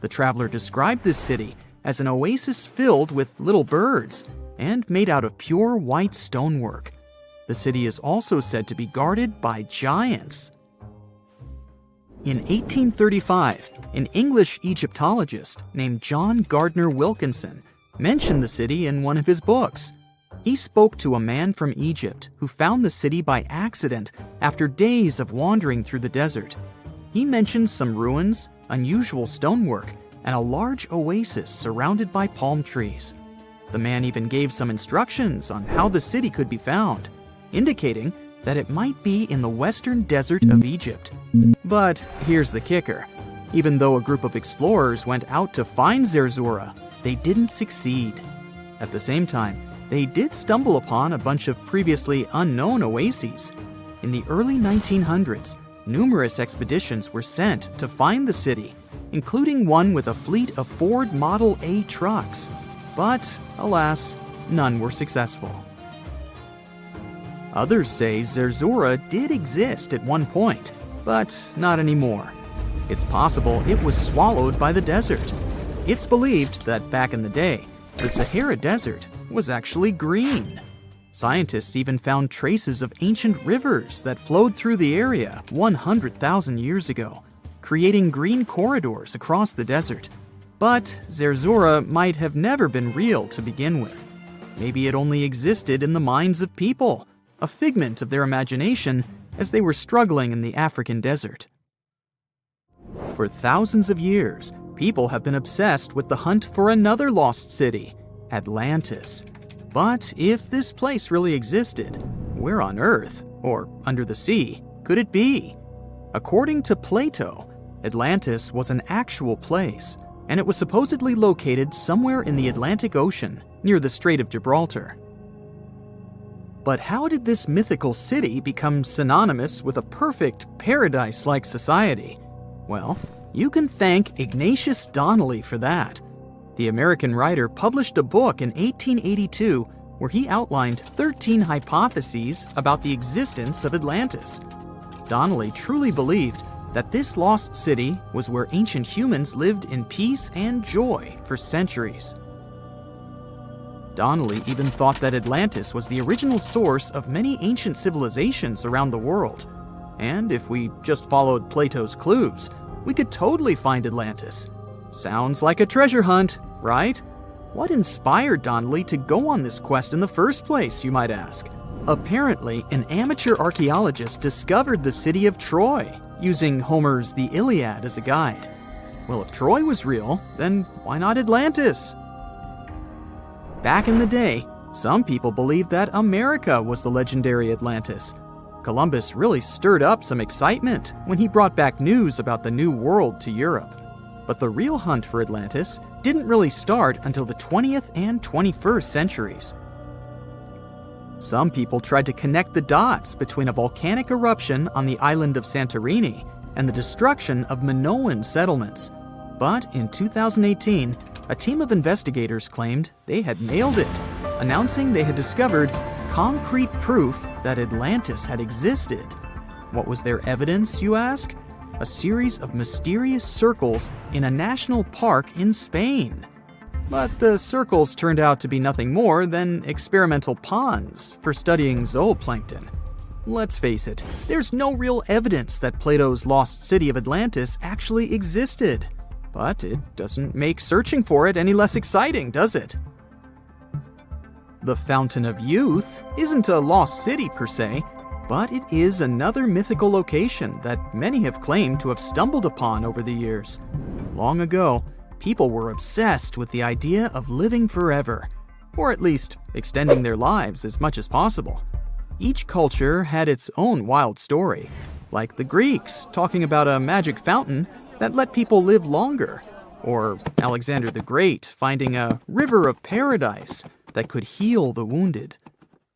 The traveler described this city as an oasis filled with little birds and made out of pure white stonework. The city is also said to be guarded by giants. In 1835, an English Egyptologist named John Gardner Wilkinson mentioned the city in one of his books. He spoke to a man from Egypt who found the city by accident after days of wandering through the desert. He mentioned some ruins, unusual stonework, and a large oasis surrounded by palm trees. The man even gave some instructions on how the city could be found, indicating that it might be in the western desert of Egypt. But here's the kicker. Even though a group of explorers went out to find Zerzura, they didn't succeed. At the same time, they did stumble upon a bunch of previously unknown oases. In the early 1900s, numerous expeditions were sent to find the city, including one with a fleet of Ford Model A trucks. But, alas, none were successful. Others say Zerzura did exist at one point, but not anymore. It's possible it was swallowed by the desert. It's believed that back in the day, the Sahara Desert was actually green. Scientists even found traces of ancient rivers that flowed through the area 100,000 years ago, creating green corridors across the desert. But Zerzura might have never been real to begin with. Maybe it only existed in the minds of people, a figment of their imagination as they were struggling in the African desert. For thousands of years, people have been obsessed with the hunt for another lost city, Atlantis. But if this place really existed, where on Earth, or under the sea, could it be? According to Plato, Atlantis was an actual place, and it was supposedly located somewhere in the Atlantic Ocean, near the Strait of Gibraltar. But how did this mythical city become synonymous with a perfect paradise-like society? Well, you can thank Ignatius Donnelly for that. The American writer published a book in 1882 where he outlined 13 hypotheses about the existence of Atlantis. Donnelly truly believed that this lost city was where ancient humans lived in peace and joy for centuries. Donnelly even thought that Atlantis was the original source of many ancient civilizations around the world. And if we just followed Plato's clues, we could totally find Atlantis. Sounds like a treasure hunt, right? What inspired Donnelly to go on this quest in the first place, you might ask? Apparently, an amateur archaeologist discovered the city of Troy, using Homer's The Iliad as a guide. Well, if Troy was real, then why not Atlantis? Back in the day, some people believed that America was the legendary Atlantis. Columbus really stirred up some excitement when he brought back news about the New World to Europe. But the real hunt for Atlantis didn't really start until the 20th and 21st centuries. Some people tried to connect the dots between a volcanic eruption on the island of Santorini and the destruction of Minoan settlements. But in 2018, a team of investigators claimed they had nailed it, announcing they had discovered concrete proof that Atlantis had existed. What was their evidence, you ask? A series of mysterious circles in a national park in Spain. But the circles turned out to be nothing more than experimental ponds for studying zooplankton. Let's face it, there's no real evidence that Plato's lost city of Atlantis actually existed. But it doesn't make searching for it any less exciting, does it? The Fountain of Youth isn't a lost city per se, but it is another mythical location that many have claimed to have stumbled upon over the years. Long ago, people were obsessed with the idea of living forever, or at least extending their lives as much as possible. Each culture had its own wild story, like the Greeks talking about a magic fountain that let people live longer, or Alexander the Great finding a river of paradise that could heal the wounded.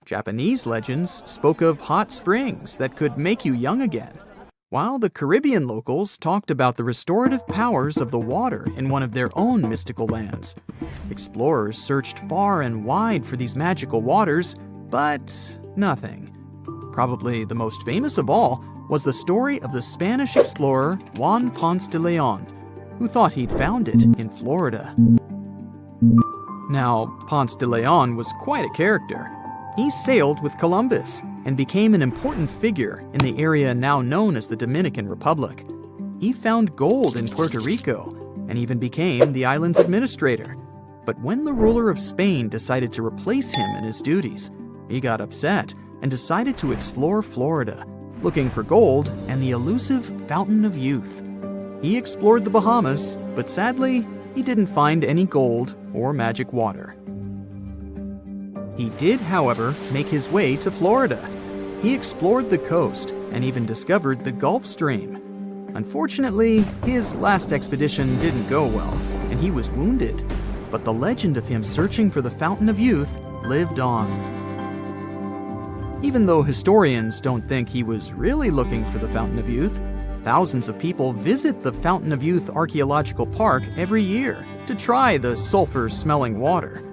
Japanese legends spoke of hot springs that could make you young again, while the Caribbean locals talked about the restorative powers of the water in one of their own mystical lands. Explorers searched far and wide for these magical waters, but nothing. Probably the most famous of all was the story of the Spanish explorer Juan Ponce de Leon, who thought he'd found it in Florida. Now, Ponce de Leon was quite a character. He sailed with Columbus and became an important figure in the area now known as the Dominican Republic. he found gold in Puerto Rico and even became the island's administrator. But when the ruler of Spain decided to replace him in his duties, he got upset and decided to explore Florida, looking for gold and the elusive Fountain of Youth. He explored the Bahamas, but sadly, he didn't find any gold or magic water. He did, however, make his way to Florida. He explored the coast and even discovered the Gulf Stream. Unfortunately, his last expedition didn't go well, and he was wounded. But the legend of him searching for the Fountain of Youth lived on. Even though historians don't think he was really looking for the Fountain of Youth, thousands of people visit the Fountain of Youth Archaeological Park every year to try the sulfur-smelling water.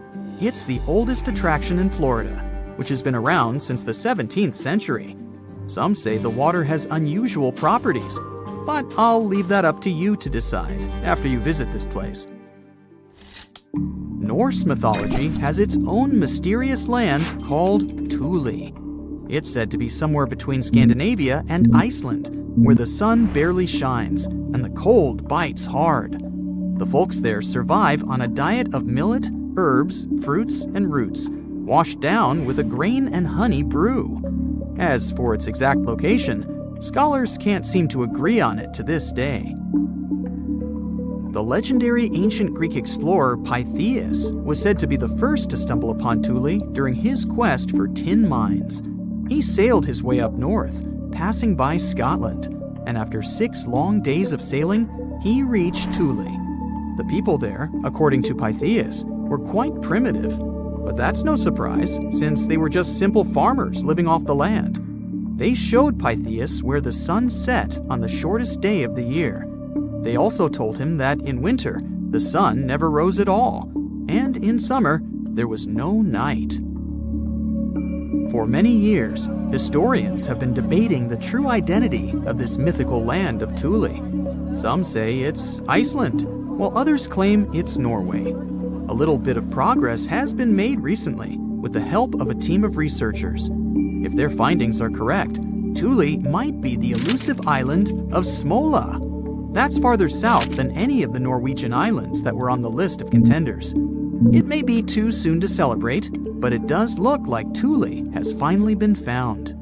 It's the oldest attraction in Florida, which has been around since the 17th century. Some say the water has unusual properties, but I'll leave that up to you to decide after you visit this place. Norse mythology has its own mysterious land called Thule. It's said to be somewhere between Scandinavia and Iceland, where the sun barely shines and the cold bites hard. The folks there survive on a diet of millet, herbs, fruits, and roots, washed down with a grain and honey brew. As for its exact location, scholars can't seem to agree on it to this day. The legendary ancient Greek explorer Pytheas was said to be the first to stumble upon Thule during his quest for tin mines. He sailed his way up north, passing by Scotland, and after 6 long days of sailing, he reached Thule. The people there, according to Pytheas, were quite primitive, but that's no surprise since they were just simple farmers living off the land. They showed Pytheas where the sun set on the shortest day of the year. They also told him that in winter, the sun never rose at all, and in summer, there was no night. For many years, historians have been debating the true identity of this mythical land of Thule. Some say it's Iceland, while others claim it's Norway. A little bit of progress has been made recently with the help of a team of researchers. If their findings are correct, Thule might be the elusive island of Smola. That's farther south than any of the Norwegian islands that were on the list of contenders. It may be too soon to celebrate, but it does look like Thule has finally been found.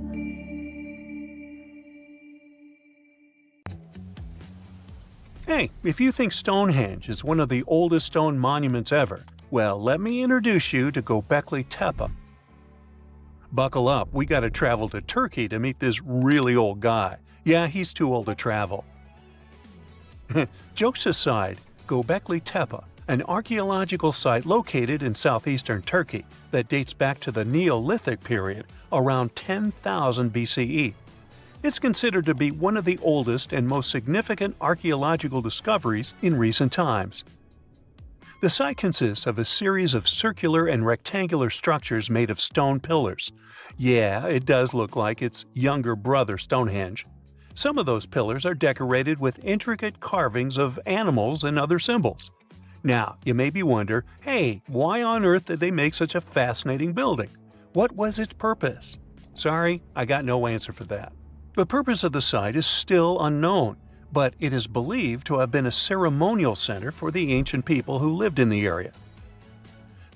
Hey, if you think Stonehenge is one of the oldest stone monuments ever, well, let me introduce you to Göbekli Tepe. Buckle up, we gotta travel to Turkey to meet this really old guy. Yeah, he's too old to travel. Jokes aside, Göbekli Tepe, an archaeological site located in southeastern Turkey that dates back to the Neolithic period, around 10,000 BCE. It's considered to be one of the oldest and most significant archaeological discoveries in recent times. The site consists of a series of circular and rectangular structures made of stone pillars. Yeah, it does look like its younger brother Stonehenge. Some of those pillars are decorated with intricate carvings of animals and other symbols. Now, you maybe wonder, hey, why on earth did they make such a fascinating building? What was its purpose? Sorry, I got no answer for that. The purpose of the site is still unknown, but it is believed to have been a ceremonial center for the ancient people who lived in the area.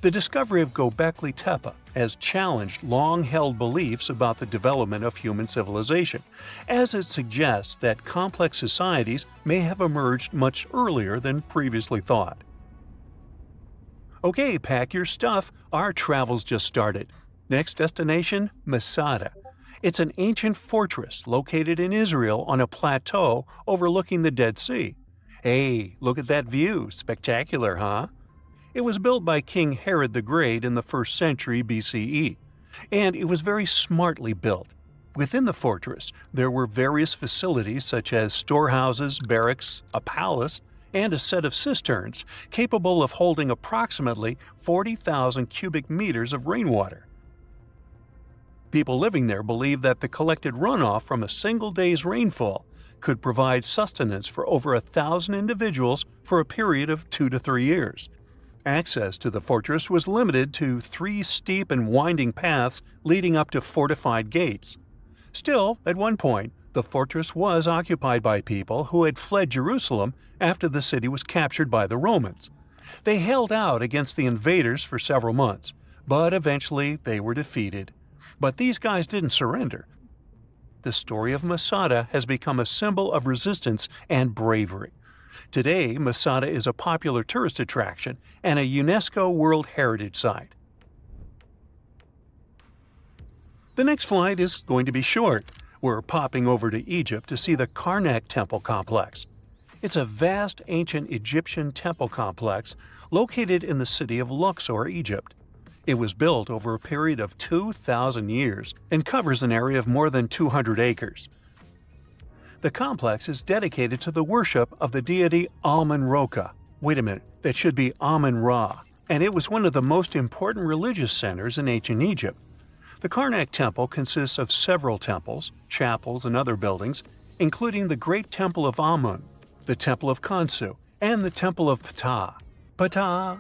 The discovery of Göbekli Tepe has challenged long-held beliefs about the development of human civilization, as it suggests that complex societies may have emerged much earlier than previously thought. Okay, pack your stuff, our travel's just started. Next destination, Masada. It's an ancient fortress located in Israel on a plateau overlooking the Dead Sea. Hey, look at that view, spectacular, huh? It was built by King Herod the Great in the 1st century BCE, and it was very smartly built. Within the fortress, there were various facilities such as storehouses, barracks, a palace, and a set of cisterns capable of holding approximately 40,000 cubic meters of rainwater. People living there believe that the collected runoff from a single day's rainfall could provide sustenance for over 1,000 individuals for a period of 2 to 3 years. Access to the fortress was limited to 3 steep and winding paths leading up to fortified gates. Still, at one point, The fortress was occupied by people who had fled Jerusalem after the city was captured by the Romans. They held out against the invaders for several months, but eventually they were defeated. But these guys didn't surrender. The story of Masada has become a symbol of resistance and bravery. Today, Masada is a popular tourist attraction and a UNESCO World Heritage Site. The next flight is going to be short. We're popping over to Egypt to see the Karnak Temple Complex. It's a vast ancient Egyptian temple complex located in the city of Luxor, Egypt. It was built over a period of 2,000 years and covers an area of more than 200 acres. The complex is dedicated to the worship of the deity Amun-Roka. Wait a minute, that should be Amun-Ra, and it was one of the most important religious centers in ancient Egypt. The Karnak Temple consists of several temples, chapels, and other buildings, including the Great Temple of Amun, the Temple of Khonsu, and the Temple of Ptah. Ptah!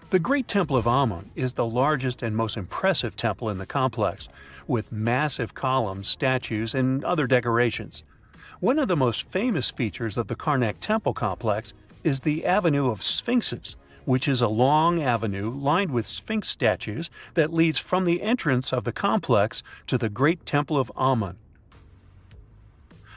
The Great Temple of Amun is the largest and most impressive temple in the complex, with massive columns, statues, and other decorations. One of the most famous features of the Karnak Temple complex is the Avenue of Sphinxes, which is a long avenue lined with Sphinx statues that leads from the entrance of the complex to the Great Temple of Amun.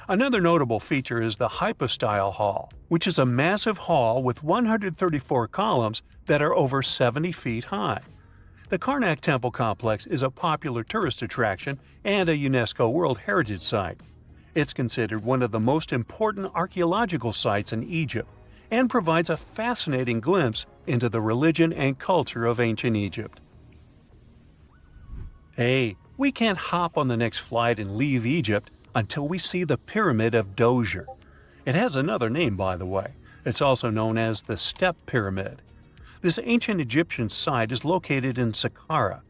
Another notable feature is the Hypostyle Hall, which is a massive hall with 134 columns that are over 70 feet high. The Karnak Temple complex is a popular tourist attraction and a UNESCO World Heritage Site. It's considered one of the most important archaeological sites in Egypt and provides a fascinating glimpse into the religion and culture of ancient Egypt. Hey, we can't hop on the next flight and leave Egypt until we see the Pyramid of Djoser. It has another name, by the way. It's also known as the Step Pyramid. This ancient Egyptian site is located in Saqqara.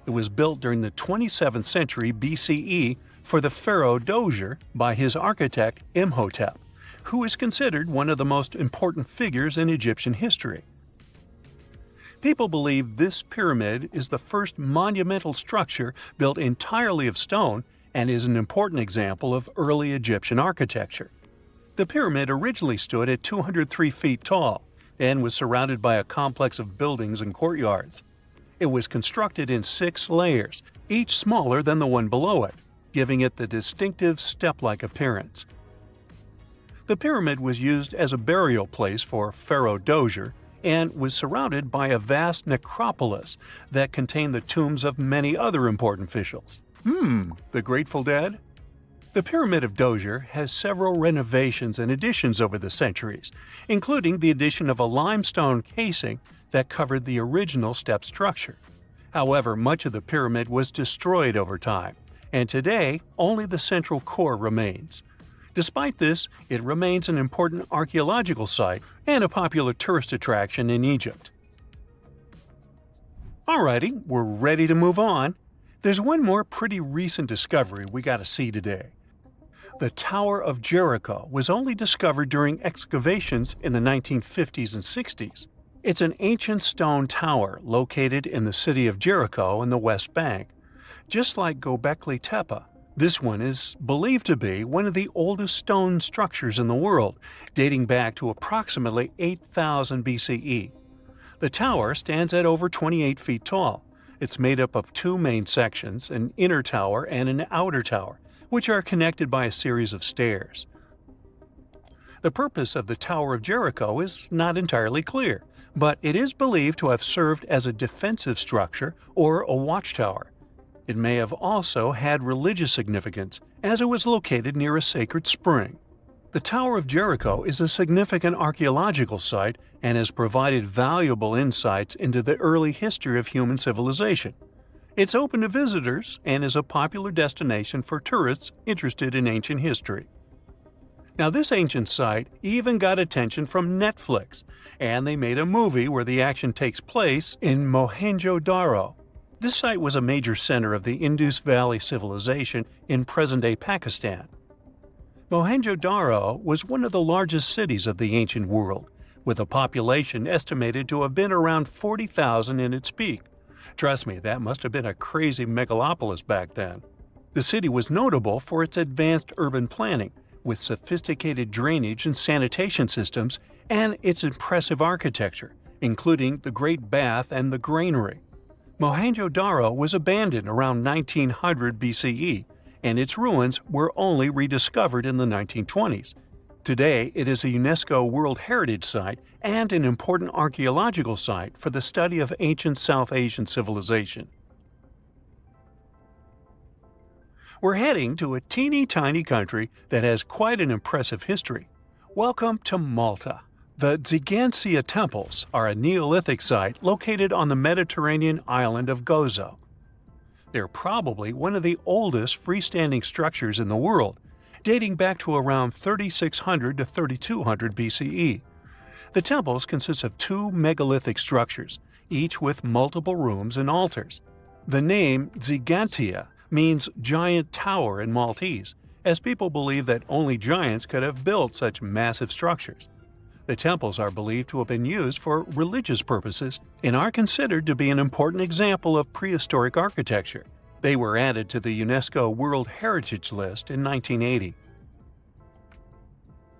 It was built during the 27th century BCE for the pharaoh Djoser by his architect Imhotep, who is considered one of the most important figures in Egyptian history. People believe this pyramid is the first monumental structure built entirely of stone and is an important example of early Egyptian architecture. The pyramid originally stood at 203 feet tall and was surrounded by a complex of buildings and courtyards. It was constructed in 6 layers, each smaller than the one below it, giving it the distinctive step-like appearance. The pyramid was used as a burial place for Pharaoh Djoser and was surrounded by a vast necropolis that contained the tombs of many other important officials. The Grateful Dead? The Pyramid of Djoser has several renovations and additions over the centuries, including the addition of a limestone casing that covered the original step structure. However, much of the pyramid was destroyed over time, and today only the central core remains. Despite this, it remains an important archaeological site and a popular tourist attraction in Egypt. Alrighty, we're ready to move on. There's one more pretty recent discovery we gotta see today. The Tower of Jericho was only discovered during excavations in the 1950s and 60s. It's an ancient stone tower located in the city of Jericho in the West Bank. Just like Göbekli Tepe, this one is believed to be one of the oldest stone structures in the world, dating back to approximately 8000 BCE. The tower stands at over 28 feet tall. It's made up of 2 main sections, an inner tower and an outer tower, which are connected by a series of stairs. The purpose of the Tower of Jericho is not entirely clear, but it is believed to have served as a defensive structure or a watchtower. It may have also had religious significance, as it was located near a sacred spring. The Tower of Jericho is a significant archaeological site and has provided valuable insights into the early history of human civilization. It's open to visitors and is a popular destination for tourists interested in ancient history. Now, this ancient site even got attention from Netflix, and they made a movie where the action takes place in Mohenjo-Daro. This site was a major center of the Indus Valley civilization in present-day Pakistan. Mohenjo-Daro was one of the largest cities of the ancient world, with a population estimated to have been around 40,000 in its peak. Trust me, that must have been a crazy megalopolis back then. The city was notable for its advanced urban planning, with sophisticated drainage and sanitation systems, and its impressive architecture, including the Great Bath and the Granary. Mohenjo-Daro was abandoned around 1900 BCE, and its ruins were only rediscovered in the 1920s. Today, it is a UNESCO World Heritage Site and an important archaeological site for the study of ancient South Asian civilization. We're heading to a teeny-tiny country that has quite an impressive history. Welcome to Malta. The Xigantia Temples are a Neolithic site located on the Mediterranean island of Gozo. They're probably one of the oldest freestanding structures in the world, dating back to around 3600 to 3200 BCE. The temples consist of two megalithic structures, each with multiple rooms and altars. The name Xigantia means giant tower in Maltese, as people believe that only giants could have built such massive structures. The temples are believed to have been used for religious purposes and are considered to be an important example of prehistoric architecture. They were added to the UNESCO World Heritage List in 1980.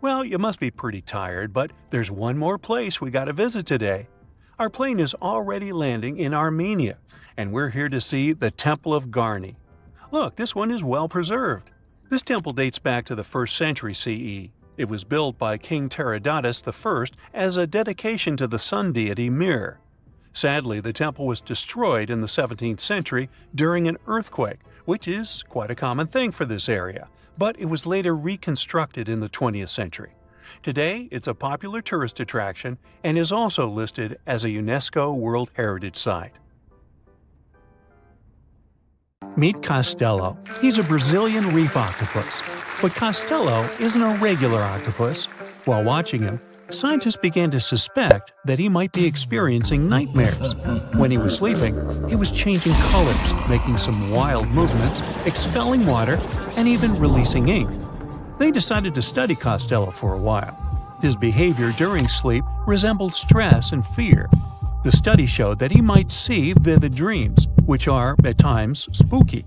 Well, you must be pretty tired, but there's one more place we gotta visit today. Our plane is already landing in Armenia, and we're here to see the Temple of Garni. Look, this one is well preserved. This temple dates back to the 1st century CE. It was built by King Tiridates I as a dedication to the sun deity Mir. Sadly, the temple was destroyed in the 17th century during an earthquake, which is quite a common thing for this area, but it was later reconstructed in the 20th century. Today, it's a popular tourist attraction and is also listed as a UNESCO World Heritage Site. Meet Castello. He's a Brazilian reef octopus. But Castello isn't a regular octopus. While watching him, scientists began to suspect that he might be experiencing nightmares. When he was sleeping, he was changing colors, making some wild movements, expelling water, and even releasing ink. They decided to study Castello for a while. His behavior during sleep resembled stress and fear. The study showed that he might see vivid dreams, which are, at times, spooky.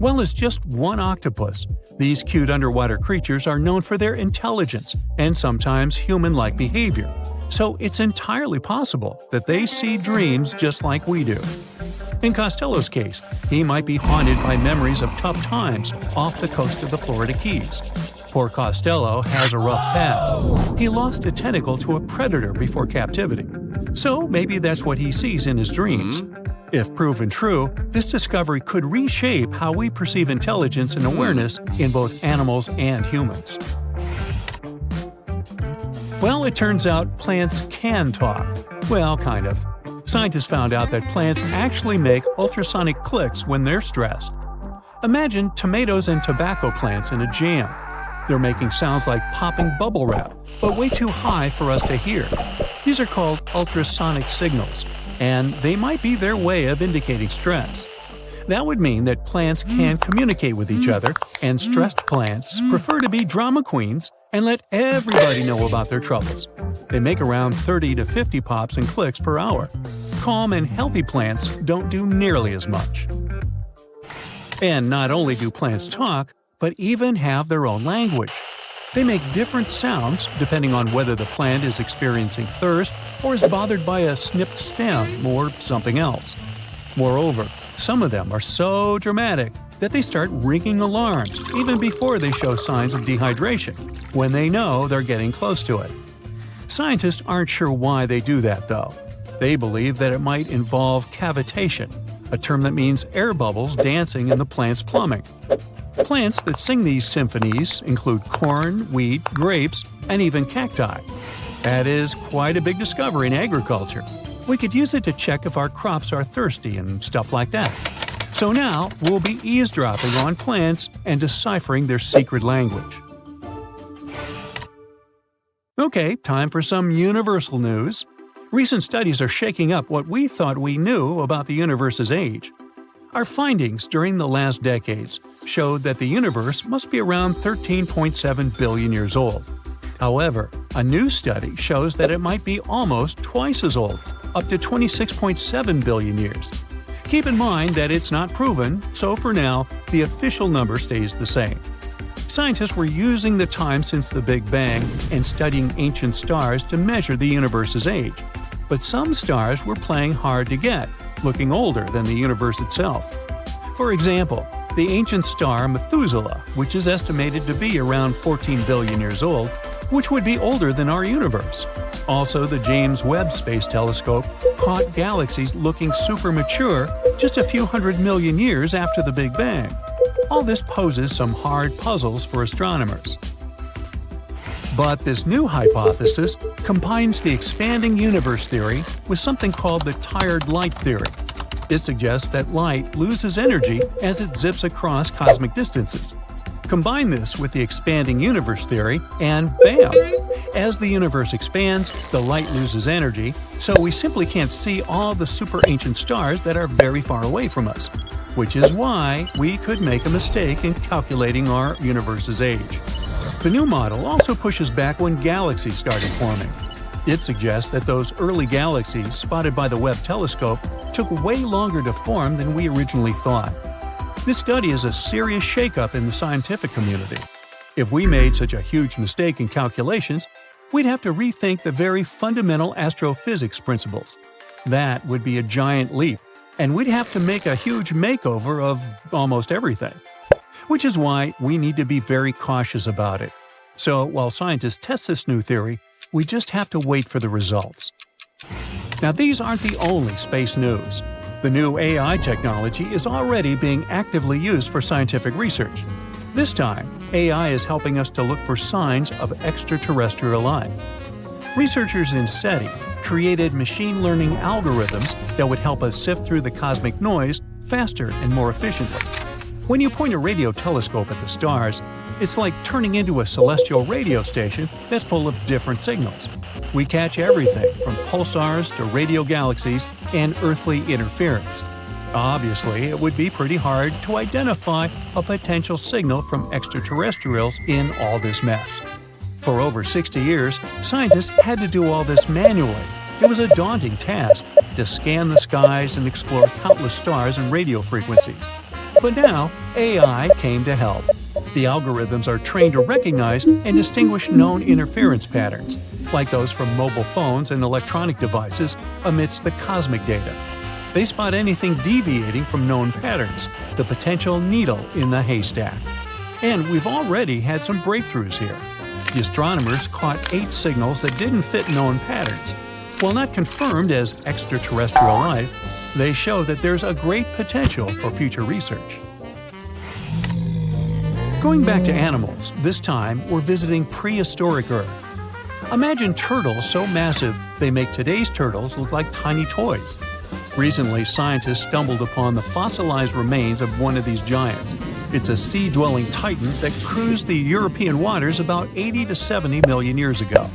Well, as just one octopus, these cute underwater creatures are known for their intelligence and sometimes human-like behavior, so it's entirely possible that they see dreams just like we do. In Castello's case, he might be haunted by memories of tough times off the coast of the Florida Keys. Poor Castello has a rough past. He lost a tentacle to a predator before captivity, so maybe that's what he sees in his dreams. If proven true, this discovery could reshape how we perceive intelligence and awareness in both animals and humans. Well, it turns out plants can talk. Well, kind of. Scientists found out that plants actually make ultrasonic clicks when they're stressed. Imagine tomatoes and tobacco plants in a jam. They're making sounds like popping bubble wrap, but way too high for us to hear. These are called ultrasonic signals, and they might be their way of indicating stress. That would mean that plants can communicate with each other, and stressed plants prefer to be drama queens and let everybody know about their troubles. They make around 30 to 50 pops and clicks per hour. Calm and healthy plants don't do nearly as much. And not only do plants talk, but even have their own language. They make different sounds depending on whether the plant is experiencing thirst or is bothered by a snipped stem or something else. Moreover, some of them are so dramatic that they start ringing alarms even before they show signs of dehydration, when they know they're getting close to it. Scientists aren't sure why they do that, though. They believe that it might involve cavitation, a term that means air bubbles dancing in the plant's plumbing. Plants that sing these symphonies include corn, wheat, grapes, and even cacti. That is quite a big discovery in agriculture. We could use it to check if our crops are thirsty and stuff like that. So now we'll be eavesdropping on plants and deciphering their secret language. Okay, time for some universal news. Recent studies are shaking up what we thought we knew about the universe's age. Our findings during the last decades showed that the universe must be around 13.7 billion years old. However, a new study shows that it might be almost twice as old, up to 26.7 billion years. Keep in mind that it's not proven, so for now, the official number stays the same. Scientists were using the time since the Big Bang and studying ancient stars to measure the universe's age. But some stars were playing hard to get, looking older than the universe itself. For example, the ancient star Methuselah, which is estimated to be around 14 billion years old, which would be older than our universe. Also, the James Webb Space Telescope caught galaxies looking super mature just a few hundred million years after the Big Bang. All this poses some hard puzzles for astronomers. But this new hypothesis combines the expanding universe theory with something called the tired light theory. It suggests that light loses energy as it zips across cosmic distances. Combine this with the expanding universe theory, and bam! As the universe expands, the light loses energy, so we simply can't see all the super ancient stars that are very far away from us, which is why we could make a mistake in calculating our universe's age. The new model also pushes back when galaxies started forming. It suggests that those early galaxies spotted by the Webb telescope took way longer to form than we originally thought. This study is a serious shakeup in the scientific community. If we made such a huge mistake in calculations, we'd have to rethink the very fundamental astrophysics principles. That would be a giant leap, and we'd have to make a huge makeover of almost everything. Which is why we need to be very cautious about it. So while scientists test this new theory, we just have to wait for the results. Now, these aren't the only space news. The new AI technology is already being actively used for scientific research. This time, AI is helping us to look for signs of extraterrestrial life. Researchers in SETI created machine learning algorithms that would help us sift through the cosmic noise faster and more efficiently. When you point a radio telescope at the stars, it's like turning into a celestial radio station that's full of different signals. We catch everything from pulsars to radio galaxies and earthly interference. Obviously, it would be pretty hard to identify a potential signal from extraterrestrials in all this mess. For over 60 years, scientists had to do all this manually. It was a daunting task to scan the skies and explore countless stars and radio frequencies. But now, AI came to help. The algorithms are trained to recognize and distinguish known interference patterns, like those from mobile phones and electronic devices, amidst the cosmic data. They spot anything deviating from known patterns, the potential needle in the haystack. And we've already had some breakthroughs here. The astronomers caught 8 signals that didn't fit known patterns. While not confirmed as extraterrestrial life, they show that there's a great potential for future research. Going back to animals, this time we're visiting prehistoric Earth. Imagine turtles so massive they make today's turtles look like tiny toys. Recently, scientists stumbled upon the fossilized remains of one of these giants. It's a sea-dwelling titan that cruised the European waters about 80 to 70 million years ago.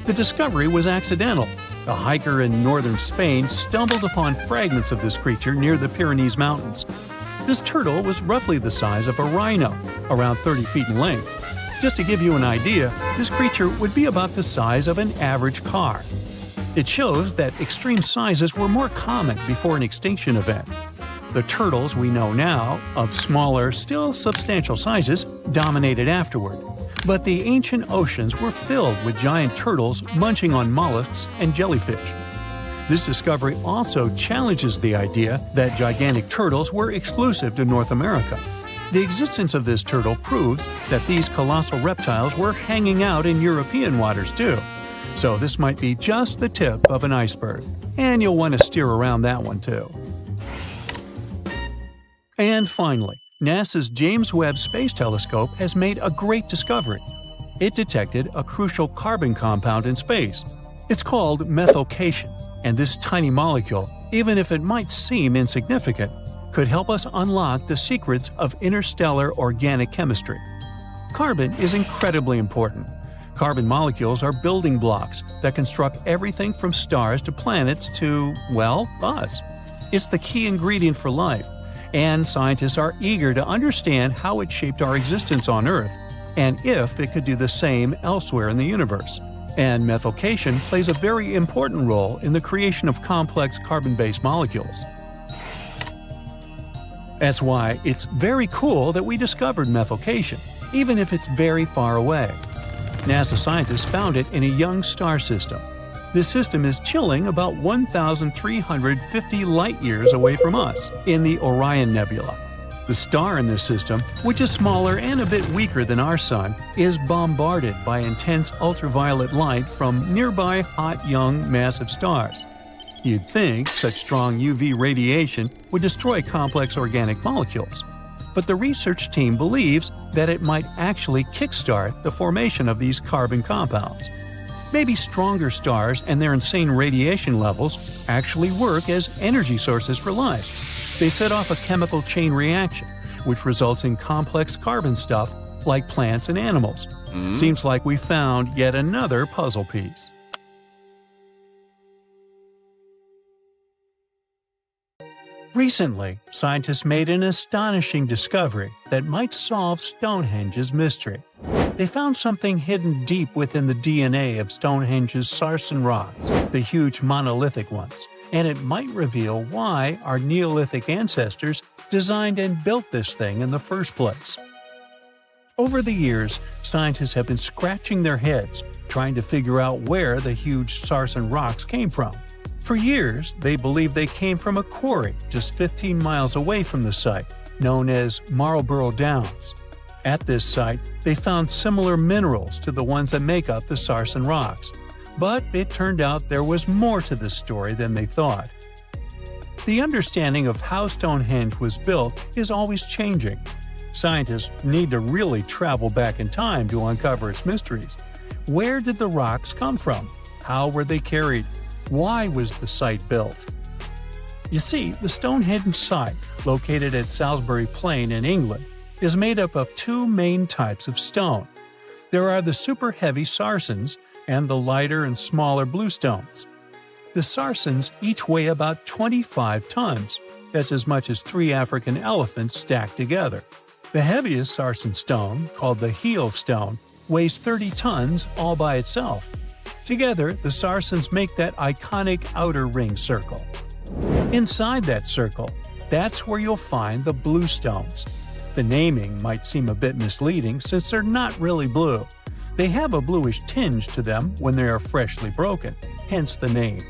The discovery was accidental. A hiker in northern Spain stumbled upon fragments of this creature near the Pyrenees Mountains. This turtle was roughly the size of a rhino, around 30 feet in length. Just to give you an idea, this creature would be about the size of an average car. It shows that extreme sizes were more common before an extinction event. The turtles we know now, of smaller, still substantial sizes, dominated afterward. But the ancient oceans were filled with giant turtles munching on mollusks and jellyfish. This discovery also challenges the idea that gigantic turtles were exclusive to North America. The existence of this turtle proves that these colossal reptiles were hanging out in European waters too. So this might be just the tip of an iceberg, and you'll want to steer around that one too. And finally, NASA's James Webb Space Telescope has made a great discovery. It detected a crucial carbon compound in space. It's called methylcation, and this tiny molecule, even if it might seem insignificant, could help us unlock the secrets of interstellar organic chemistry. Carbon is incredibly important. Carbon molecules are building blocks that construct everything from stars to planets to, well, us. It's the key ingredient for life, and scientists are eager to understand how it shaped our existence on Earth, and if it could do the same elsewhere in the universe. And methylcation plays a very important role in the creation of complex carbon-based molecules. That's why it's very cool that we discovered methylcation, even if it's very far away. NASA scientists found it in a young star system. This system is chilling about 1,350 light-years away from us, in the Orion Nebula. The star in this system, which is smaller and a bit weaker than our Sun, is bombarded by intense ultraviolet light from nearby hot, young, massive stars. You'd think such strong UV radiation would destroy complex organic molecules. But the research team believes that it might actually kickstart the formation of these carbon compounds. Maybe stronger stars and their insane radiation levels actually work as energy sources for life. They set off a chemical chain reaction, which results in complex carbon stuff like plants and animals. Seems like we found yet another puzzle piece. Recently, scientists made an astonishing discovery that might solve Stonehenge's mystery. They found something hidden deep within the DNA of Stonehenge's sarsen rocks, the huge monolithic ones, and it might reveal why our Neolithic ancestors designed and built this thing in the first place. Over the years, scientists have been scratching their heads trying to figure out where the huge sarsen rocks came from. For years, they believed they came from a quarry just 15 miles away from the site, known as Marlborough Downs. At this site, they found similar minerals to the ones that make up the sarsen rocks. But it turned out there was more to this story than they thought. The understanding of how Stonehenge was built is always changing. Scientists need to really travel back in time to uncover its mysteries. Where did the rocks come from? How were they carried? Why was the site built? You see, the Stonehenge site, located at Salisbury Plain in England, is made up of two main types of stone. There are the super heavy sarsens and the lighter and smaller bluestones. The sarsens each weigh about 25 tons. That's as much as 3 African elephants stacked together. The heaviest sarsen stone, called the heel stone, weighs 30 tons all by itself. Together, the sarsens make that iconic outer ring circle. Inside that circle, that's where you'll find the bluestones. The naming might seem a bit misleading since they're not really blue. They have a bluish tinge to them when they are freshly broken, hence the name.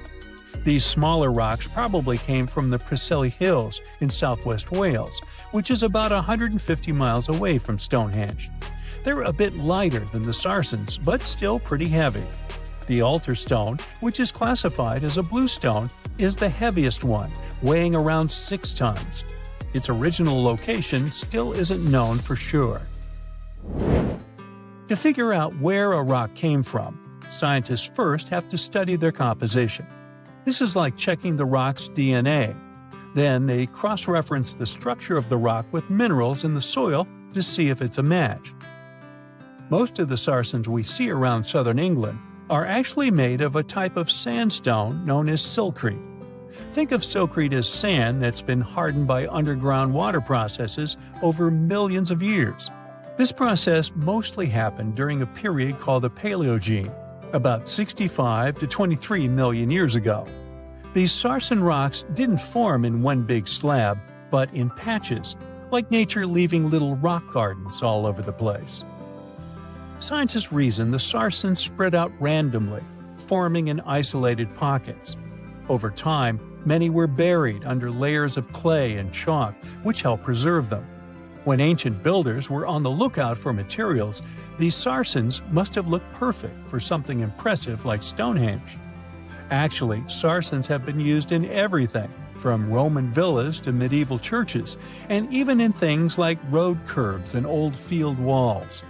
These smaller rocks probably came from the Preseli Hills in southwest Wales, which is about 150 miles away from Stonehenge. They're a bit lighter than the sarsens, but still pretty heavy. The altar stone, which is classified as a bluestone, is the heaviest one, weighing around 6 tons. Its original location still isn't known for sure. To figure out where a rock came from, scientists first have to study their composition. This is like checking the rock's DNA. Then they cross-reference the structure of the rock with minerals in the soil to see if it's a match. Most of the sarsens we see around southern England are actually made of a type of sandstone known as silcrete. Think of silcrete as sand that's been hardened by underground water processes over millions of years. This process mostly happened during a period called the Paleogene, about 65 to 23 million years ago. These sarsen rocks didn't form in one big slab, but in patches, like nature leaving little rock gardens all over the place. Scientists reason the sarsens spread out randomly, forming in isolated pockets. Over time, many were buried under layers of clay and chalk, which helped preserve them. When ancient builders were on the lookout for materials, these sarsens must have looked perfect for something impressive like Stonehenge. Actually, sarsens have been used in everything, from Roman villas to medieval churches, and even in things like road curbs and old field walls.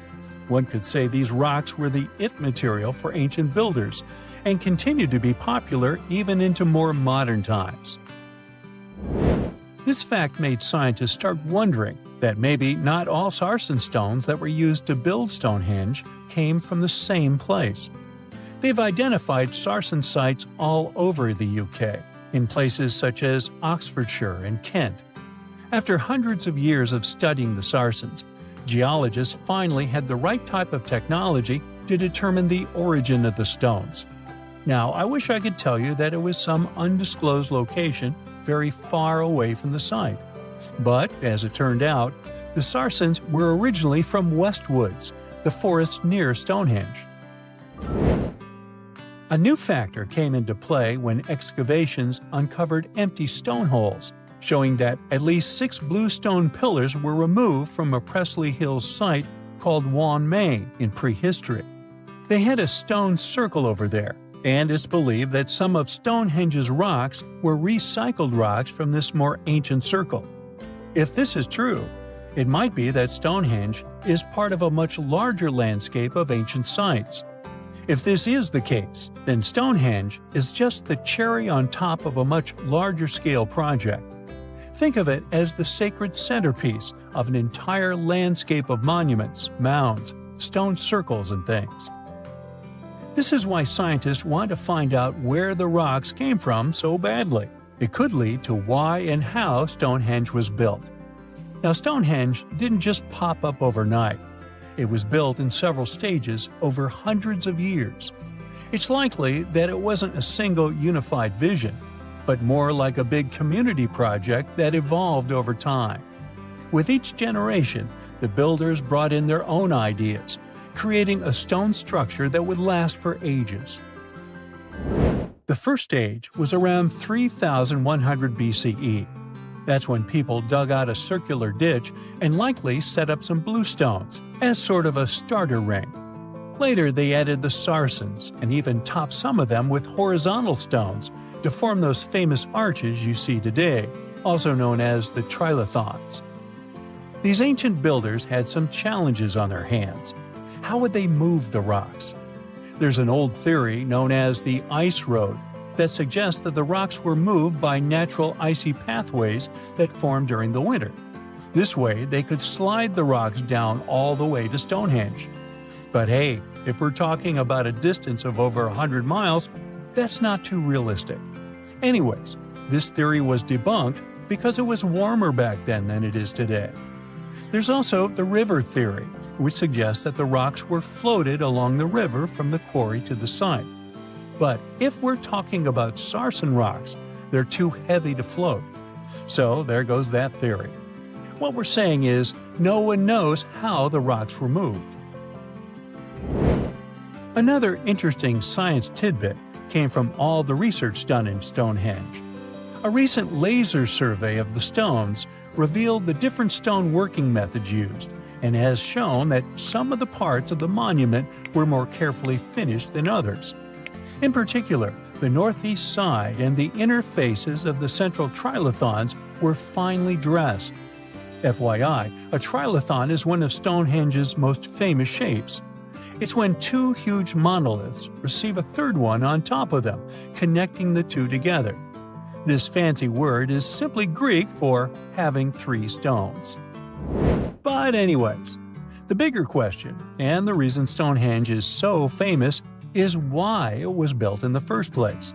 One could say these rocks were the it material for ancient builders, and continue to be popular even into more modern times. This fact made scientists start wondering that maybe not all sarsen stones that were used to build Stonehenge came from the same place. They've identified sarsen sites all over the UK, in places such as Oxfordshire and Kent. After hundreds of years of studying the sarsens, geologists finally had the right type of technology to determine the origin of the stones. Now, I wish I could tell you that it was some undisclosed location very far away from the site. But, as it turned out, the Sarsens were originally from Westwoods, the forest near Stonehenge. A new factor came into play when excavations uncovered empty stone holes, showing that at least 6 blue stone pillars were removed from a Pressley Hills site called Wan Main in prehistory. They had a stone circle over there, and it's believed that some of Stonehenge's rocks were recycled rocks from this more ancient circle. If this is true, it might be that Stonehenge is part of a much larger landscape of ancient sites. If this is the case, then Stonehenge is just the cherry on top of a much larger scale project. Think of it as the sacred centerpiece of an entire landscape of monuments, mounds, stone circles, and things. This is why scientists want to find out where the rocks came from so badly. It could lead to why and how Stonehenge was built. Now, Stonehenge didn't just pop up overnight. It was built in several stages over hundreds of years. It's likely that it wasn't a single unified vision, but more like a big community project that evolved over time. With each generation, the builders brought in their own ideas, creating a stone structure that would last for ages. The first stage was around 3100 BCE. That's when people dug out a circular ditch and likely set up some bluestones as sort of a starter ring. Later, they added the Sarsens and even topped some of them with horizontal stones to form those famous arches you see today, also known as the trilithons. These ancient builders had some challenges on their hands. How would they move the rocks? There's an old theory known as the ice road that suggests that the rocks were moved by natural icy pathways that formed during the winter. This way, they could slide the rocks down all the way to Stonehenge. But hey, if we're talking about a distance of over 100 miles, that's not too realistic. Anyways, this theory was debunked because it was warmer back then than it is today. There's also the river theory, which suggests that the rocks were floated along the river from the quarry to the site. But if we're talking about Sarsen rocks, they're too heavy to float. So there goes that theory. What we're saying is, no one knows how the rocks were moved. Another interesting science tidbit came from all the research done in Stonehenge. A recent laser survey of the stones revealed the different stone working methods used, and has shown that some of the parts of the monument were more carefully finished than others. In particular, the northeast side and the inner faces of the central trilithons were finely dressed. FYI, a trilithon is one of Stonehenge's most famous shapes. It's when two huge monoliths receive a third one on top of them, connecting the two together. This fancy word is simply Greek for having three stones. But anyways, the bigger question, and the reason Stonehenge is so famous, is why it was built in the first place.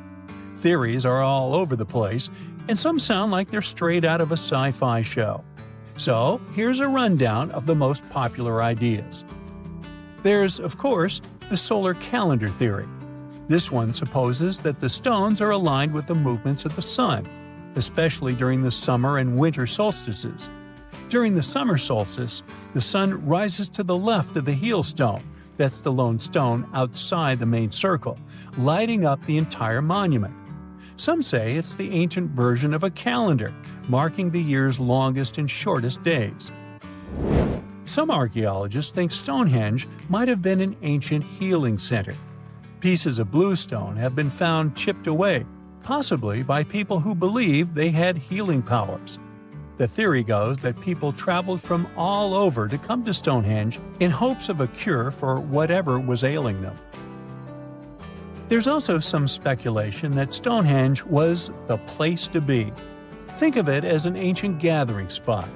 Theories are all over the place, and some sound like they're straight out of a sci-fi show. So here's a rundown of the most popular ideas. There's, of course, the solar calendar theory. This one supposes that the stones are aligned with the movements of the sun, especially during the summer and winter solstices. During the summer solstice, the sun rises to the left of the heel stone, that's the lone stone outside the main circle, lighting up the entire monument. Some say it's the ancient version of a calendar, marking the year's longest and shortest days. Some archaeologists think Stonehenge might have been an ancient healing center. Pieces of bluestone have been found chipped away, possibly by people who believed they had healing powers. The theory goes that people traveled from all over to come to Stonehenge in hopes of a cure for whatever was ailing them. There's also some speculation that Stonehenge was the place to be. Think of it as an ancient gathering spot.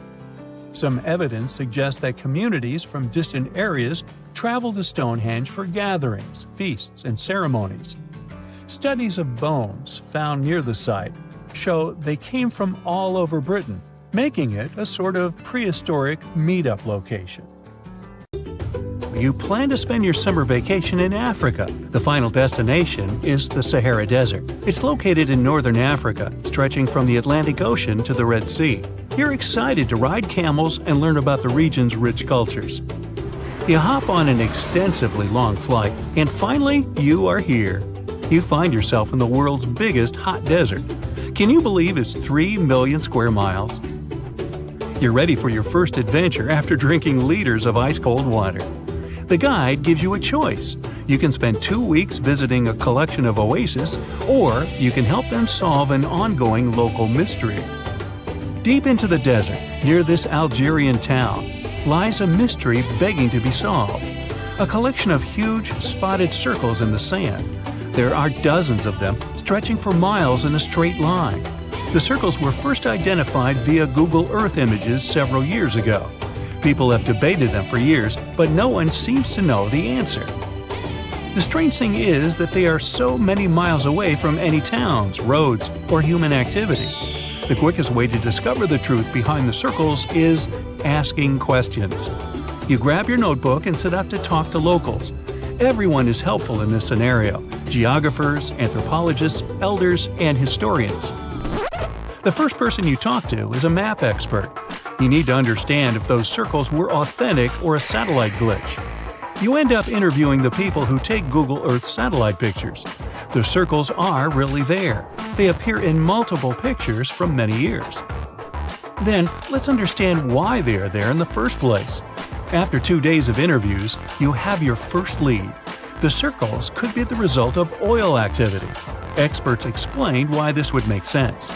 Some evidence suggests that communities from distant areas traveled to Stonehenge for gatherings, feasts, and ceremonies. Studies of bones found near the site show they came from all over Britain, making it a sort of prehistoric meetup location. You plan to spend your summer vacation in Africa. The final destination is the Sahara Desert. It's located in northern Africa, stretching from the Atlantic Ocean to the Red Sea. you're excited to ride camels and learn about the region's rich cultures. You hop on an extensively long flight, and finally, you are here. You find yourself in the world's biggest hot desert. Can you believe it's 3 million square miles? You're ready for your first adventure after drinking liters of ice-cold water. The guide gives you a choice. You can spend 2 weeks visiting a collection of oases, or you can help them solve an ongoing local mystery. Deep into the desert, near this Algerian town, lies a mystery begging to be solved. A collection of huge, spotted circles in the sand. There are dozens of them, stretching for miles in a straight line. The circles were first identified via Google Earth images several years ago. People have debated them for years, but no one seems to know the answer. The strange thing is that they are so many miles away from any towns, roads, or human activity. The quickest way to discover the truth behind the circles is asking questions. You grab your notebook and set out to talk to locals. Everyone is helpful in this scenario: geographers, anthropologists, elders, and historians. The first person you talk to is a map expert. You need to understand if those circles were authentic or a satellite glitch. You end up interviewing the people who take Google Earth satellite pictures. The circles are really there. They appear in multiple pictures from many years. Then, let's understand why they are there in the first place. After 2 days of interviews, you have your first lead. The circles could be the result of oil activity. Experts explained why this would make sense.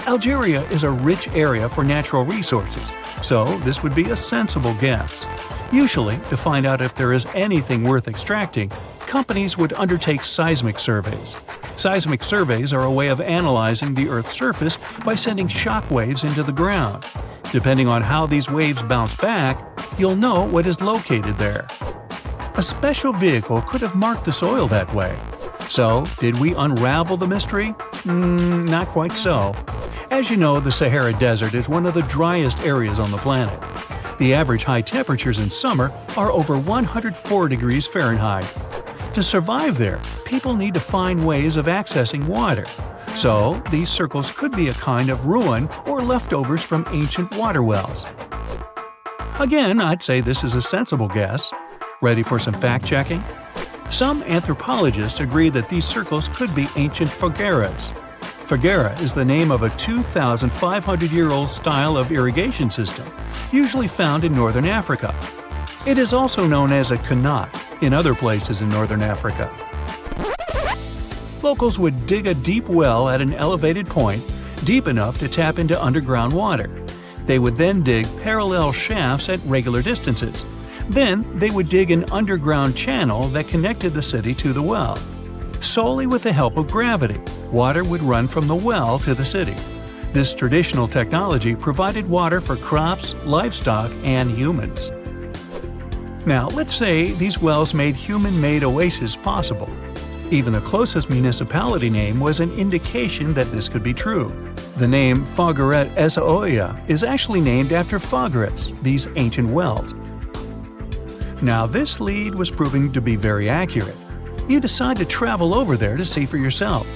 Algeria is a rich area for natural resources, so this would be a sensible guess. Usually, to find out if there is anything worth extracting, companies would undertake seismic surveys. Seismic surveys are a way of analyzing the Earth's surface by sending shockwaves into the ground. Depending on how these waves bounce back, you'll know what is located there. A special vehicle could have marked the soil that way. So, did we unravel the mystery? Not quite so. As you know, the Sahara Desert is one of the driest areas on the planet. The average high temperatures in summer are over 104 degrees Fahrenheit. To survive there, people need to find ways of accessing water. So, these circles could be a kind of ruin or leftovers from ancient water wells. Again, I'd say this is a sensible guess. Ready for some fact-checking? Some anthropologists agree that these circles could be ancient fogueras. Foguera is the name of a 2,500-year-old style of irrigation system, usually found in northern Africa. It is also known as a qanat in other places in northern Africa. Locals would dig a deep well at an elevated point, deep enough to tap into underground water. They would then dig parallel shafts at regular distances. Then they would dig an underground channel that connected the city to the well. Solely with the help of gravity, water would run from the well to the city. This traditional technology provided water for crops, livestock, and humans. Now, let's say these wells made human-made oases possible. Even the closest municipality name was an indication that this could be true. The name Fogueret Essaouira is actually named after Fogueras, these ancient wells. Now, this lead was proving to be very accurate. You decide to travel over there to see for yourself.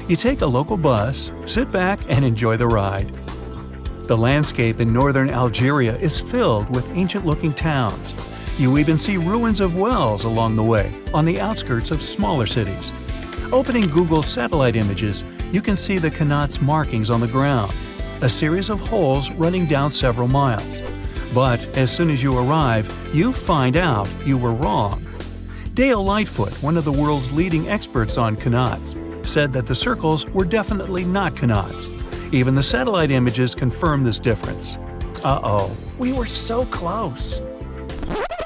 You take a local bus, sit back, and enjoy the ride. The landscape in northern Algeria is filled with ancient-looking towns. You even see ruins of wells along the way, on the outskirts of smaller cities. Opening Google satellite images, you can see the qanat's markings on the ground, a series of holes running down several miles. But as soon as you arrive, you find out you were wrong. Dale Lightfoot, one of the world's leading experts on qanats, said that the circles were definitely not qanats. Even the satellite images confirm this difference. Uh-oh, we were so close.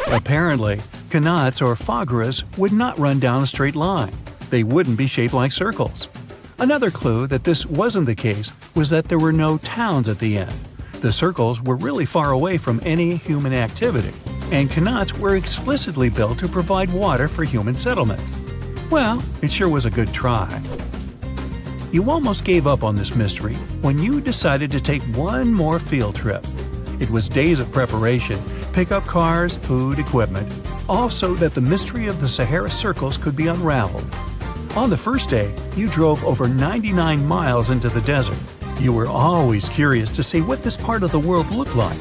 Apparently, qanats or fogueras would not run down a straight line. They wouldn't be shaped like circles. Another clue that this wasn't the case was that there were no towns at the end. The circles were really far away from any human activity, and qanats were explicitly built to provide water for human settlements. Well, it sure was a good try. You almost gave up on this mystery when you decided to take one more field trip. It was days of preparation, pick up cars, food, equipment, all so that the mystery of the Sahara circles could be unraveled. On the first day, you drove over 99 miles into the desert. You were always curious to see what this part of the world looked like.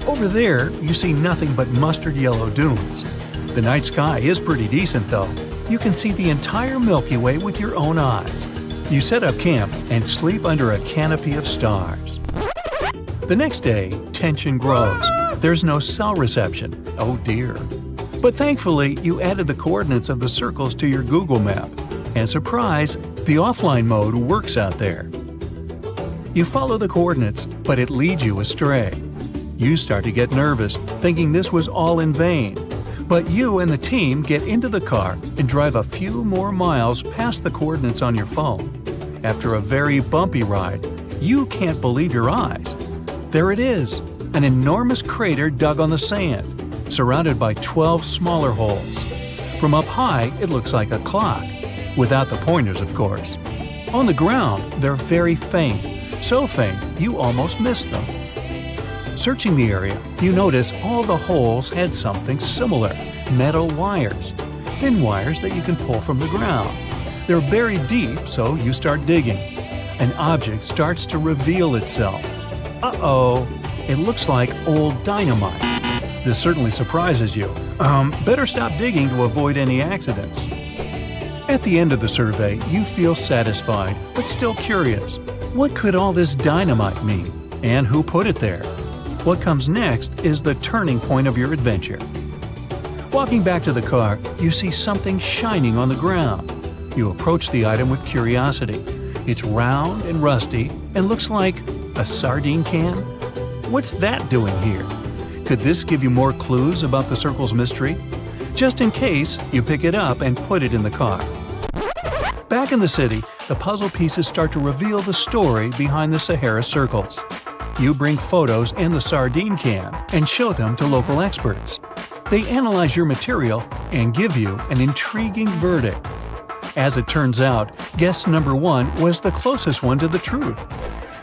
Over there, you see nothing but mustard yellow dunes. The night sky is pretty decent though. You can see the entire Milky Way with your own eyes. You set up camp and sleep under a canopy of stars. The next day, tension grows. There's no cell reception. Oh dear. But thankfully, you added the coordinates of the circles to your Google map. And surprise, the offline mode works out there. You follow the coordinates, but it leads you astray. You start to get nervous, thinking this was all in vain. But you and the team get into the car and drive a few more miles past the coordinates on your phone. After a very bumpy ride, you can't believe your eyes. There it is, an enormous crater dug on the sand, surrounded by 12 smaller holes. From up high, it looks like a clock, without the pointers, of course. On the ground, they're very faint, so faint you almost miss them. Searching the area, you notice all the holes had something similar, metal wires, thin wires that you can pull from the ground. They're buried deep, so you start digging. An object starts to reveal itself. Uh-oh, it looks like old dynamite. This certainly surprises you. Better stop digging to avoid any accidents. At the end of the survey, you feel satisfied, but still curious. What could all this dynamite mean? And who put it there? What comes next is the turning point of your adventure. Walking back to the car, you see something shining on the ground. You approach the item with curiosity. It's round and rusty and looks like a sardine can? What's that doing here? Could this give you more clues about the circle's mystery? Just in case, you pick it up and put it in the car. Back in the city, the puzzle pieces start to reveal the story behind the Sahara circles. You bring photos and the sardine can and show them to local experts. They analyze your material and give you an intriguing verdict. As it turns out, guess number 1 was the closest one to the truth.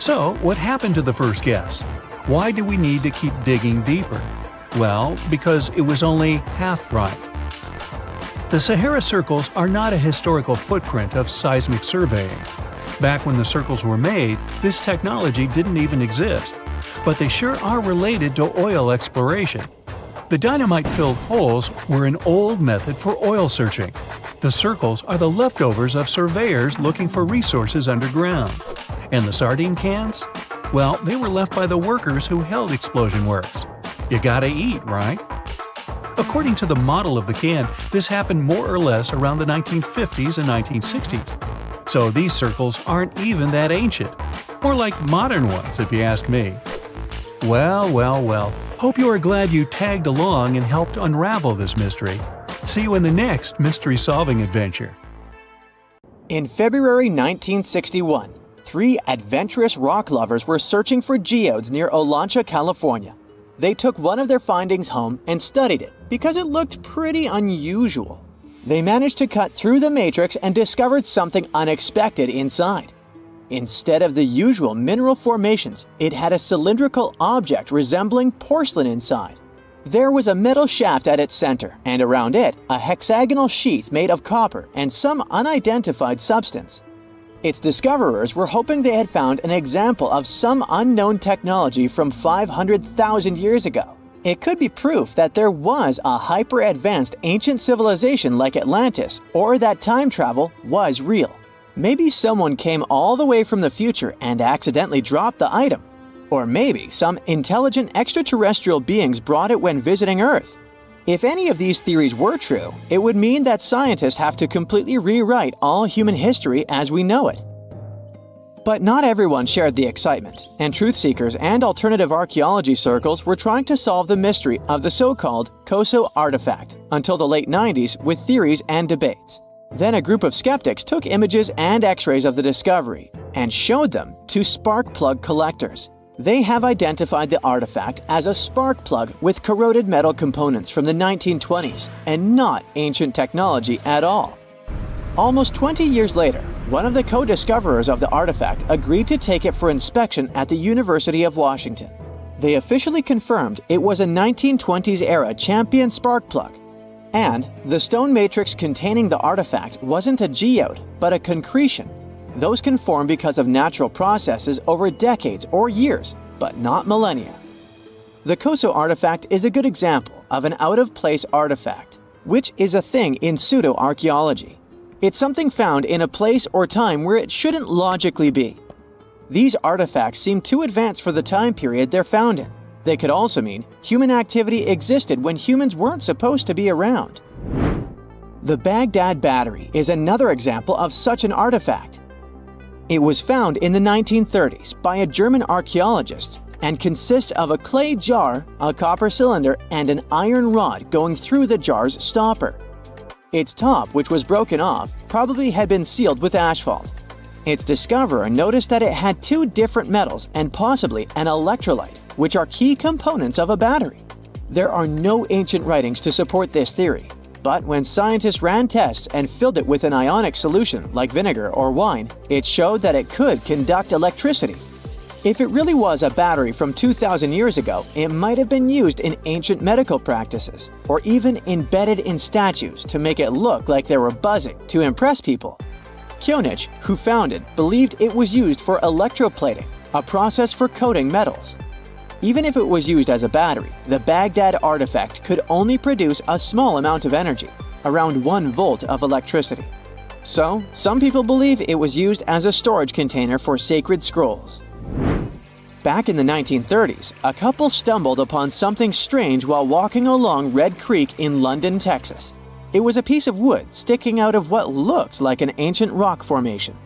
So, what happened to the first guess? Why do we need to keep digging deeper? Well, because it was only half right. The Sahara circles are not a historical footprint of seismic surveying. Back when the circles were made, this technology didn't even exist. But they sure are related to oil exploration. The dynamite-filled holes were an old method for oil searching. The circles are the leftovers of surveyors looking for resources underground. And the sardine cans? Well, they were left by the workers who held explosion works. You gotta eat, right? According to the model of the can, this happened more or less around the 1950s and 1960s. So these circles aren't even that ancient. More like modern ones, if you ask me. Well. Hope you are glad you tagged along and helped unravel this mystery. See you in the next mystery-solving adventure. In February 1961, 3 adventurous rock lovers were searching for geodes near Olancha, California. They took one of their findings home and studied it because it looked pretty unusual. They managed to cut through the matrix and discovered something unexpected inside. Instead of the usual mineral formations, it had a cylindrical object resembling porcelain inside. There was a metal shaft at its center, and around it, a hexagonal sheath made of copper and some unidentified substance. Its discoverers were hoping they had found an example of some unknown technology from 500,000 years ago. It could be proof that there was a hyper-advanced ancient civilization like Atlantis, or that time travel was real. Maybe someone came all the way from the future and accidentally dropped the item. Or maybe some intelligent extraterrestrial beings brought it when visiting Earth. If any of these theories were true, it would mean that scientists have to completely rewrite all human history as we know it. But not everyone shared the excitement, and truth seekers and alternative archaeology circles were trying to solve the mystery of the so-called Koso artifact until the late 90s with theories and debates. Then a group of skeptics took images and x-rays of the discovery and showed them to spark plug collectors. They have identified the artifact as a spark plug with corroded metal components from the 1920s and not ancient technology at all. Almost 20 years later, one of the co-discoverers of the artifact agreed to take it for inspection at the University of Washington. They officially confirmed it was a 1920s-era champion spark plug. And the stone matrix containing the artifact wasn't a geode, but a concretion. Those can form because of natural processes over decades or years, but not millennia. The Koso artifact is a good example of an out-of-place artifact, which is a thing in pseudo-archaeology. It's something found in a place or time where it shouldn't logically be. These artifacts seem too advanced for the time period they're found in. They could also mean human activity existed when humans weren't supposed to be around. The Baghdad Battery is another example of such an artifact. It was found in the 1930s by a German archaeologist and consists of a clay jar, a copper cylinder, and an iron rod going through the jar's stopper. Its top, which was broken off, probably had been sealed with asphalt. Its discoverer noticed that it had two different metals and possibly an electrolyte, which are key components of a battery. There are no ancient writings to support this theory, but when scientists ran tests and filled it with an ionic solution like vinegar or wine, it showed that it could conduct electricity. If it really was a battery from 2,000 years ago, it might have been used in ancient medical practices, or even embedded in statues to make it look like they were buzzing to impress people. Kionich, who found it, believed it was used for electroplating, a process for coating metals. Even if it was used as a battery, the Baghdad artifact could only produce a small amount of energy, around 1 volt of electricity. So, some people believe it was used as a storage container for sacred scrolls. Back in the 1930s, a couple stumbled upon something strange while walking along Red Creek in London, Texas. It was a piece of wood sticking out of what looked like an ancient rock formation.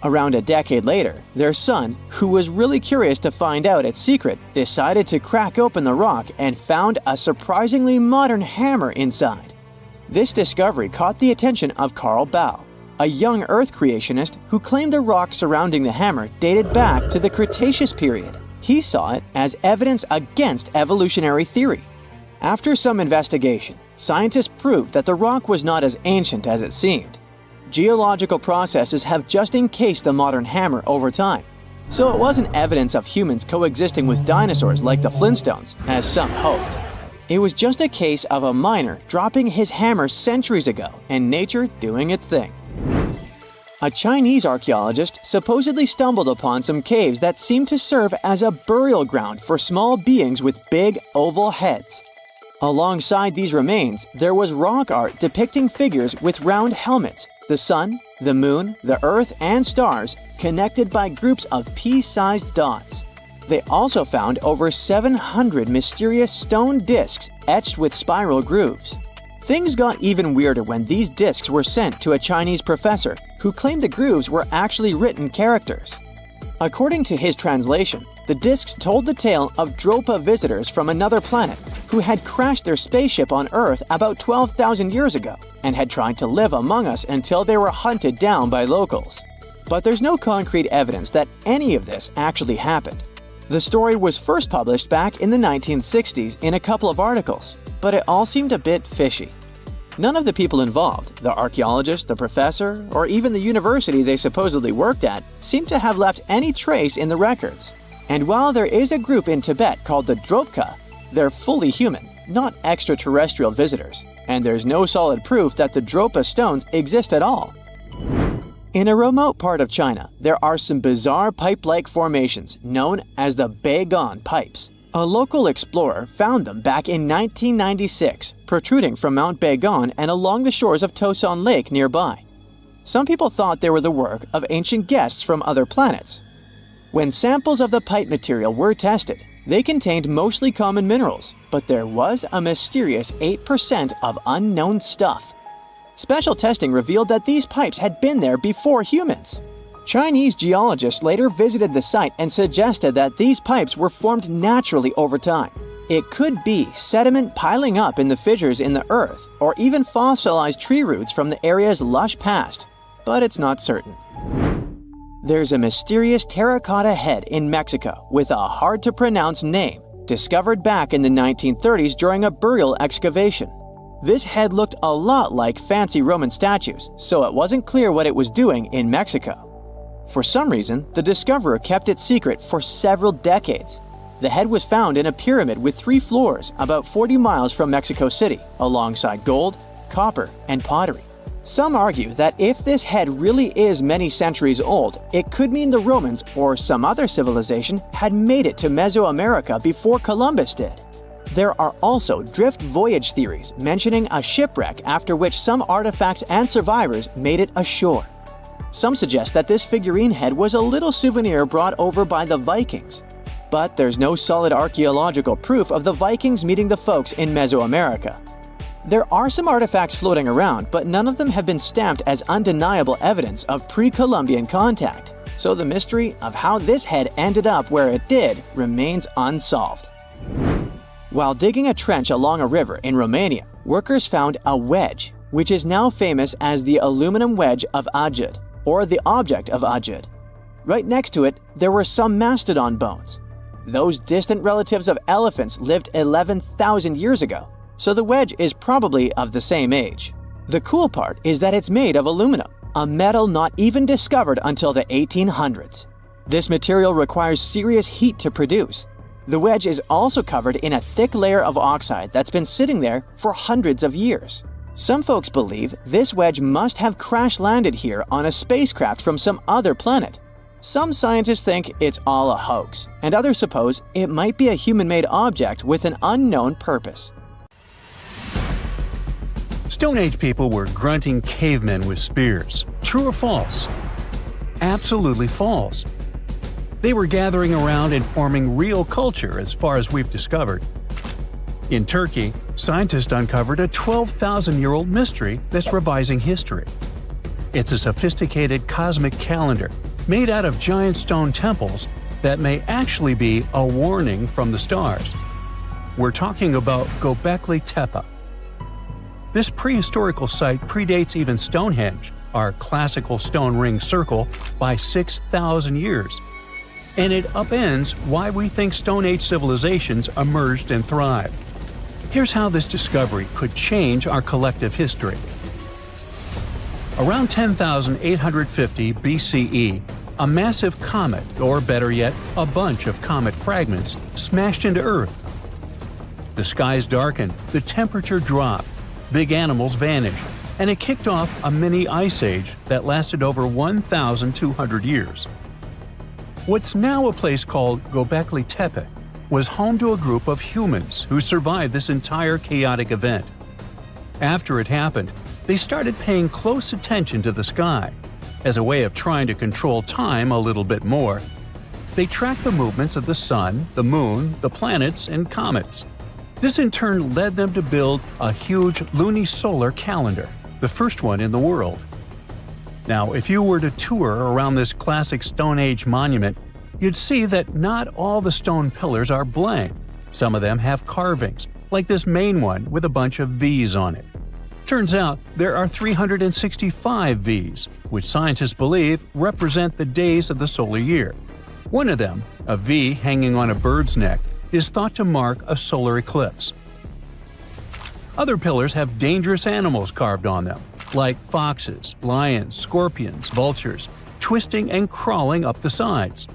Around a decade later, their son, who was really curious to find out its secret, decided to crack open the rock and found a surprisingly modern hammer inside. This discovery caught the attention of Carl Baugh, a young Earth creationist who claimed the rock surrounding the hammer dated back to the Cretaceous period. He saw it as evidence against evolutionary theory. After some investigation, scientists proved that the rock was not as ancient as it seemed. Geological processes have just encased the modern hammer over time, so it wasn't evidence of humans coexisting with dinosaurs like the Flintstones, as some hoped. It was just a case of a miner dropping his hammer centuries ago and nature doing its thing. A Chinese archaeologist supposedly stumbled upon some caves that seemed to serve as a burial ground for small beings with big, oval heads. Alongside these remains, there was rock art depicting figures with round helmets, the sun, the moon, the earth, and stars connected by groups of pea-sized dots. They also found over 700 mysterious stone discs etched with spiral grooves. Things got even weirder when these discs were sent to a Chinese professor who claimed the grooves were actually written characters. According to his translation, the discs told the tale of Dropa visitors from another planet who had crashed their spaceship on Earth about 12,000 years ago and had tried to live among us until they were hunted down by locals. But there's no concrete evidence that any of this actually happened. The story was first published back in the 1960s in a couple of articles, but it all seemed a bit fishy. None of the people involved, the archaeologist, the professor, or even the university they supposedly worked at, seemed to have left any trace in the records. And while there is a group in Tibet called the Dropka, they're fully human, not extraterrestrial visitors, and there's no solid proof that the Dropa stones exist at all. In a remote part of China, there are some bizarre pipe-like formations known as the Beigan pipes. A local explorer found them back in 1996, protruding from Mount Beigan and along the shores of Tosan Lake nearby. Some people thought they were the work of ancient guests from other planets. When samples of the pipe material were tested, they contained mostly common minerals, but there was a mysterious 8% of unknown stuff. Special testing revealed that these pipes had been there before humans. Chinese geologists later visited the site and suggested that these pipes were formed naturally over time. It could be sediment piling up in the fissures in the earth, or even fossilized tree roots from the area's lush past, but it's not certain. There's a mysterious terracotta head in Mexico with a hard-to-pronounce name, discovered back in the 1930s during a burial excavation. This head looked a lot like fancy Roman statues, so it wasn't clear what it was doing in Mexico. For some reason, the discoverer kept it secret for several decades. The head was found in a pyramid with 3 floors about 40 miles from Mexico City, alongside gold, copper, and pottery. Some argue that if this head really is many centuries old, it could mean the Romans or some other civilization had made it to Mesoamerica before Columbus did. There are also drift voyage theories mentioning a shipwreck after which some artifacts and survivors made it ashore. Some suggest that this figurine head was a little souvenir brought over by the Vikings. But there's no solid archaeological proof of the Vikings meeting the folks in Mesoamerica. There are some artifacts floating around, but none of them have been stamped as undeniable evidence of pre-Columbian contact, so the mystery of how this head ended up where it did remains unsolved. While digging a trench along a river in Romania, workers found a wedge, which is now famous as the aluminum wedge of Ajud, or the object of Ajud. Right next to it, there were some mastodon bones. Those distant relatives of elephants lived 11,000 years ago, so the wedge is probably of the same age. The cool part is that it's made of aluminum, a metal not even discovered until the 1800s. This material requires serious heat to produce. The wedge is also covered in a thick layer of oxide that's been sitting there for hundreds of years. Some folks believe this wedge must have crash-landed here on a spacecraft from some other planet. Some scientists think it's all a hoax, and others suppose it might be a human-made object with an unknown purpose. Stone Age people were grunting cavemen with spears. True or false? Absolutely false. They were gathering around and forming real culture as far as we've discovered. In Turkey, scientists uncovered a 12,000-year-old mystery that's revising history. It's a sophisticated cosmic calendar made out of giant stone temples that may actually be a warning from the stars. We're talking about Göbekli Tepe. This prehistorical site predates even Stonehenge, our classical stone ring circle, by 6,000 years. And it upends why we think Stone Age civilizations emerged and thrived. Here's how this discovery could change our collective history. Around 10,850 BCE, a massive comet, or better yet, a bunch of comet fragments, smashed into Earth. The skies darkened, the temperature dropped, big animals vanished, and it kicked off a mini ice age that lasted over 1,200 years. What's now a place called Göbekli Tepe was home to a group of humans who survived this entire chaotic event. After it happened, they started paying close attention to the sky. As a way of trying to control time a little bit more, they tracked the movements of the sun, the moon, the planets, and comets. This in turn led them to build a huge lunisolar calendar, the first one in the world. Now, if you were to tour around this classic Stone Age monument, you'd see that not all the stone pillars are blank. Some of them have carvings, like this main one with a bunch of V's on it. Turns out there are 365 V's, which scientists believe represent the days of the solar year. One of them, a V hanging on a bird's neck, is thought to mark a solar eclipse. Other pillars have dangerous animals carved on them, like foxes, lions, scorpions, vultures, twisting and crawling up the sides.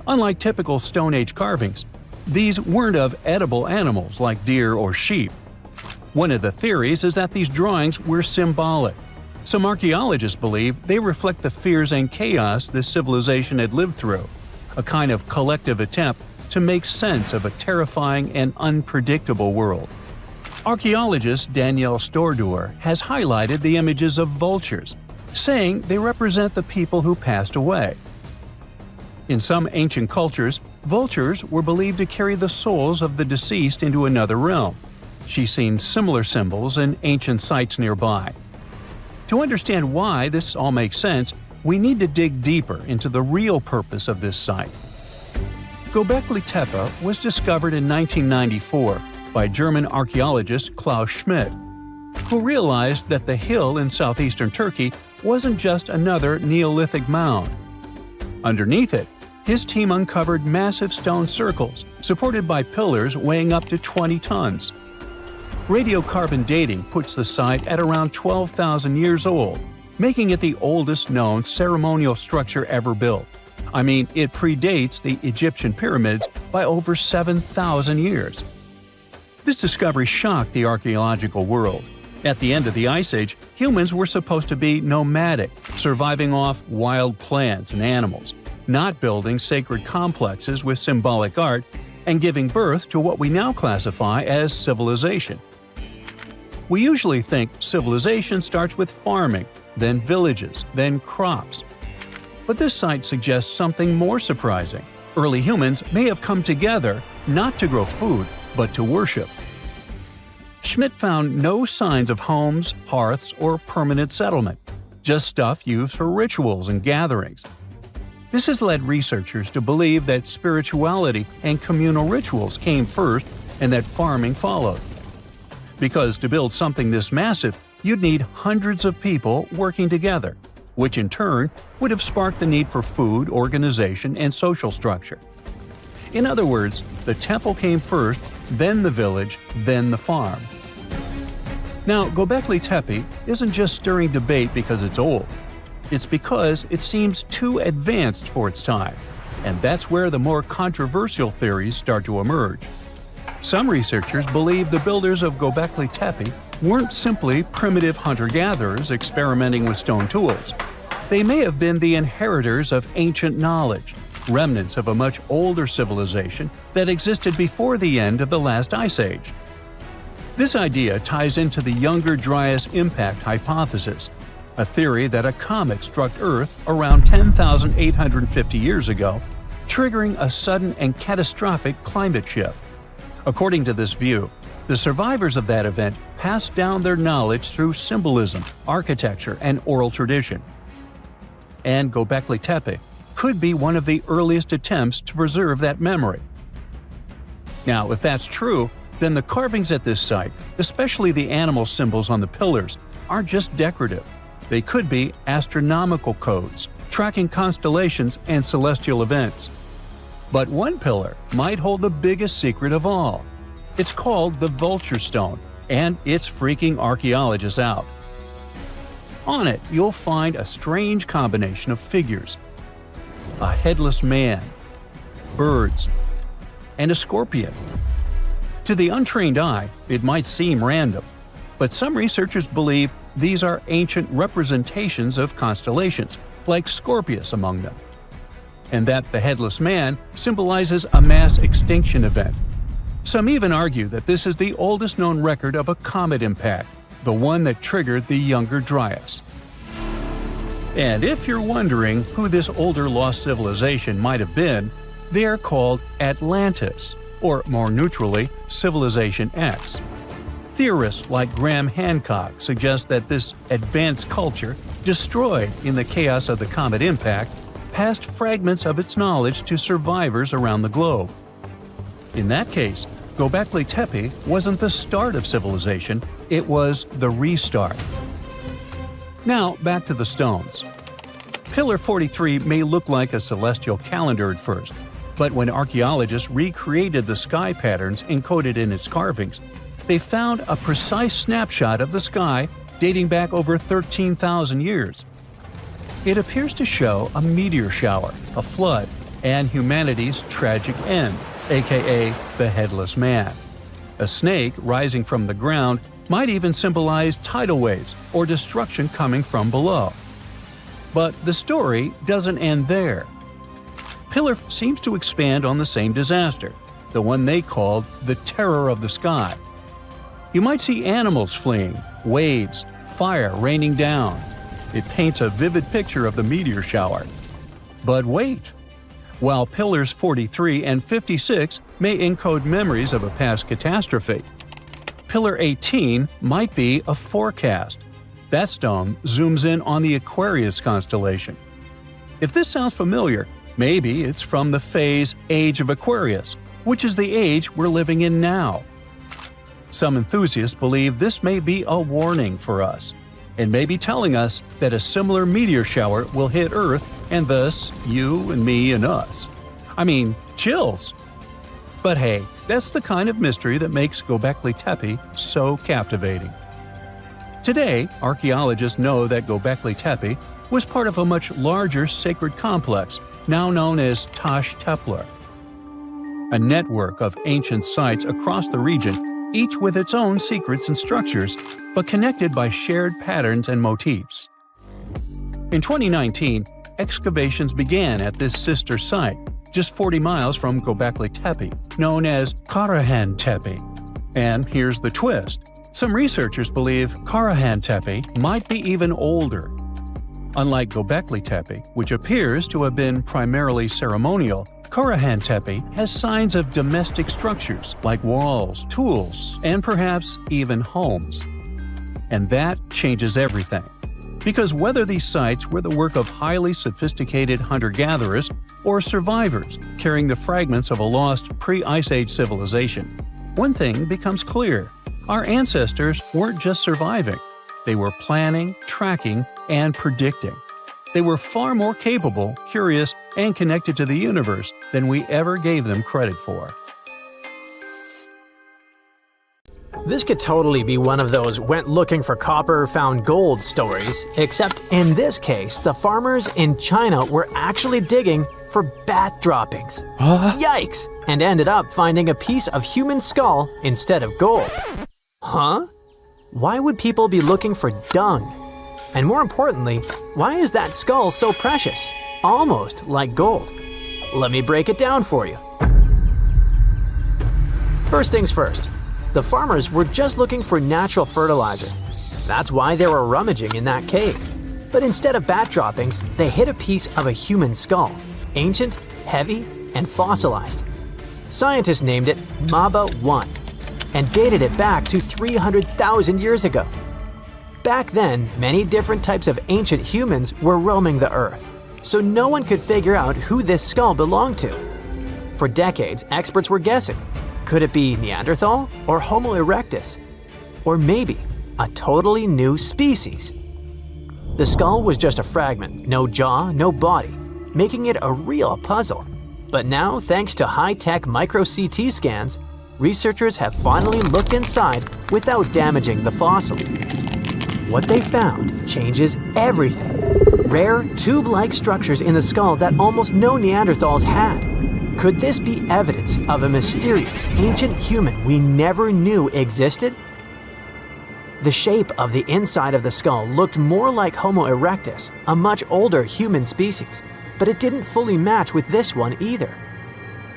Unlike typical Stone Age carvings, these weren't of edible animals like deer or sheep. One of the theories is that these drawings were symbolic. Some archaeologists believe they reflect the fears and chaos this civilization had lived through, a kind of collective attempt to make sense of a terrifying and unpredictable world. Archaeologist Danielle Stordur has highlighted the images of vultures, saying they represent the people who passed away. In some ancient cultures, vultures were believed to carry the souls of the deceased into another realm. She's seen similar symbols in ancient sites nearby. To understand why this all makes sense, we need to dig deeper into the real purpose of this site. Göbekli Tepe was discovered in 1994 by German archaeologist Klaus Schmidt, who realized that the hill in southeastern Turkey wasn't just another Neolithic mound. Underneath it, his team uncovered massive stone circles supported by pillars weighing up to 20 tons. Radiocarbon dating puts the site at around 12,000 years old, making it the oldest known ceremonial structure ever built. I mean, it predates the Egyptian pyramids by over 7,000 years. This discovery shocked the archaeological world. At the end of the Ice Age, humans were supposed to be nomadic, surviving off wild plants and animals, not building sacred complexes with symbolic art and giving birth to what we now classify as civilization. We usually think civilization starts with farming, then villages, then crops. But this site suggests something more surprising. Early humans may have come together not to grow food, but to worship. Schmidt found no signs of homes, hearths, or permanent settlement, just stuff used for rituals and gatherings. This has led researchers to believe that spirituality and communal rituals came first and that farming followed. Because to build something this massive, you'd need hundreds of people working together, which in turn would have sparked the need for food, organization, and social structure. In other words, the temple came first, then the village, then the farm. Now, Göbekli Tepe isn't just stirring debate because it's old. It's because it seems too advanced for its time, and that's where the more controversial theories start to emerge. Some researchers believe the builders of Göbekli Tepe weren't simply primitive hunter-gatherers experimenting with stone tools. They may have been the inheritors of ancient knowledge, remnants of a much older civilization that existed before the end of the last ice age. This idea ties into the Younger Dryas impact hypothesis, a theory that a comet struck Earth around 10,850 years ago, triggering a sudden and catastrophic climate shift. According to this view, the survivors of that event passed down their knowledge through symbolism, architecture, and oral tradition. And Göbekli Tepe could be one of the earliest attempts to preserve that memory. Now, if that's true, then the carvings at this site, especially the animal symbols on the pillars, aren't just decorative. They could be astronomical codes, tracking constellations and celestial events. But one pillar might hold the biggest secret of all. It's called the Vulture Stone, and it's freaking archaeologists out. On it, you'll find a strange combination of figures: a headless man, birds, and a scorpion. To the untrained eye, it might seem random, but some researchers believe these are ancient representations of constellations, like Scorpius among them, and that the headless man symbolizes a mass extinction event. Some even argue that this is the oldest known record of a comet impact, the one that triggered the Younger Dryas. And if you're wondering who this older lost civilization might have been, they are called Atlantis, or more neutrally, Civilization X. Theorists like Graham Hancock suggest that this advanced culture, destroyed in the chaos of the comet impact, passed fragments of its knowledge to survivors around the globe. In that case, Göbekli Tepe wasn't the start of civilization, it was the restart. Now, back to the stones. Pillar 43 may look like a celestial calendar at first, but when archaeologists recreated the sky patterns encoded in its carvings, they found a precise snapshot of the sky dating back over 13,000 years. It appears to show a meteor shower, a flood, and humanity's tragic end, aka the Headless Man. A snake rising from the ground might even symbolize tidal waves or destruction coming from below. But the story doesn't end there. Pillar seems to expand on the same disaster, the one they called the Terror of the Sky. You might see animals fleeing, waves, fire raining down. It paints a vivid picture of the meteor shower. But wait! While Pillars 43 and 56 may encode memories of a past catastrophe, Pillar 18 might be a forecast. That stone zooms in on the Aquarius constellation. If this sounds familiar, maybe it's from the phase Age of Aquarius, which is the age we're living in now. Some enthusiasts believe this may be a warning for us, and may be telling us that a similar meteor shower will hit Earth and thus you and me and us. I mean, chills! But hey, that's the kind of mystery that makes Göbekli Tepe so captivating. Today, archaeologists know that Göbekli Tepe was part of a much larger sacred complex, now known as Taş Tepeler, a network of ancient sites across the region each with its own secrets and structures, but connected by shared patterns and motifs. In 2019, excavations began at this sister site, just 40 miles from Göbekli Tepe, known as Karahan Tepe. And here's the twist. Some researchers believe Karahan Tepe might be even older. Unlike Göbekli Tepe, which appears to have been primarily ceremonial, Karahan Tepe has signs of domestic structures like walls, tools, and perhaps even homes. And that changes everything. Because whether these sites were the work of highly sophisticated hunter-gatherers or survivors carrying the fragments of a lost pre-Ice Age civilization, one thing becomes clear. Our ancestors weren't just surviving. They were planning, tracking, and predicting. They were far more capable, curious, and connected to the universe than we ever gave them credit for. This could totally be one of those went looking for copper, found gold stories, except in this case, the farmers in China were actually digging for bat droppings. Yikes! And ended up finding a piece of human skull instead of gold. Huh? Why would people be looking for dung? And more importantly, why is that skull so precious? Almost like gold. Let me break it down for you. First things first. The farmers were just looking for natural fertilizer. That's why they were rummaging in that cave. But instead of bat droppings, they hit a piece of a human skull. Ancient, heavy, and fossilized. Scientists named it Maba 1 and dated it back to 300,000 years ago. Back then, many different types of ancient humans were roaming the earth, so no one could figure out who this skull belonged to. For decades, experts were guessing. Could it be Neanderthal or Homo erectus? Or maybe a totally new species? The skull was just a fragment, no jaw, no body, making it a real puzzle. But now, thanks to high-tech micro-CT scans, researchers have finally looked inside without damaging the fossil. What they found changes everything. Rare, tube-like structures in the skull that almost no Neanderthals had. Could this be evidence of a mysterious ancient human we never knew existed? The shape of the inside of the skull looked more like Homo erectus, a much older human species, but it didn't fully match with this one either.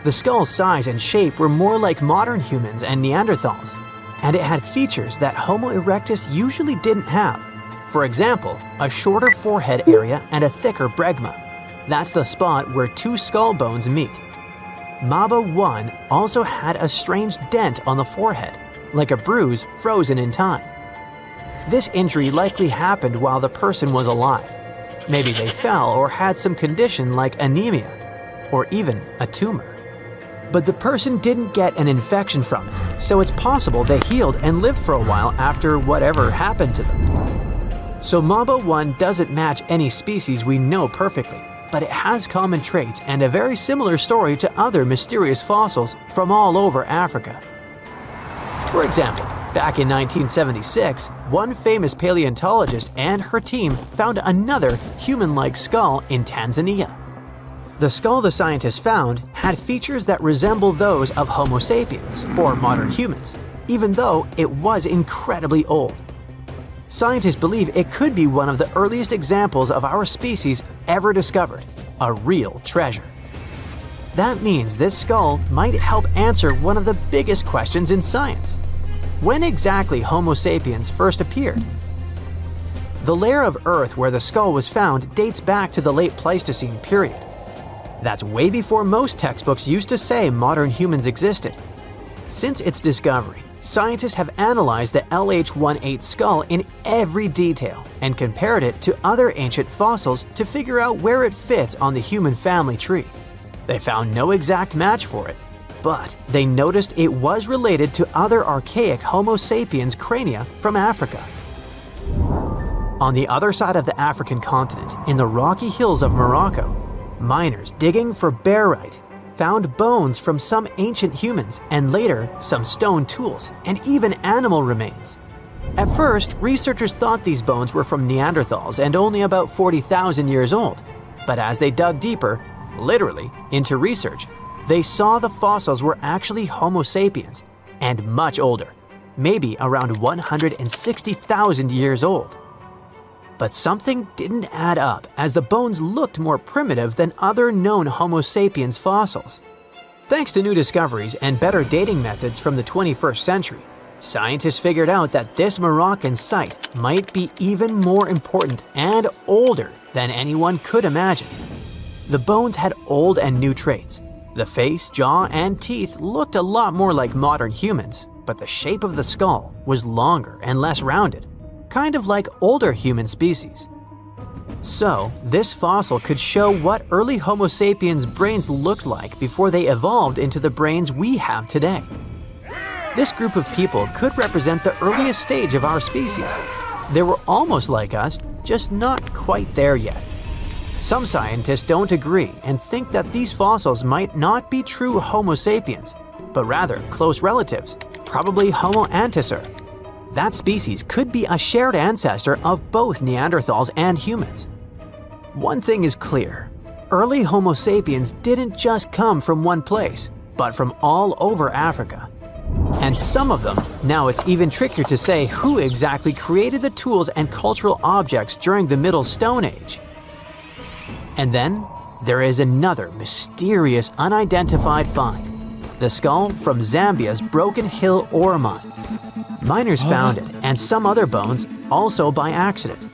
The skull's size and shape were more like modern humans and Neanderthals, and it had features that Homo erectus usually didn't have. For example, a shorter forehead area and a thicker bregma. That's the spot where two skull bones meet. Maba 1 also had a strange dent on the forehead, like a bruise frozen in time. This injury likely happened while the person was alive. Maybe they fell or had some condition like anemia, or even a tumor. But the person didn't get an infection from it, so it's possible they healed and lived for a while after whatever happened to them. So Maba 1 doesn't match any species we know perfectly, but it has common traits and a very similar story to other mysterious fossils from all over Africa. For example, back in 1976, one famous paleontologist and her team found another human-like skull in Tanzania. The skull the scientists found had features that resemble those of Homo sapiens, or modern humans, even though it was incredibly old. Scientists believe it could be one of the earliest examples of our species ever discovered, a real treasure. That means this skull might help answer one of the biggest questions in science. When exactly Homo sapiens first appeared? The layer of Earth where the skull was found dates back to the late Pleistocene period. That's way before most textbooks used to say modern humans existed. Since its discovery, scientists have analyzed the LH18 skull in every detail and compared it to other ancient fossils to figure out where it fits on the human family tree. They found no exact match for it, but they noticed it was related to other archaic Homo sapiens crania from Africa. On the other side of the African continent, in the rocky hills of Morocco, miners digging for barite found bones from some ancient humans and later some stone tools and even animal remains. At first, researchers thought these bones were from Neanderthals and only about 40,000 years old. But as they dug deeper, literally, into research, they saw the fossils were actually Homo sapiens and much older, maybe around 160,000 years old. But something didn't add up as the bones looked more primitive than other known Homo sapiens fossils. Thanks to new discoveries and better dating methods from the 21st century, scientists figured out that this Moroccan site might be even more important and older than anyone could imagine. The bones had old and new traits. The face, jaw, and teeth looked a lot more like modern humans, but the shape of the skull was longer and less rounded, kind of like older human species. So, this fossil could show what early Homo sapiens' brains looked like before they evolved into the brains we have today. This group of people could represent the earliest stage of our species. They were almost like us, just not quite there yet. Some scientists don't agree and think that these fossils might not be true Homo sapiens, but rather close relatives, probably Homo antecessor. That species could be a shared ancestor of both Neanderthals and humans. One thing is clear: early Homo sapiens didn't just come from one place, but from all over Africa. And some of them, now it's even trickier to say who exactly created the tools and cultural objects during the Middle Stone Age. And then there is another mysterious unidentified find: the skull from Zambia's Broken Hill ore mine. Miners found it and some other bones, also by accident.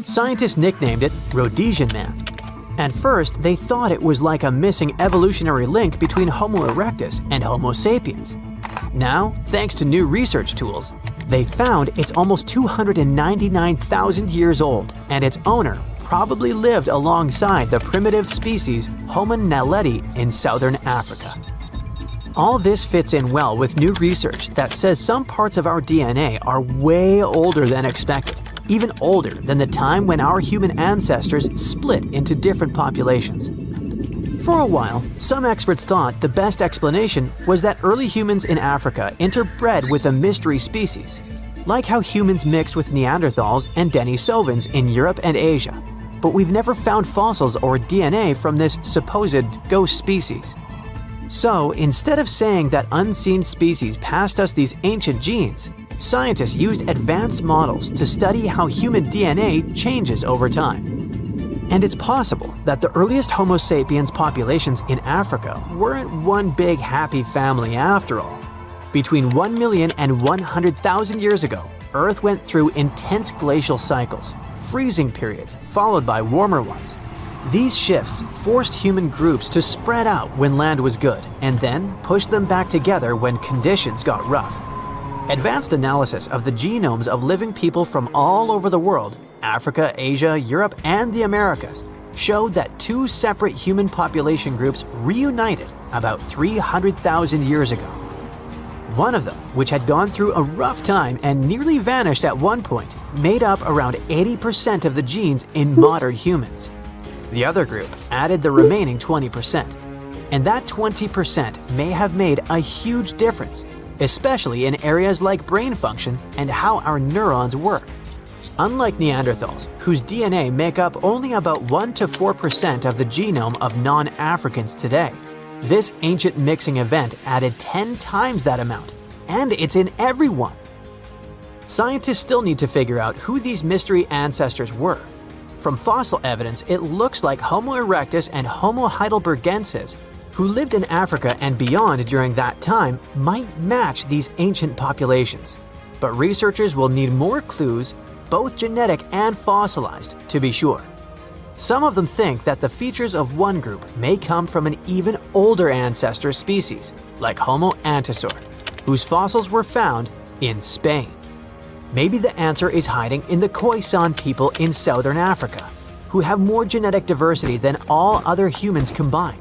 Scientists nicknamed it Rhodesian Man. At first, they thought it was like a missing evolutionary link between Homo erectus and Homo sapiens. Now, thanks to new research tools, they found it's almost 299,000 years old, and its owner probably lived alongside the primitive species Homo naledi in southern Africa. All this fits in well with new research that says some parts of our DNA are way older than expected, even older than the time when our human ancestors split into different populations. For a while, some experts thought the best explanation was that early humans in Africa interbred with a mystery species, like how humans mixed with Neanderthals and Denisovans in Europe and Asia. But we've never found fossils or DNA from this supposed ghost species. So, instead of saying that unseen species passed us these ancient genes, scientists used advanced models to study how human DNA changes over time. And it's possible that the earliest Homo sapiens populations in Africa weren't one big happy family after all. Between 1 million and 100,000 years ago, Earth went through intense glacial cycles, freezing periods followed by warmer ones. These shifts forced human groups to spread out when land was good, and then pushed them back together when conditions got rough. Advanced analysis of the genomes of living people from all over the world, Africa, Asia, Europe, and the Americas, showed that two separate human population groups reunited about 300,000 years ago. One of them, which had gone through a rough time and nearly vanished at one point, made up around 80% of the genes in modern humans. The other group added the remaining 20%, and that 20% may have made a huge difference, especially in areas like brain function and how our neurons work. Unlike Neanderthals, whose DNA make up only about 1 to 4% of the genome of non-Africans today, this ancient mixing event added 10 times that amount, and it's in everyone. Scientists still need to figure out who these mystery ancestors were. From fossil evidence, it looks like Homo erectus and Homo heidelbergensis, who lived in Africa and beyond during that time, might match these ancient populations. But researchers will need more clues, both genetic and fossilized, to be sure. Some of them think that the features of one group may come from an even older ancestor species, like Homo antecessor, whose fossils were found in Spain. Maybe the answer is hiding in the Khoisan people in southern Africa, who have more genetic diversity than all other humans combined.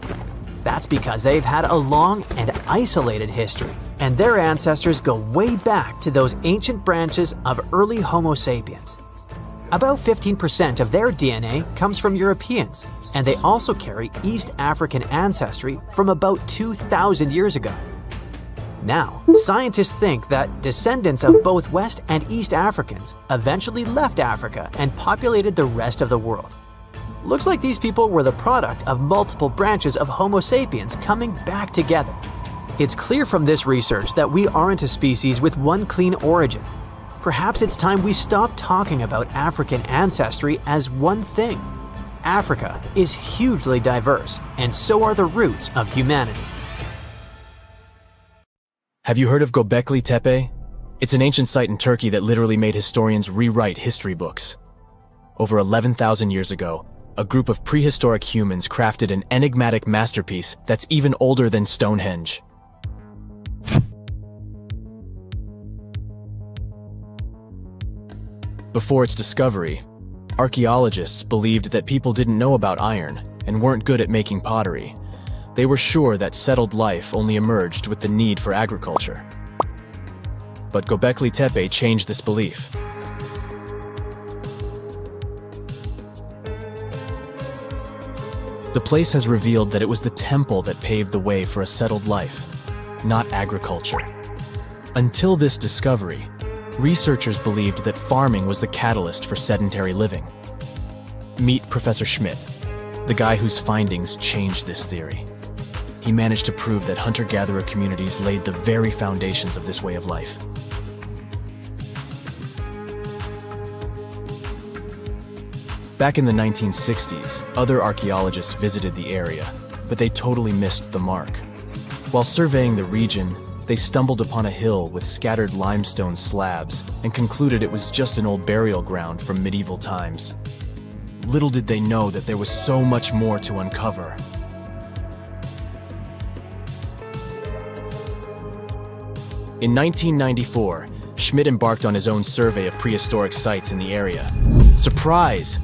That's because they've had a long and isolated history, and their ancestors go way back to those ancient branches of early Homo sapiens. About 15% of their DNA comes from Europeans, and they also carry East African ancestry from about 2,000 years ago. Now, scientists think that descendants of both West and East Africans eventually left Africa and populated the rest of the world. Looks like these people were the product of multiple branches of Homo sapiens coming back together. It's clear from this research that we aren't a species with one clean origin. Perhaps it's time we stop talking about African ancestry as one thing. Africa is hugely diverse, and so are the roots of humanity. Have you heard of Göbekli Tepe? It's an ancient site in Turkey that literally made historians rewrite history books. Over 11,000 years ago, a group of prehistoric humans crafted an enigmatic masterpiece that's even older than Stonehenge. Before its discovery, archaeologists believed that people didn't know about iron and weren't good at making pottery. They were sure that settled life only emerged with the need for agriculture. But Göbekli Tepe changed this belief. The place has revealed that it was the temple that paved the way for a settled life, not agriculture. Until this discovery, researchers believed that farming was the catalyst for sedentary living. Meet Professor Schmidt, the guy whose findings changed this theory. He managed to prove that hunter-gatherer communities laid the very foundations of this way of life. Back in the 1960s, other archaeologists visited the area, but they totally missed the mark. While surveying the region, they stumbled upon a hill with scattered limestone slabs and concluded it was just an old burial ground from medieval times. Little did they know that there was so much more to uncover. In 1994, Schmidt embarked on his own survey of prehistoric sites in the area. Surprise!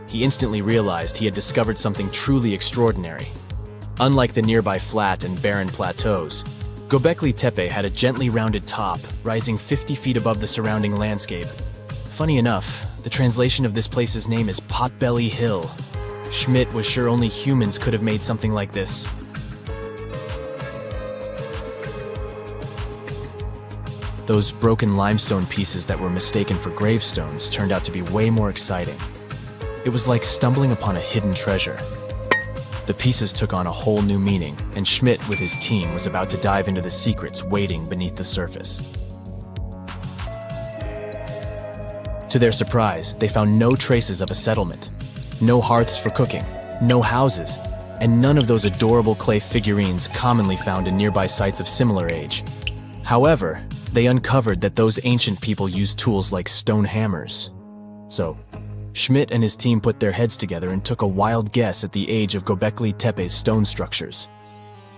He instantly realized he had discovered something truly extraordinary. Unlike the nearby flat and barren plateaus, Göbekli Tepe had a gently rounded top, rising 50 feet above the surrounding landscape. Funny enough, the translation of this place's name is Potbelly Hill. Schmidt was sure only humans could have made something like this. Those broken limestone pieces that were mistaken for gravestones turned out to be way more exciting. It was like stumbling upon a hidden treasure. The pieces took on a whole new meaning, and Schmidt with his team was about to dive into the secrets waiting beneath the surface. To their surprise, they found no traces of a settlement, no hearths for cooking, no houses, and none of those adorable clay figurines commonly found in nearby sites of similar age. However, they uncovered that those ancient people used tools like stone hammers. So, Schmidt and his team put their heads together and took a wild guess at the age of Göbekli Tepe's stone structures.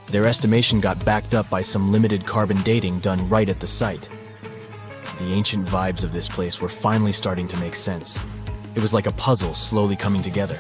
Their estimation got backed up by some limited carbon dating done right at the site. The ancient vibes of this place were finally starting to make sense. It was like a puzzle slowly coming together.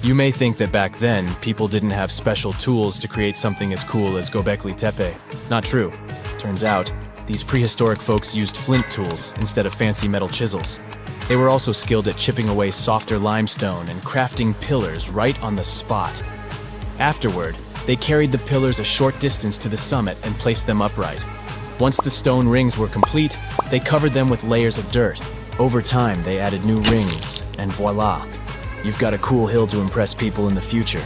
You may think that back then, people didn't have special tools to create something as cool as Göbekli Tepe. Not true. Turns out, these prehistoric folks used flint tools instead of fancy metal chisels. They were also skilled at chipping away softer limestone and crafting pillars right on the spot. Afterward, they carried the pillars a short distance to the summit and placed them upright. Once the stone rings were complete, they covered them with layers of dirt. Over time, they added new rings, and voila! You've got a cool hill to impress people in the future.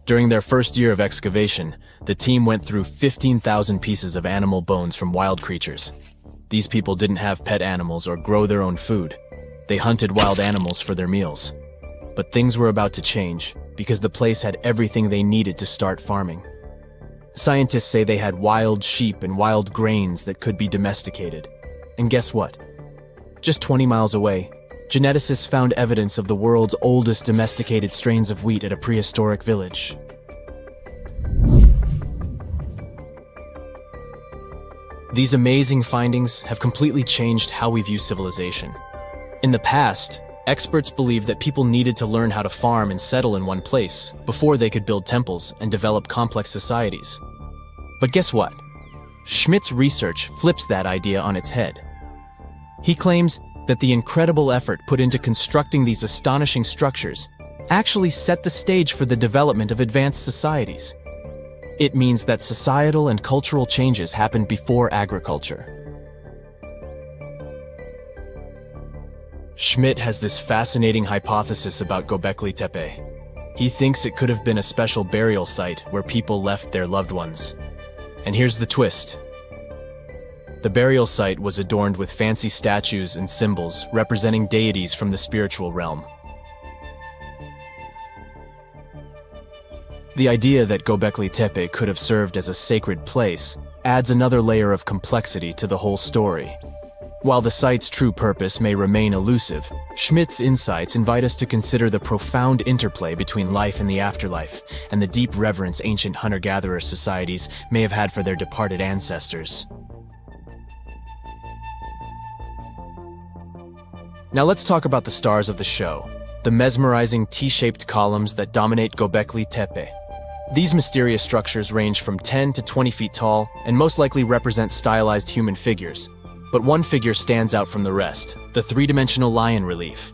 During their first year of excavation, the team went through 15,000 pieces of animal bones from wild creatures. These people didn't have pet animals or grow their own food. They hunted wild animals for their meals. But things were about to change, because the place had everything they needed to start farming. Scientists say they had wild sheep and wild grains that could be domesticated. And guess what? Just 20 miles away, geneticists found evidence of the world's oldest domesticated strains of wheat at a prehistoric village. These amazing findings have completely changed how we view civilization. In the past, experts believed that people needed to learn how to farm and settle in one place before they could build temples and develop complex societies. But guess what? Schmidt's research flips that idea on its head. He claims that the incredible effort put into constructing these astonishing structures actually set the stage for the development of advanced societies. It means that societal and cultural changes happened before agriculture. Schmidt has this fascinating hypothesis about Göbekli Tepe. He thinks it could have been a special burial site where people left their loved ones. And here's the twist. The burial site was adorned with fancy statues and symbols representing deities from the spiritual realm. The idea that Göbekli Tepe could have served as a sacred place adds another layer of complexity to the whole story. While the site's true purpose may remain elusive, Schmidt's insights invite us to consider the profound interplay between life and the afterlife, and the deep reverence ancient hunter-gatherer societies may have had for their departed ancestors. Now let's talk about the stars of the show, the mesmerizing T-shaped columns that dominate Göbekli Tepe. These mysterious structures range from 10 to 20 feet tall and most likely represent stylized human figures. But one figure stands out from the rest, the three-dimensional lion relief.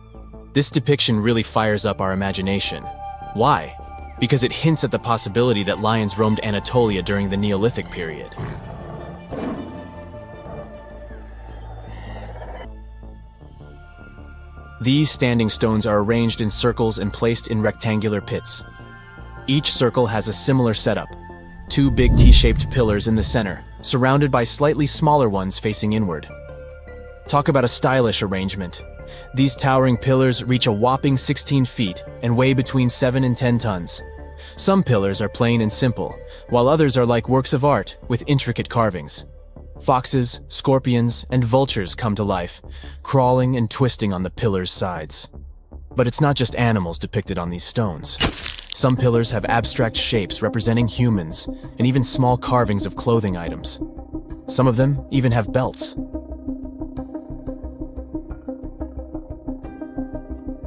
This depiction really fires up our imagination. Why? Because it hints at the possibility that lions roamed Anatolia during the Neolithic period. These standing stones are arranged in circles and placed in rectangular pits. Each circle has a similar setup. Two big T-shaped pillars in the center, surrounded by slightly smaller ones facing inward. Talk about a stylish arrangement. These towering pillars reach a whopping 16 feet and weigh between 7 and 10 tons. Some pillars are plain and simple, while others are like works of art with intricate carvings. Foxes, scorpions, and vultures come to life, crawling and twisting on the pillars' sides. But it's not just animals depicted on these stones. Some pillars have abstract shapes representing humans, and even small carvings of clothing items. Some of them even have belts.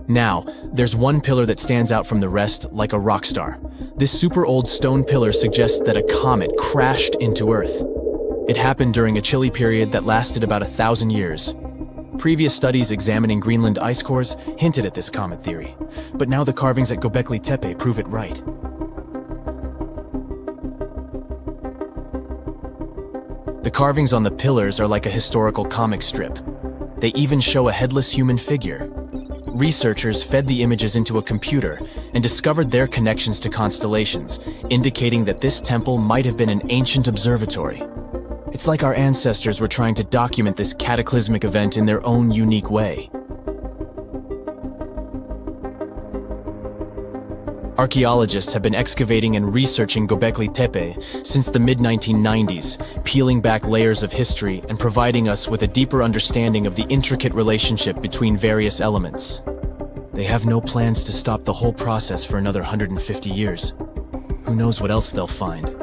Now, there's one pillar that stands out from the rest like a rock star. This super old stone pillar suggests that a comet crashed into Earth. It happened during a chilly period that lasted about 1,000 years. Previous studies examining Greenland ice cores hinted at this comet theory, but now the carvings at Göbekli Tepe prove it right. The carvings on the pillars are like a historical comic strip. They even show a headless human figure. Researchers fed the images into a computer and discovered their connections to constellations, indicating that this temple might have been an ancient observatory. It's like our ancestors were trying to document this cataclysmic event in their own unique way. Archaeologists have been excavating and researching Göbekli Tepe since the mid-1990s, peeling back layers of history and providing us with a deeper understanding of the intricate relationship between various elements. They have no plans to stop the whole process for another 150 years. Who knows what else they'll find?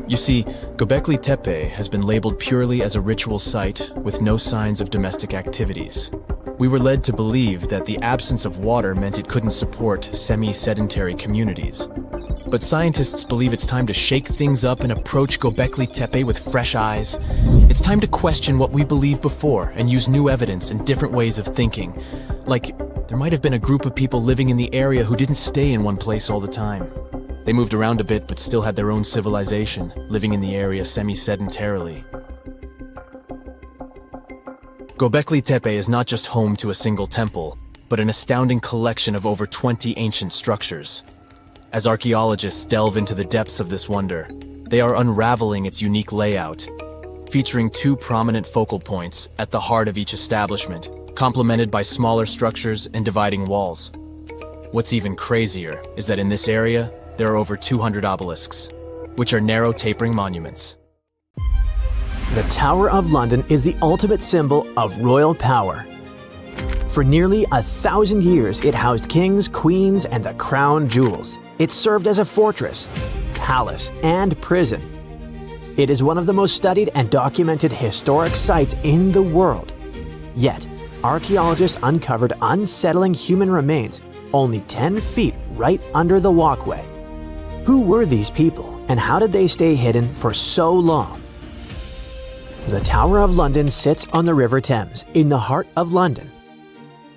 You see, Göbekli Tepe has been labeled purely as a ritual site with no signs of domestic activities. We were led to believe that the absence of water meant it couldn't support semi-sedentary communities. But scientists believe it's time to shake things up and approach Göbekli Tepe with fresh eyes. It's time to question what we believed before and use new evidence and different ways of thinking. Like, there might have been a group of people living in the area who didn't stay in one place all the time. They moved around a bit but still had their own civilization, living in the area semi-sedentarily. Göbekli Tepe is not just home to a single temple, but an astounding collection of over 20 ancient structures. As archaeologists delve into the depths of this wonder, they are unraveling its unique layout, featuring two prominent focal points at the heart of each establishment, complemented by smaller structures and dividing walls. What's even crazier is that in this area, there are over 200 obelisks, which are narrow tapering monuments. The Tower of London is the ultimate symbol of royal power. For nearly 1,000 years, it housed kings, queens, and the crown jewels. It served as a fortress, palace, and prison. It is one of the most studied and documented historic sites in the world. Yet, archaeologists uncovered unsettling human remains only 10 feet right under the walkway. Who were these people, and how did they stay hidden for so long? The Tower of London sits on the River Thames, in the heart of London.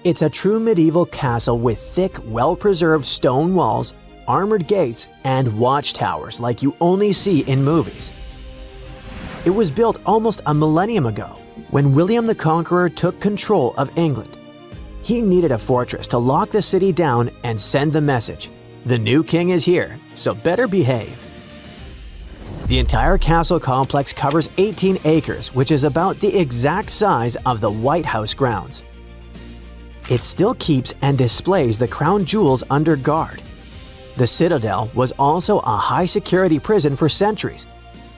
It's a true medieval castle with thick, well-preserved stone walls, armored gates, and watchtowers like you only see in movies. It was built almost a millennium ago, When William the Conqueror took control of England, he needed a fortress to lock the city down and send the message, "The new king is here, so better behave." The entire castle complex covers 18 acres, which is about the exact size of the White House grounds. It still keeps and displays the crown jewels under guard. The citadel was also a high-security prison for centuries,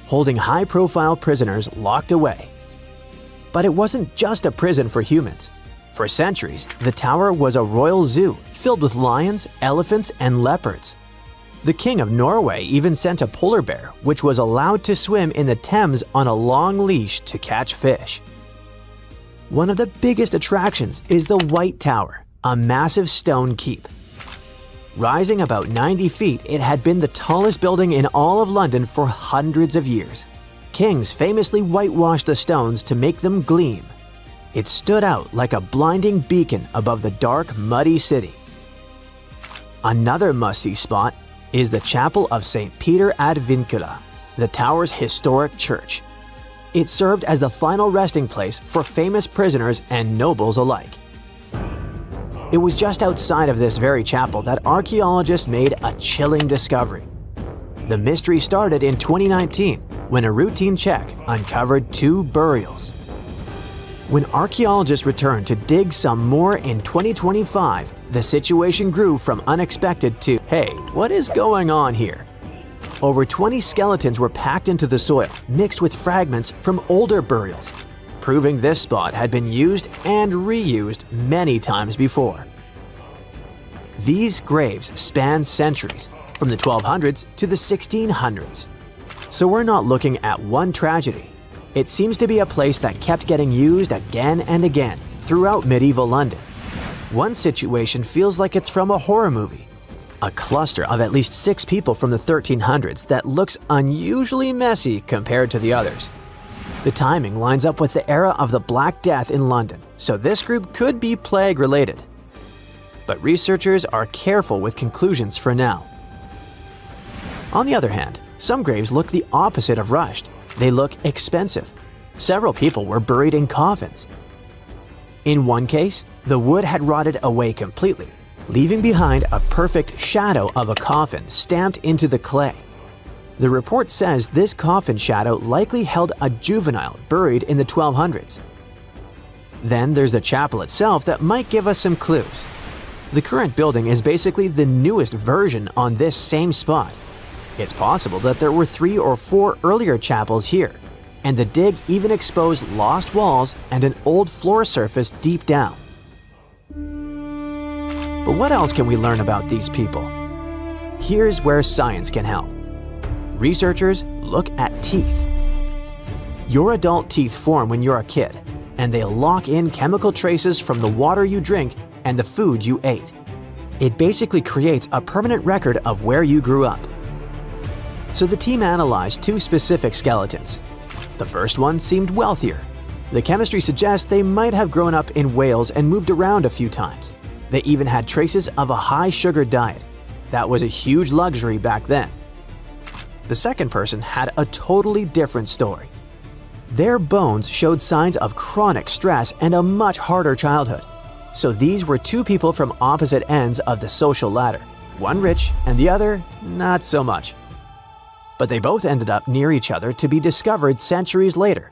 holding high-profile prisoners locked away. But it wasn't just a prison for humans. For centuries, the tower was a royal zoo filled with lions, elephants, and leopards. The King of Norway even sent a polar bear, which was allowed to swim in the Thames on a long leash to catch fish. One of the biggest attractions is the White Tower, a massive stone keep. Rising about 90 feet, it had been the tallest building in all of London for hundreds of years. Kings famously whitewashed the stones to make them gleam. It stood out like a blinding beacon above the dark, muddy city. Another must-see spot is the Chapel of St. Peter ad Vincula, the tower's historic church. It served as the final resting place for famous prisoners and nobles alike. It was just outside of this very chapel that archaeologists made a chilling discovery. The mystery started in 2019 when a routine check uncovered 2 burials. When archaeologists returned to dig some more in 2025, the situation grew from unexpected to, "Hey, what is going on here?" Over 20 skeletons were packed into the soil, mixed with fragments from older burials, proving this spot had been used and reused many times before. These graves span centuries, from the 1200s to the 1600s. So we're not looking at one tragedy. It seems to be a place that kept getting used again and again throughout medieval London. One situation feels like it's from a horror movie. A cluster of at least 6 people from the 1300s that looks unusually messy compared to the others. The timing lines up with the era of the Black Death in London, so this group could be plague-related. But researchers are careful with conclusions for now. On the other hand, some graves look the opposite of rushed. They look expensive. Several people were buried in coffins. In one case, the wood had rotted away completely, leaving behind a perfect shadow of a coffin stamped into the clay. The report says this coffin shadow likely held a juvenile buried in the 1200s. Then there's the chapel itself that might give us some clues. The current building is basically the newest version on this same spot. It's possible that there were 3 or 4 earlier chapels here, and the dig even exposed lost walls and an old floor surface deep down. But what else can we learn about these people? Here's where science can help. Researchers look at teeth. Your adult teeth form when you're a kid, and they lock in chemical traces from the water you drink and the food you ate. It basically creates a permanent record of where you grew up. So the team analyzed 2 specific skeletons. The first one seemed wealthier. The chemistry suggests they might have grown up in Wales and moved around a few times. They even had traces of a high-sugar diet. That was a huge luxury back then. The second person had a totally different story. Their bones showed signs of chronic stress and a much harder childhood. So these were 2 people from opposite ends of the social ladder. One rich and the other not so much. But they both ended up near each other to be discovered centuries later.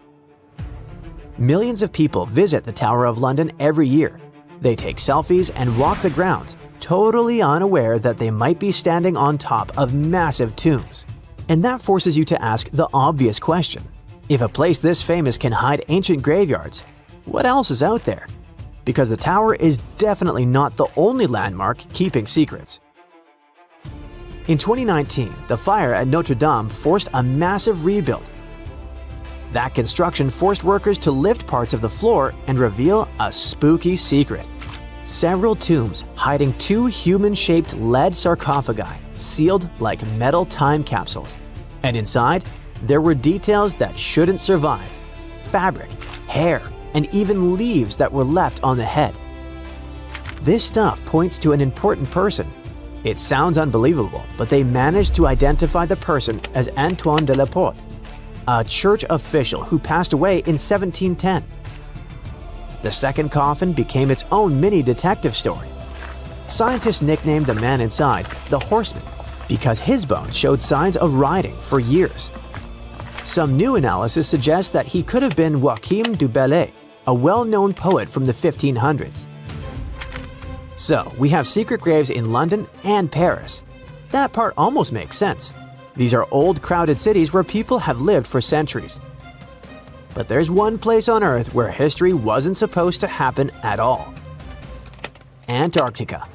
Millions of people visit the Tower of London every year. They take selfies and walk the grounds, totally unaware that they might be standing on top of massive tombs. And that forces you to ask the obvious question. If a place this famous can hide ancient graveyards, what else is out there? Because the tower is definitely not the only landmark keeping secrets. In 2019, the fire at Notre Dame forced a massive rebuild. That construction forced workers to lift parts of the floor and reveal a spooky secret. Several tombs hiding 2 human-shaped lead sarcophagi, sealed like metal time capsules. And inside, there were details that shouldn't survive. Fabric, hair, and even leaves that were left on the head. This stuff points to an important person. It sounds unbelievable, but they managed to identify the person as Antoine de la Porte, a church official who passed away in 1710. The second coffin became its own mini detective story. Scientists nicknamed the man inside the Horseman because his bones showed signs of riding for years. Some new analysis suggests that he could have been Joachim du Bellay, a well-known poet from the 1500s. So, we have secret graves in London and Paris. That part almost makes sense. These are old, crowded cities where people have lived for centuries. But there's one place on Earth where history wasn't supposed to happen at all. Antarctica.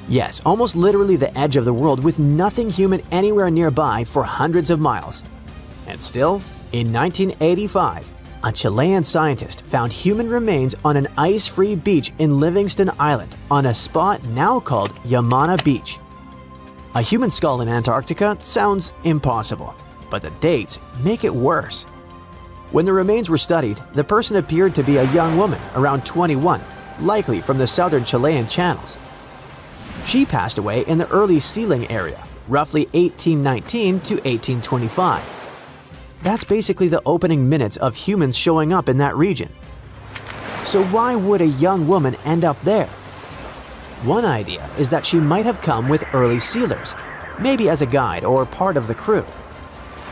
Yes, almost literally the edge of the world with nothing human anywhere nearby for hundreds of miles. And still, in 1985, a Chilean scientist found human remains on an ice-free beach in Livingston Island on a spot now called Yamana Beach. A human skull in Antarctica sounds impossible, but the dates make it worse. When the remains were studied, the person appeared to be a young woman around 21, likely from the southern Chilean channels. She passed away in the early sealing area, roughly 1819 to 1825. That's basically the opening minutes of humans showing up in that region. So why would a young woman end up there? One idea is that she might have come with early sealers, maybe as a guide or part of the crew.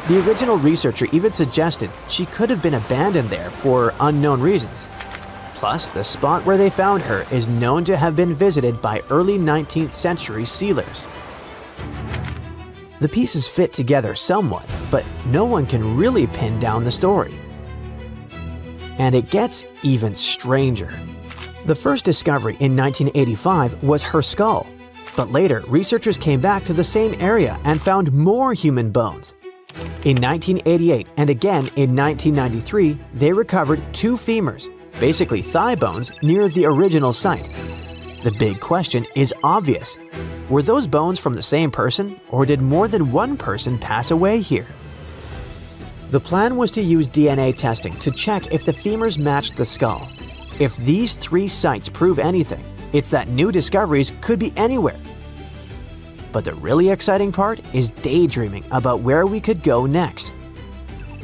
The original researcher even suggested she could have been abandoned there for unknown reasons. Plus, the spot where they found her is known to have been visited by early 19th century sealers. The pieces fit together somewhat, but no one can really pin down the story. And it gets even stranger. The first discovery in 1985 was her skull, but later researchers came back to the same area and found more human bones. In 1988 and again in 1993, they recovered 2 femurs, basically thigh bones, near the original site. The big question is obvious. Were those bones from the same person, or did more than one person pass away here? The plan was to use DNA testing to check if the femurs matched the skull. If these 3 sites prove anything, it's that new discoveries could be anywhere. But the really exciting part is daydreaming about where we could go next.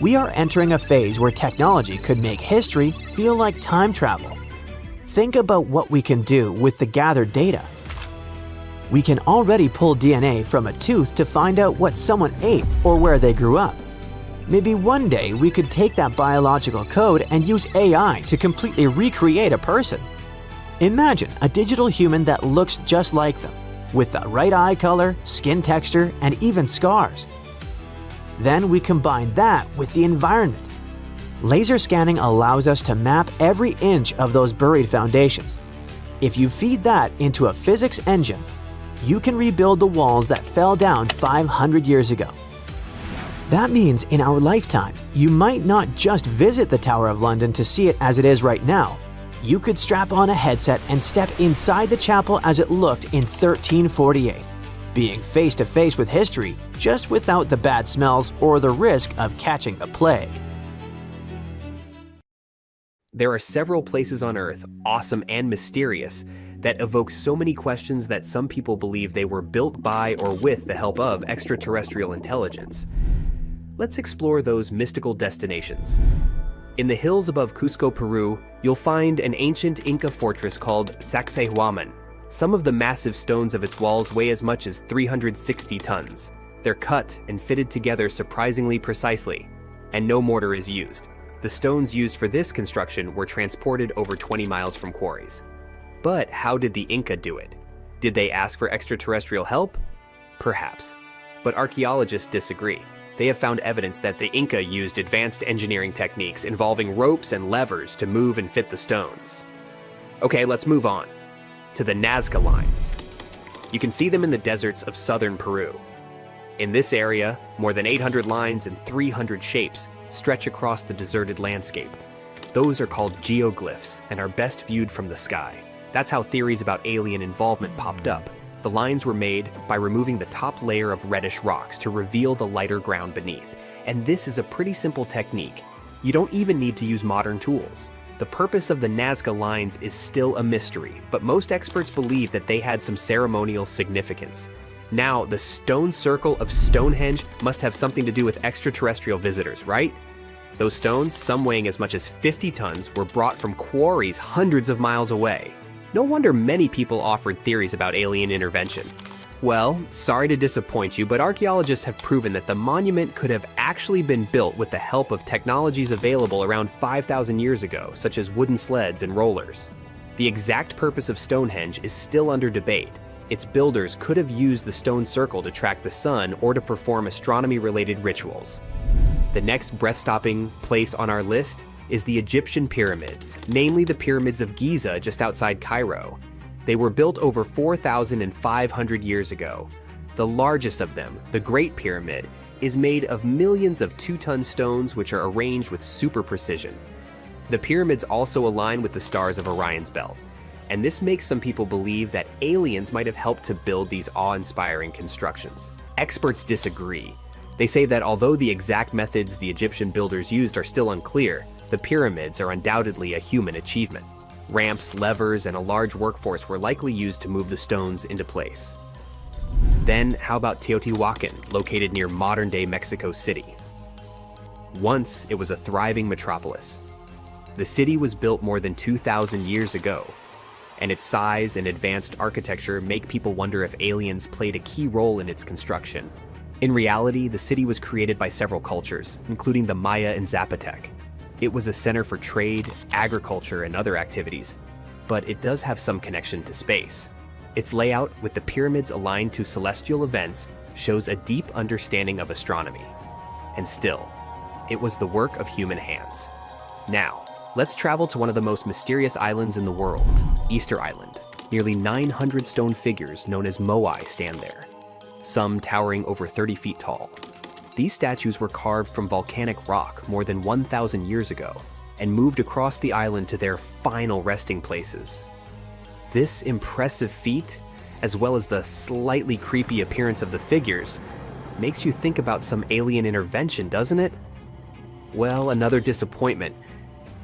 We are entering a phase where technology could make history feel like time travel. Think about what we can do with the gathered data. We can already pull DNA from a tooth to find out what someone ate or where they grew up. Maybe one day we could take that biological code and use AI to completely recreate a person. Imagine a digital human that looks just like them, with the right eye color, skin texture, and even scars. Then we combine that with the environment. Laser scanning allows us to map every inch of those buried foundations. If you feed that into a physics engine, you can rebuild the walls that fell down 500 years ago. That means in our lifetime, you might not just visit the Tower of London to see it as it is right now. You could strap on a headset and step inside the chapel as it looked in 1348, being face to face with history, just without the bad smells or the risk of catching the plague. There are several places on Earth, awesome and mysterious, that evoke so many questions that some people believe they were built by or with the help of extraterrestrial intelligence. Let's explore those mystical destinations. In the hills above Cusco, Peru, you'll find an ancient Inca fortress called Sacsayhuaman. Some of the massive stones of its walls weigh as much as 360 tons. They're cut and fitted together surprisingly precisely, and no mortar is used. The stones used for this construction were transported over 20 miles from quarries. But how did the Inca do it? Did they ask for extraterrestrial help? Perhaps. But archaeologists disagree. They have found evidence that the Inca used advanced engineering techniques involving ropes and levers to move and fit the stones. Okay, let's move on to the Nazca lines. You can see them in the deserts of southern Peru. In this area, more than 800 lines and 300 shapes stretch across the deserted landscape. Those are called geoglyphs and are best viewed from the sky. That's how theories about alien involvement popped up. The lines were made by removing the top layer of reddish rocks to reveal the lighter ground beneath. And this is a pretty simple technique. You don't even need to use modern tools. The purpose of the Nazca lines is still a mystery, but most experts believe that they had some ceremonial significance. Now, the stone circle of Stonehenge must have something to do with extraterrestrial visitors, right? Those stones, some weighing as much as 50 tons, were brought from quarries hundreds of miles away. No wonder many people offered theories about alien intervention. Well, sorry to disappoint you, but archaeologists have proven that the monument could have actually been built with the help of technologies available around 5,000 years ago, such as wooden sleds and rollers. The exact purpose of Stonehenge is still under debate. Its builders could have used the stone circle to track the sun or to perform astronomy-related rituals. The next breath-stopping place on our list is the Egyptian pyramids, namely the pyramids of Giza just outside Cairo. They were built over 4,500 years ago. The largest of them, the Great Pyramid, is made of millions of 2-ton stones which are arranged with super precision. The pyramids also align with the stars of Orion's belt, and this makes some people believe that aliens might have helped to build these awe-inspiring constructions. Experts disagree. They say that although the exact methods the Egyptian builders used are still unclear, the pyramids are undoubtedly a human achievement. Ramps, levers, and a large workforce were likely used to move the stones into place. Then, how about Teotihuacan, located near modern-day Mexico City? Once, it was a thriving metropolis. The city was built more than 2,000 years ago, and its size and advanced architecture make people wonder if aliens played a key role in its construction. In reality, the city was created by several cultures, including the Maya and Zapotec. It was a center for trade, agriculture, and other activities, but it does have some connection to space. Its layout, with the pyramids aligned to celestial events, shows a deep understanding of astronomy. And still, it was the work of human hands. Now, let's travel to one of the most mysterious islands in the world, Easter Island. Nearly 900 stone figures known as moai stand there, some towering over 30 feet tall. These statues were carved from volcanic rock more than 1,000 years ago and moved across the island to their final resting places. This impressive feat, as well as the slightly creepy appearance of the figures, makes you think about some alien intervention, doesn't it? Well, another disappointment.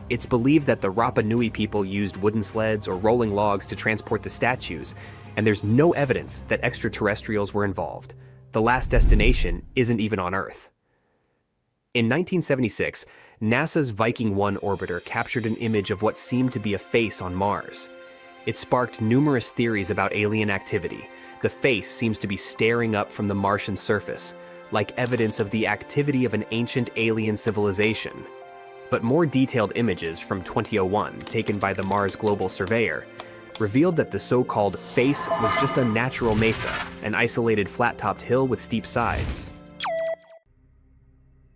It's believed that the Rapa Nui people used wooden sleds or rolling logs to transport the statues, and there's no evidence that extraterrestrials were involved. The last destination isn't even on Earth. In 1976, NASA's Viking 1 orbiter captured an image of what seemed to be a face on Mars. It sparked numerous theories about alien activity. The face seems to be staring up from the Martian surface, like evidence of the activity of an ancient alien civilization. But more detailed images from 2001, taken by the Mars Global Surveyor, revealed that the so-called face was just a natural mesa, an isolated flat-topped hill with steep sides.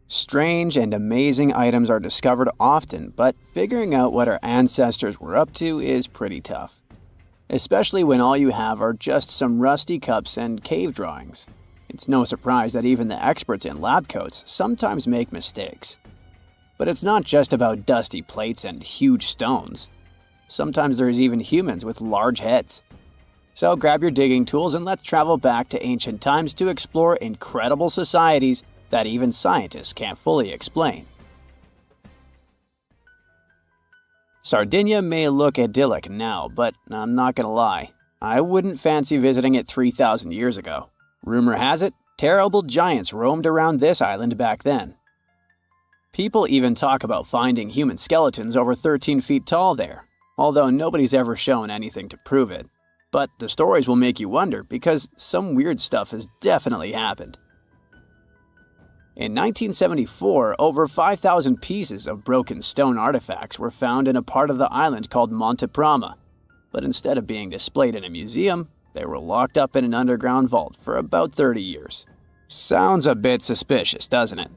Strange and amazing items are discovered often, but figuring out what our ancestors were up to is pretty tough. Especially when all you have are just some rusty cups and cave drawings. It's no surprise that even the experts in lab coats sometimes make mistakes. But it's not just about dusty plates and huge stones. Sometimes there's even humans with large heads. So grab your digging tools and let's travel back to ancient times to explore incredible societies that even scientists can't fully explain. Sardinia may look idyllic now, but I'm not gonna lie, I wouldn't fancy visiting it 3,000 years ago. Rumor has it, terrible giants roamed around this island back then. People even talk about finding human skeletons over 13 feet tall there, although nobody's ever shown anything to prove it. But the stories will make you wonder because some weird stuff has definitely happened. In 1974, over 5,000 pieces of broken stone artifacts were found in a part of the island called Monte Prama, but instead of being displayed in a museum, they were locked up in an underground vault for about 30 years. Sounds a bit suspicious, doesn't it?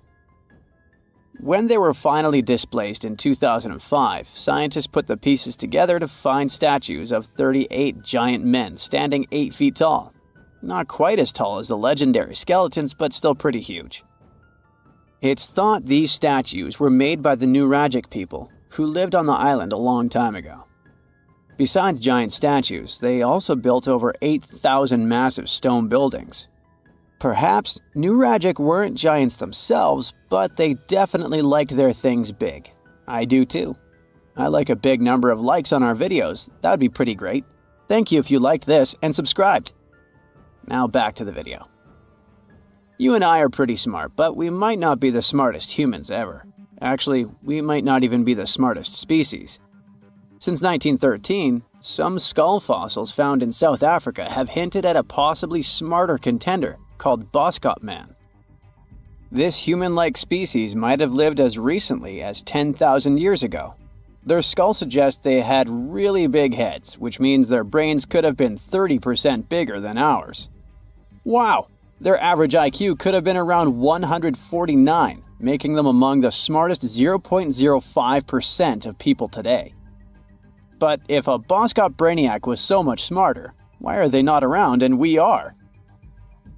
When they were finally displaced in 2005, scientists put the pieces together to find statues of 38 giant men standing 8 feet tall. Not quite as tall as the legendary skeletons, but still pretty huge. It's thought these statues were made by the Nuragic people, who lived on the island a long time ago. Besides giant statues, they also built over 8,000 massive stone buildings. Perhaps Nuragic weren't giants themselves, but they definitely liked their things big. I do too. I like a big number of likes on our videos. That would be pretty great. Thank you if you liked this and subscribed. Now back to the video. You and I are pretty smart, but we might not be the smartest humans ever. Actually, we might not even be the smartest species. Since 1913, some skull fossils found in South Africa have hinted at a possibly smarter contender called Boskop man. This human-like species might have lived as recently as 10,000 years ago. Their skull suggests they had really big heads, which means their brains could have been 30% bigger than ours. Wow! Their average IQ could have been around 149, making them among the smartest 0.05% of people today. But if a Boskop brainiac was so much smarter, why are they not around and we are?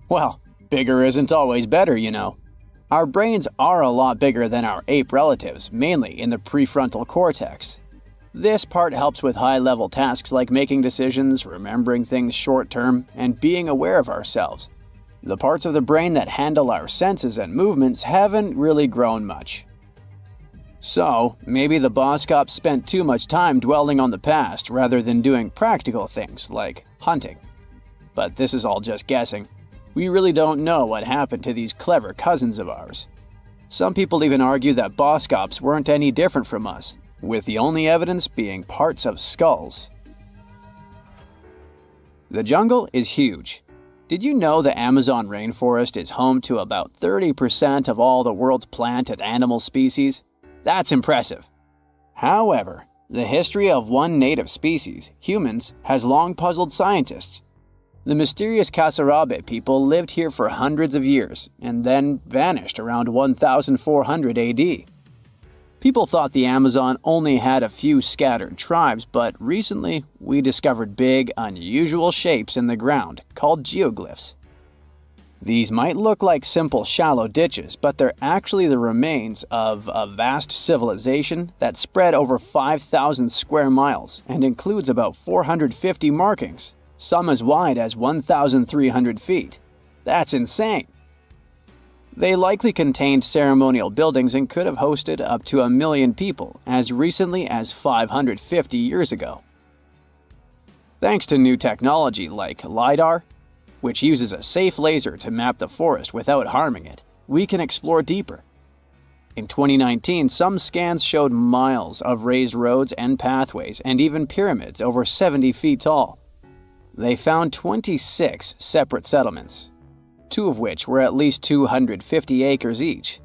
Well, bigger isn't always better, you know. Our brains are a lot bigger than our ape relatives, mainly in the prefrontal cortex. This part helps with high-level tasks like making decisions, remembering things short-term, and being aware of ourselves. The parts of the brain that handle our senses and movements haven't really grown much. So, maybe the Boskops spent too much time dwelling on the past rather than doing practical things like hunting. But this is all just guessing. We really don't know what happened to these clever cousins of ours. Some people even argue that Boskops weren't any different from us, with the only evidence being parts of skulls. The jungle is huge. Did you know the Amazon rainforest is home to about 30% of all the world's plant and animal species? That's impressive. However, the history of one native species, humans, has long puzzled scientists. The mysterious Kasarabe people lived here for hundreds of years and then vanished around 1400 AD. People thought the Amazon only had a few scattered tribes, but recently we discovered big, unusual shapes in the ground called geoglyphs. These might look like simple shallow ditches, but they're actually the remains of a vast civilization that spread over 5,000 square miles and includes about 450 markings, some as wide as 1,300 feet. That's insane! They likely contained ceremonial buildings and could have hosted up to 1 million people as recently as 550 years ago. Thanks to new technology like LiDAR, which uses a safe laser to map the forest without harming it, we can explore deeper. In 2019, some scans showed miles of raised roads and pathways and even pyramids over 70 feet tall. They found 26 separate settlements, 2 of which were at least 250 acres each.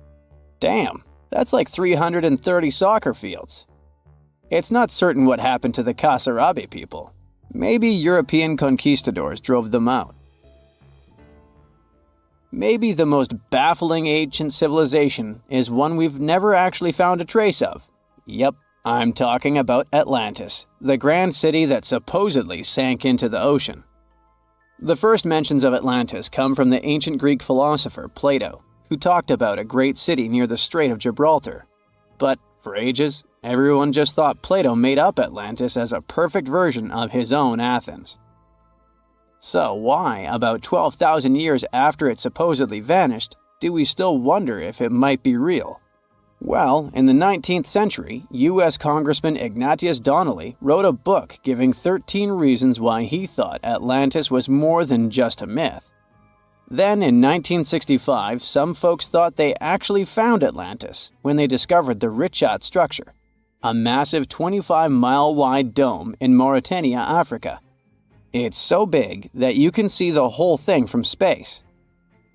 Damn, that's like 330 soccer fields. It's not certain what happened to the Kasarabe people. Maybe European conquistadors drove them out. Maybe the most baffling ancient civilization is one we've never actually found a trace of. Yep, I'm talking about Atlantis, the grand city that supposedly sank into the ocean. The first mentions of Atlantis come from the ancient Greek philosopher Plato, who talked about a great city near the Strait of Gibraltar. But for ages, everyone just thought Plato made up Atlantis as a perfect version of his own Athens. So why, about 12,000 years after it supposedly vanished, do we still wonder if it might be real? Well, in the 19th century, U.S. Congressman Ignatius Donnelly wrote a book giving 13 reasons why he thought Atlantis was more than just a myth. Then, in 1965, some folks thought they actually found Atlantis when they discovered the Richat structure, a massive 25-mile-wide dome in Mauritania, Africa. It's so big that you can see the whole thing from space.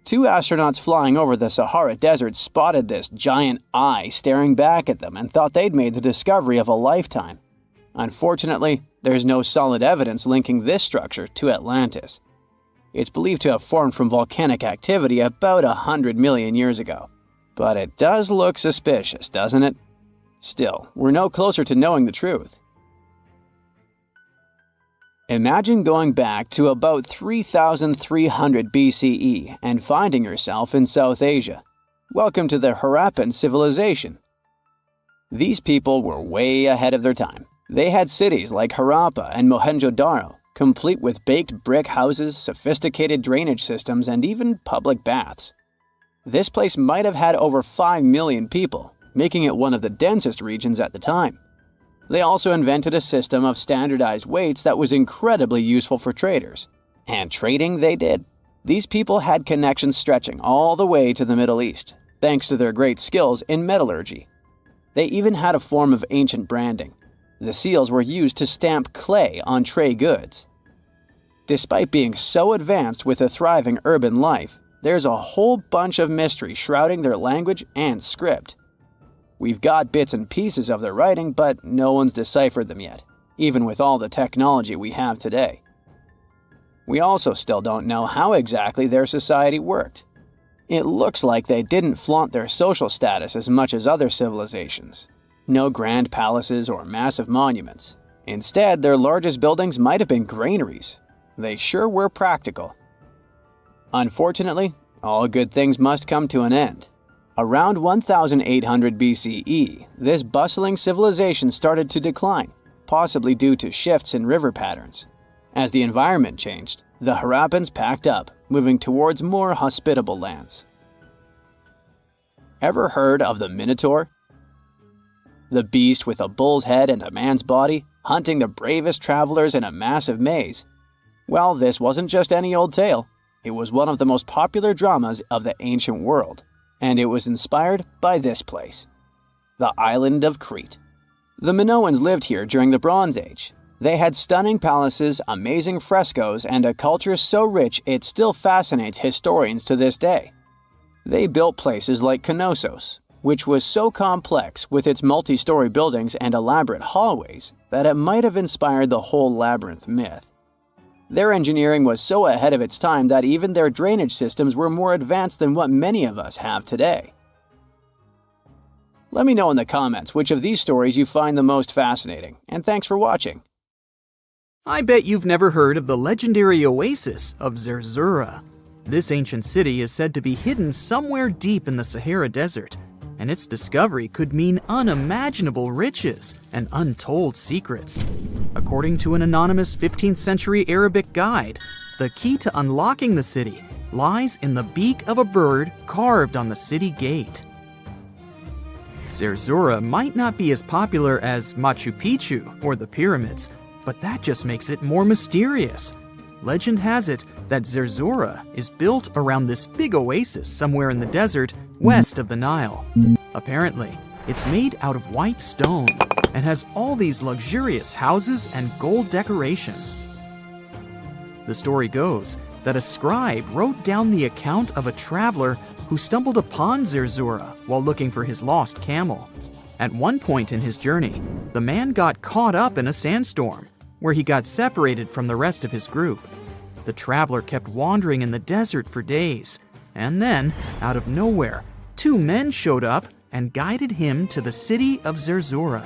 2 astronauts flying over the Sahara Desert spotted this giant eye staring back at them and thought they'd made the discovery of a lifetime. Unfortunately, there's no solid evidence linking this structure to Atlantis. It's believed to have formed from volcanic activity about 100 million years ago. But it does look suspicious, doesn't it? Still, we're no closer to knowing the truth. Imagine going back to about 3,300 BCE and finding yourself in South Asia. Welcome to the Harappan civilization. These people were way ahead of their time. They had cities like Harappa and Mohenjo-Daro, complete with baked brick houses, sophisticated drainage systems, and even public baths. This place might have had over 5 million people, making it one of the densest regions at the time. They also invented a system of standardized weights that was incredibly useful for traders. And trading they did. These people had connections stretching all the way to the Middle East, thanks to their great skills in metallurgy. They even had a form of ancient branding. The seals were used to stamp clay on trade goods. Despite being so advanced with a thriving urban life, there's a whole bunch of mystery shrouding their language and script. We've got bits and pieces of their writing, but no one's deciphered them yet, even with all the technology we have today. We also still don't know how exactly their society worked. It looks like they didn't flaunt their social status as much as other civilizations. No grand palaces or massive monuments. Instead, their largest buildings might have been granaries. They sure were practical. Unfortunately, all good things must come to an end. Around 1800 BCE, this bustling civilization started to decline, possibly due to shifts in river patterns. As the environment changed, the Harappans packed up, moving towards more hospitable lands. Ever heard of the Minotaur? The beast with a bull's head and a man's body, hunting the bravest travelers in a massive maze. Well, this wasn't just any old tale. It was one of the most popular dramas of the ancient world, and it was inspired by this place, the island of Crete. The Minoans lived here during the Bronze Age. They had stunning palaces, amazing frescoes, and a culture so rich it still fascinates historians to this day. They built places like Knossos, which was so complex with its multi-story buildings and elaborate hallways that it might have inspired the whole labyrinth myth. Their engineering was so ahead of its time that even their drainage systems were more advanced than what many of us have today. Let me know in the comments which of these stories you find the most fascinating, and thanks for watching. I bet you've never heard of the legendary oasis of Zerzura. This ancient city is said to be hidden somewhere deep in the Sahara Desert, and its discovery could mean unimaginable riches and untold secrets. According to an anonymous 15th century Arabic guide, the key to unlocking the city lies in the beak of a bird carved on the city gate. Zerzura might not be as popular as Machu Picchu or the pyramids, but that just makes it more mysterious. Legend has it that Zerzura is built around this big oasis somewhere in the desert west of the Nile. Apparently, it's made out of white stone and has all these luxurious houses and gold decorations. The story goes that a scribe wrote down the account of a traveler who stumbled upon Zerzura while looking for his lost camel. At one point in his journey, the man got caught up in a sandstorm, where he got separated from the rest of his group. The traveler kept wandering in the desert for days, and then, out of nowhere, two men showed up and guided him to the city of Zerzura.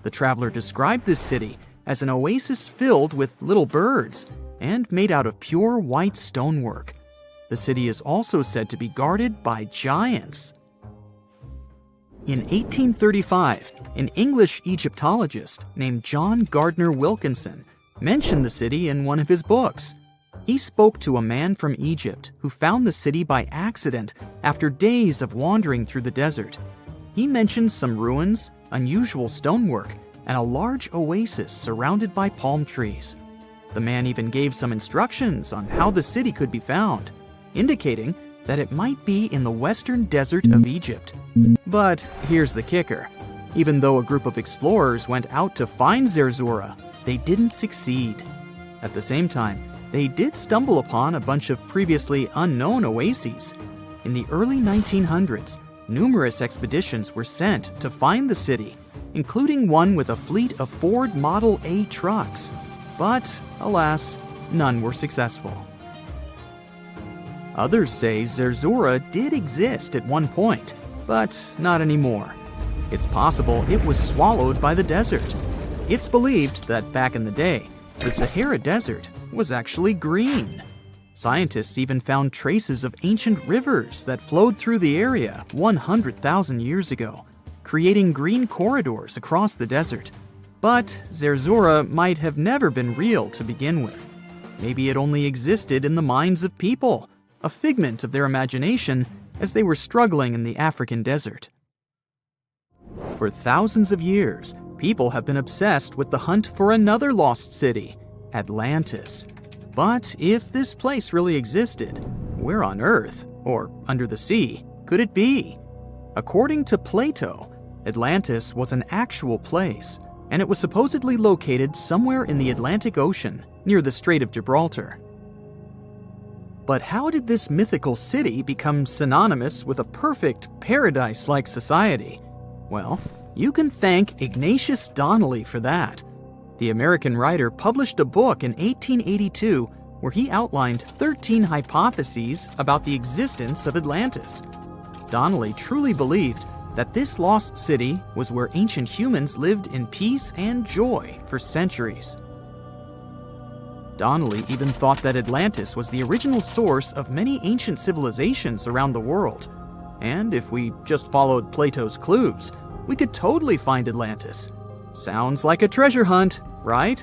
The traveler described this city as an oasis filled with little birds and made out of pure white stonework. The city is also said to be guarded by giants. In 1835, an English Egyptologist named John Gardner Wilkinson mentioned the city in one of his books. He spoke to a man from Egypt who found the city by accident after days of wandering through the desert. He mentioned some ruins, unusual stonework, and a large oasis surrounded by palm trees. The man even gave some instructions on how the city could be found, indicating that it might be in the western desert of Egypt. But here's the kicker. Even though a group of explorers went out to find Zerzura, they didn't succeed. At the same time, they did stumble upon a bunch of previously unknown oases. In the early 1900s, numerous expeditions were sent to find the city, including one with a fleet of Ford Model A trucks. But, alas, none were successful. Others say Zerzura did exist at one point, but not anymore. It's possible it was swallowed by the desert. It's believed that back in the day, the Sahara Desert was actually green. Scientists even found traces of ancient rivers that flowed through the area 100,000 years ago, creating green corridors across the desert. But Zerzura might have never been real to begin with. Maybe it only existed in the minds of people, a figment of their imagination as they were struggling in the African desert. For thousands of years, people have been obsessed with the hunt for another lost city, Atlantis. But if this place really existed, where on Earth, or under the sea, could it be? According to Plato, Atlantis was an actual place, and it was supposedly located somewhere in the Atlantic Ocean, near the Strait of Gibraltar. But how did this mythical city become synonymous with a perfect paradise-like society? Well, you can thank Ignatius Donnelly for that. The American writer published a book in 1882 where he outlined 13 hypotheses about the existence of Atlantis. Donnelly truly believed that this lost city was where ancient humans lived in peace and joy for centuries. Donnelly even thought that Atlantis was the original source of many ancient civilizations around the world. And if we just followed Plato's clues, we could totally find Atlantis. Sounds like a treasure hunt, right?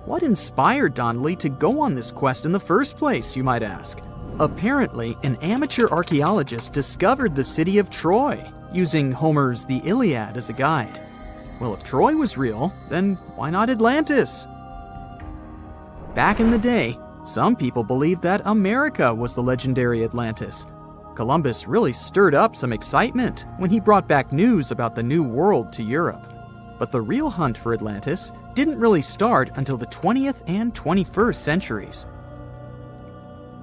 What inspired Donnelly to go on this quest in the first place, you might ask? Apparently, an amateur archaeologist discovered the city of Troy, using Homer's The Iliad as a guide. Well, if Troy was real, then why not Atlantis? Back in the day, some people believed that America was the legendary Atlantis. Columbus really stirred up some excitement when he brought back news about the New World to Europe. But the real hunt for Atlantis didn't really start until the 20th and 21st centuries.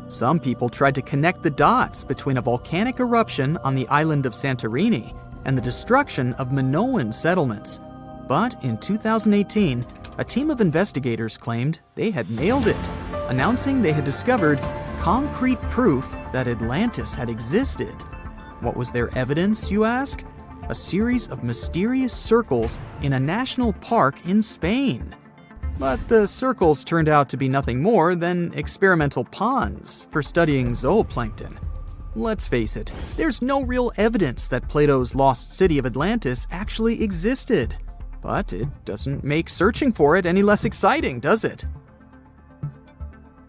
Some people tried to connect the dots between a volcanic eruption on the island of Santorini and the destruction of Minoan settlements. But in 2018, a team of investigators claimed they had nailed it, announcing they had discovered concrete proof that Atlantis had existed. What was their evidence, you ask? A series of mysterious circles in a national park in Spain. But the circles turned out to be nothing more than experimental ponds for studying zooplankton. Let's face it, there's no real evidence that Plato's lost city of Atlantis actually existed. But it doesn't make searching for it any less exciting, does it?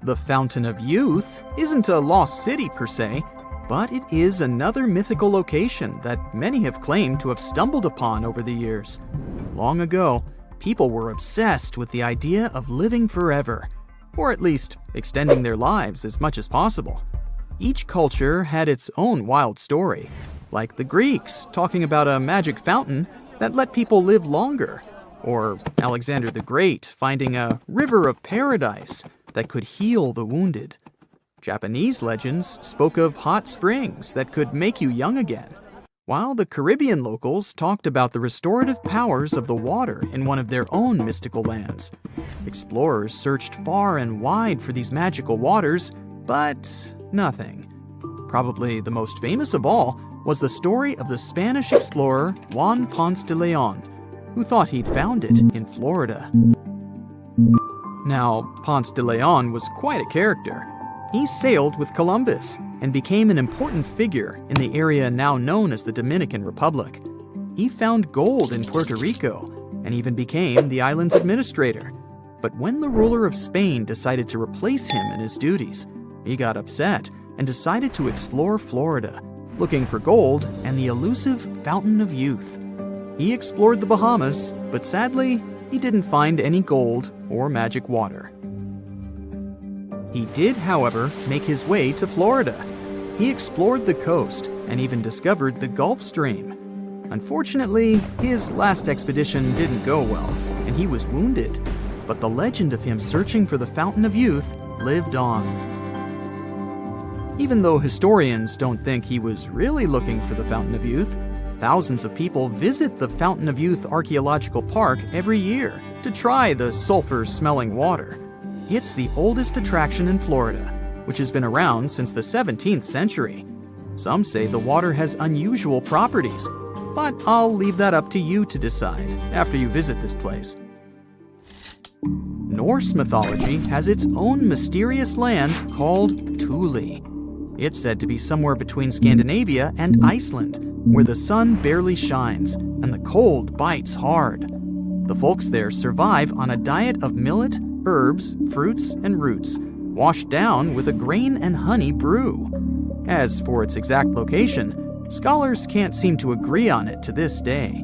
The Fountain of Youth isn't a lost city per se, but it is another mythical location that many have claimed to have stumbled upon over the years. Long ago, people were obsessed with the idea of living forever, or at least extending their lives as much as possible. Each culture had its own wild story, like the Greeks talking about a magic fountain that let people live longer, or Alexander the Great finding a river of paradise that could heal the wounded. Japanese legends spoke of hot springs that could make you young again, while the Caribbean locals talked about the restorative powers of the water in one of their own mystical lands. Explorers searched far and wide for these magical waters, but nothing. Probably the most famous of all was the story of the Spanish explorer Juan Ponce de Leon, who thought he'd found it in Florida. Now, Ponce de Leon was quite a character. He sailed with Columbus and became an important figure in the area now known as the Dominican Republic. He found gold in Puerto Rico and even became the island's administrator. But when the ruler of Spain decided to replace him in his duties, he got upset and decided to explore Florida, looking for gold and the elusive Fountain of Youth. He explored the Bahamas, but sadly, he didn't find any gold or magic water. He did, however, make his way to Florida. He explored the coast and even discovered the Gulf Stream. Unfortunately, his last expedition didn't go well, and he was wounded. But the legend of him searching for the Fountain of Youth lived on. Even though historians don't think he was really looking for the Fountain of Youth, thousands of people visit the Fountain of Youth Archaeological Park every year to try the sulfur-smelling water. It's the oldest attraction in Florida, which has been around since the 17th century. Some say the water has unusual properties, but I'll leave that up to you to decide after you visit this place. Norse mythology has its own mysterious land called Thule. It's said to be somewhere between Scandinavia and Iceland, where the sun barely shines and the cold bites hard. The folks there survive on a diet of millet, herbs, fruits, and roots, washed down with a grain and honey brew. As for its exact location, scholars can't seem to agree on it to this day.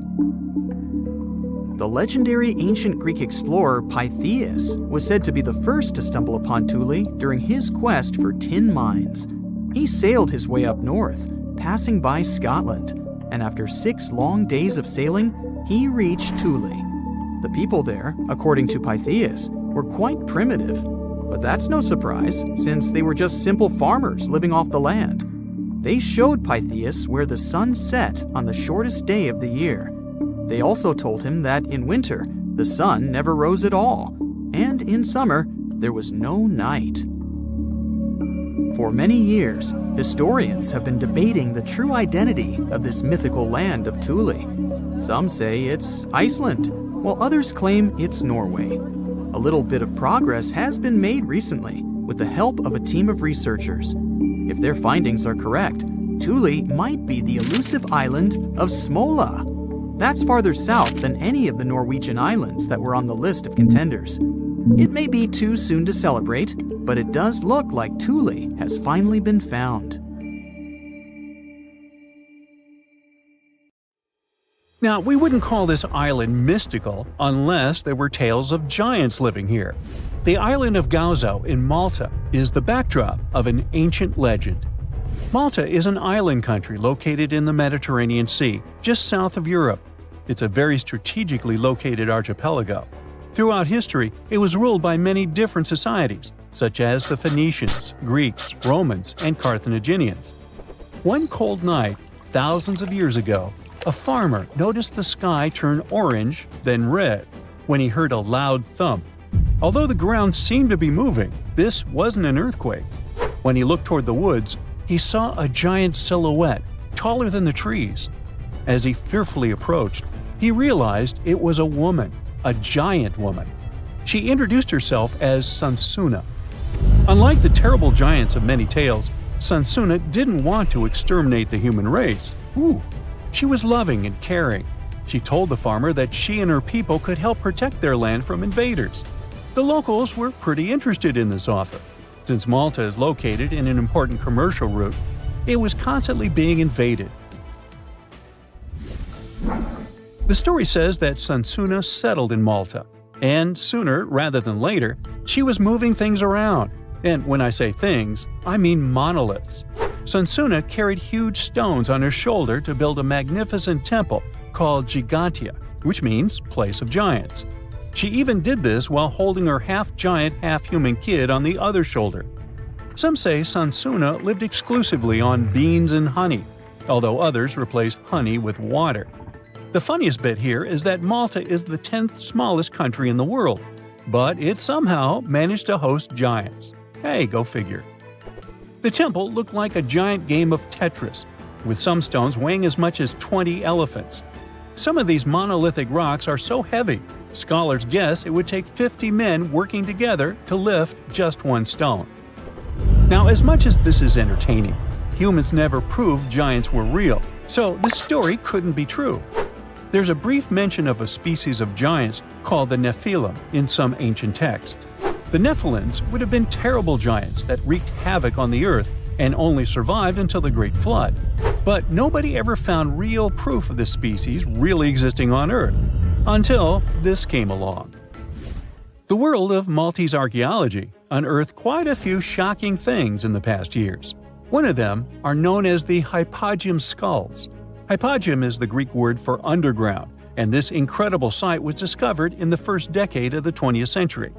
The legendary ancient Greek explorer Pytheas was said to be the first to stumble upon Thule during his quest for tin mines. He sailed his way up north, passing by Scotland. and after 6 long days of sailing, he reached Thule. The people there, according to Pytheas, were quite primitive. But that's no surprise, since they were just simple farmers living off the land. They showed Pytheas where the sun set on the shortest day of the year. They also told him that in winter, the sun never rose at all, and in summer, there was no night. For many years, historians have been debating the true identity of this mythical land of Thule. Some say it's Iceland, while others claim it's Norway. A little bit of progress has been made recently with the help of a team of researchers. If their findings are correct, Thule might be the elusive island of Smola. That's farther south than any of the Norwegian islands that were on the list of contenders. It may be too soon to celebrate, but it does look like Thule has finally been found. Now, we wouldn't call this island mystical unless there were tales of giants living here. The island of Gozo in Malta is the backdrop of an ancient legend. Malta is an island country located in the Mediterranean Sea, just south of Europe. It's a very strategically located archipelago. Throughout history, it was ruled by many different societies, such as the Phoenicians, Greeks, Romans, and Carthaginians. One cold night, thousands of years ago, a farmer noticed the sky turn orange, then red, when he heard a loud thump. Although the ground seemed to be moving, this wasn't an earthquake. When he looked toward the woods, he saw a giant silhouette, taller than the trees. As he fearfully approached, he realized it was a woman, a giant woman. She introduced herself as Sansuna. Unlike the terrible giants of many tales, Sansuna didn't want to exterminate the human race. She was loving and caring. She told the farmer that she and her people could help protect their land from invaders. The locals were pretty interested in this offer. Since Malta is located in an important commercial route, it was constantly being invaded. The story says that Sansuna settled in Malta, and sooner rather than later, she was moving things around. And when I say things, I mean monoliths. Sansuna carried huge stones on her shoulder to build a magnificent temple called Gigantia, which means place of giants. She even did this while holding her half-giant, half-human kid on the other shoulder. Some say Sansuna lived exclusively on beans and honey, although others replace honey with water. The funniest bit here is that Malta is the 10th smallest country in the world, but it somehow managed to host giants. Hey, go figure. The temple looked like a giant game of Tetris, with some stones weighing as much as 20 elephants. Some of these monolithic rocks are so heavy, scholars guess it would take 50 men working together to lift just one stone. Now, as much as this is entertaining, humans never proved giants were real, so this story couldn't be true. There's a brief mention of a species of giants called the Nephilim in some ancient texts. The Nephilims would have been terrible giants that wreaked havoc on the earth and only survived until the Great Flood. But nobody ever found real proof of this species really existing on Earth, until this came along. The world of Maltese archaeology unearthed quite a few shocking things in the past years. One of them are known as the hypogeum skulls. Hypogeum is the Greek word for underground, and this incredible site was discovered in the first decade of the 20th century.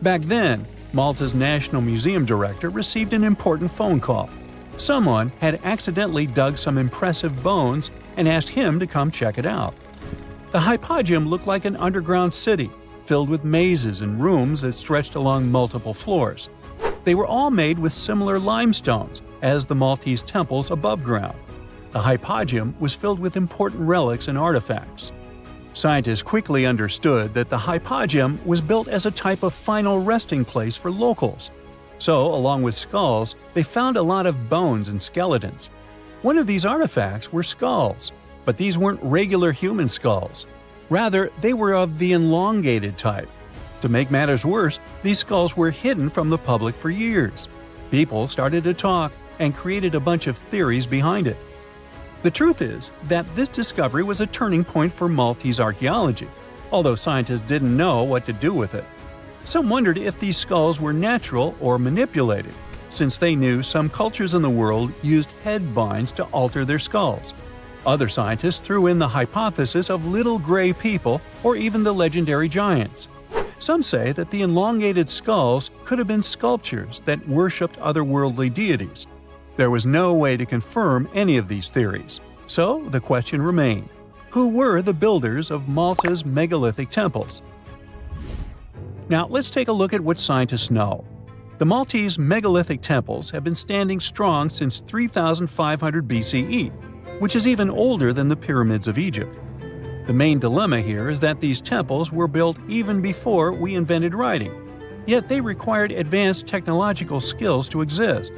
Back then, Malta's National Museum director received an important phone call. Someone had accidentally dug some impressive bones and asked him to come check it out. The hypogeum looked like an underground city, filled with mazes and rooms that stretched along multiple floors. They were all made with similar limestones as the Maltese temples above ground. The hypogeum was filled with important relics and artifacts. Scientists quickly understood that the hypogeum was built as a type of final resting place for locals. So, along with skulls, they found a lot of bones and skeletons. One of these artifacts were skulls, but these weren't regular human skulls. Rather, they were of the elongated type. To make matters worse, these skulls were hidden from the public for years. People started to talk and created a bunch of theories behind it. The truth is that this discovery was a turning point for Maltese archaeology, although scientists didn't know what to do with it. Some wondered if these skulls were natural or manipulated, since they knew some cultures in the world used head binds to alter their skulls. Other scientists threw in the hypothesis of little gray people or even the legendary giants. Some say that the elongated skulls could have been sculptures that worshipped otherworldly deities. There was no way to confirm any of these theories. So the question remained: who were the builders of Malta's megalithic temples? Now let's take a look at what scientists know. The Maltese megalithic temples have been standing strong since 3500 BCE, which is even older than the pyramids of Egypt. The main dilemma here is that these temples were built even before we invented writing, yet they required advanced technological skills to exist.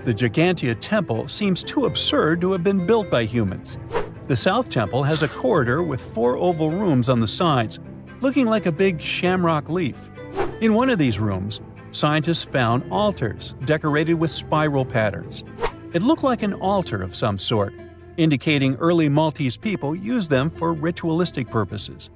The Gigantea Temple seems too absurd to have been built by humans. The South Temple has a corridor with 4 oval rooms on the sides, looking like a big shamrock leaf. In one of these rooms, scientists found altars decorated with spiral patterns. It looked like an altar of some sort, indicating early Maltese people used them for ritualistic purposes.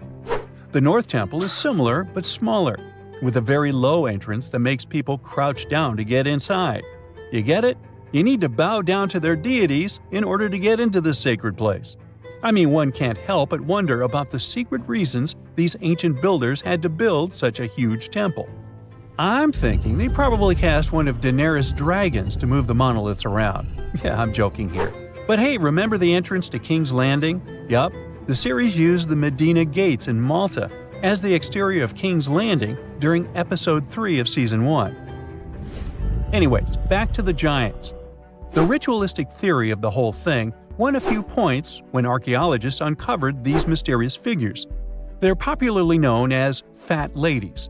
The North Temple is similar but smaller, with a very low entrance that makes people crouch down to get inside. You get it? You need to bow down to their deities in order to get into this sacred place. I mean, one can't help but wonder about the secret reasons these ancient builders had to build such a huge temple. I'm thinking they probably cast one of Daenerys' dragons to move the monoliths around. Yeah, I'm joking here. But hey, remember the entrance to King's Landing? Yup, the series used the Medina Gates in Malta as the exterior of King's Landing during Episode 3 of Season 1. Anyways, back to the giants. The ritualistic theory of the whole thing won a few points when archaeologists uncovered these mysterious figures. They're popularly known as fat ladies.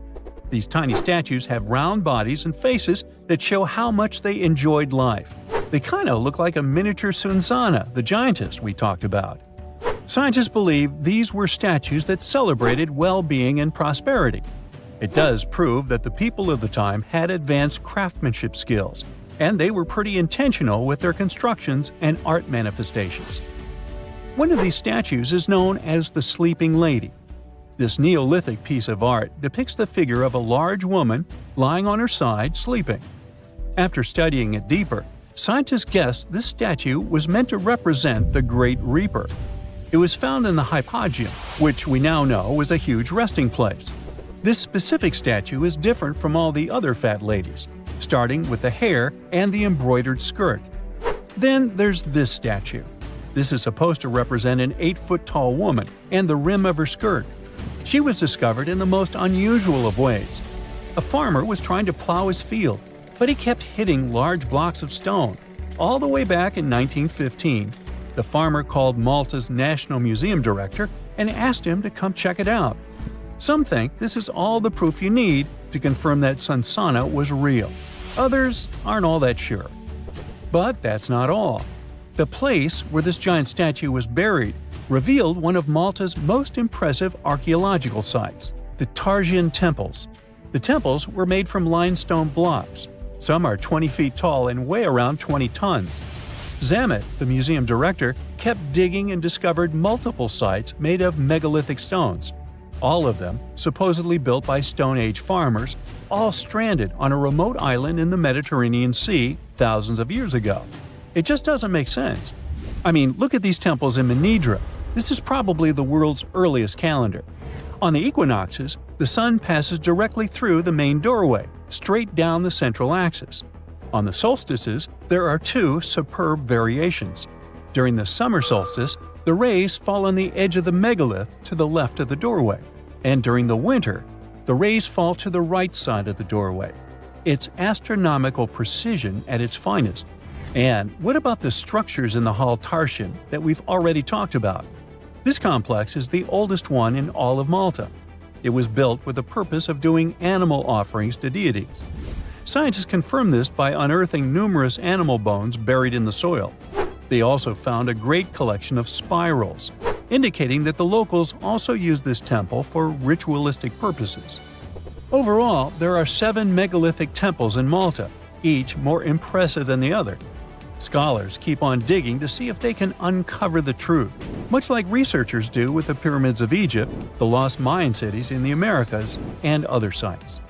These tiny statues have round bodies and faces that show how much they enjoyed life. They kind of look like a miniature Sunsana, the giantess we talked about. Scientists believe these were statues that celebrated well-being and prosperity. It does prove that the people of the time had advanced craftsmanship skills, and they were pretty intentional with their constructions and art manifestations. One of these statues is known as the Sleeping Lady. This Neolithic piece of art depicts the figure of a large woman lying on her side sleeping. After studying it deeper, scientists guessed this statue was meant to represent the Great Reaper. It was found in the hypogeum, which we now know was a huge resting place. This specific statue is different from all the other fat ladies, starting with the hair and the embroidered skirt. Then there's this statue. This is supposed to represent an 8-foot-tall woman and the rim of her skirt. She was discovered in the most unusual of ways. A farmer was trying to plow his field, but he kept hitting large blocks of stone. All the way back in 1915, the farmer called Malta's National Museum director and asked him to come check it out. Some think this is all the proof you need to confirm that Sunsana was real. Others aren't all that sure. But that's not all. The place where this giant statue was buried revealed one of Malta's most impressive archaeological sites, the Tarsian Temples. The temples were made from limestone blocks. Some are 20 feet tall and weigh around 20 tons. Zamet, the museum director, kept digging and discovered multiple sites made of megalithic stones. All of them supposedly built by Stone Age farmers, all stranded on a remote island in the Mediterranean Sea thousands of years ago. It just doesn't make sense. I mean, look at these temples in Manidra. This is probably the world's earliest calendar. On the equinoxes, the sun passes directly through the main doorway, straight down the central axis. On the solstices, there are 2 superb variations. During the summer solstice, the rays fall on the edge of the megalith to the left of the doorway, and during the winter, the rays fall to the right side of the doorway. It's astronomical precision at its finest. And what about the structures in the Hall Tarsian that we've already talked about? This complex is the oldest one in all of Malta. It was built with the purpose of doing animal offerings to deities. Scientists confirmed this by unearthing numerous animal bones buried in the soil. They also found a great collection of spirals, indicating that the locals also used this temple for ritualistic purposes. Overall, there are 7 megalithic temples in Malta, each more impressive than the other. Scholars keep on digging to see if they can uncover the truth, much like researchers do with the pyramids of Egypt, the lost Mayan cities in the Americas, and other sites.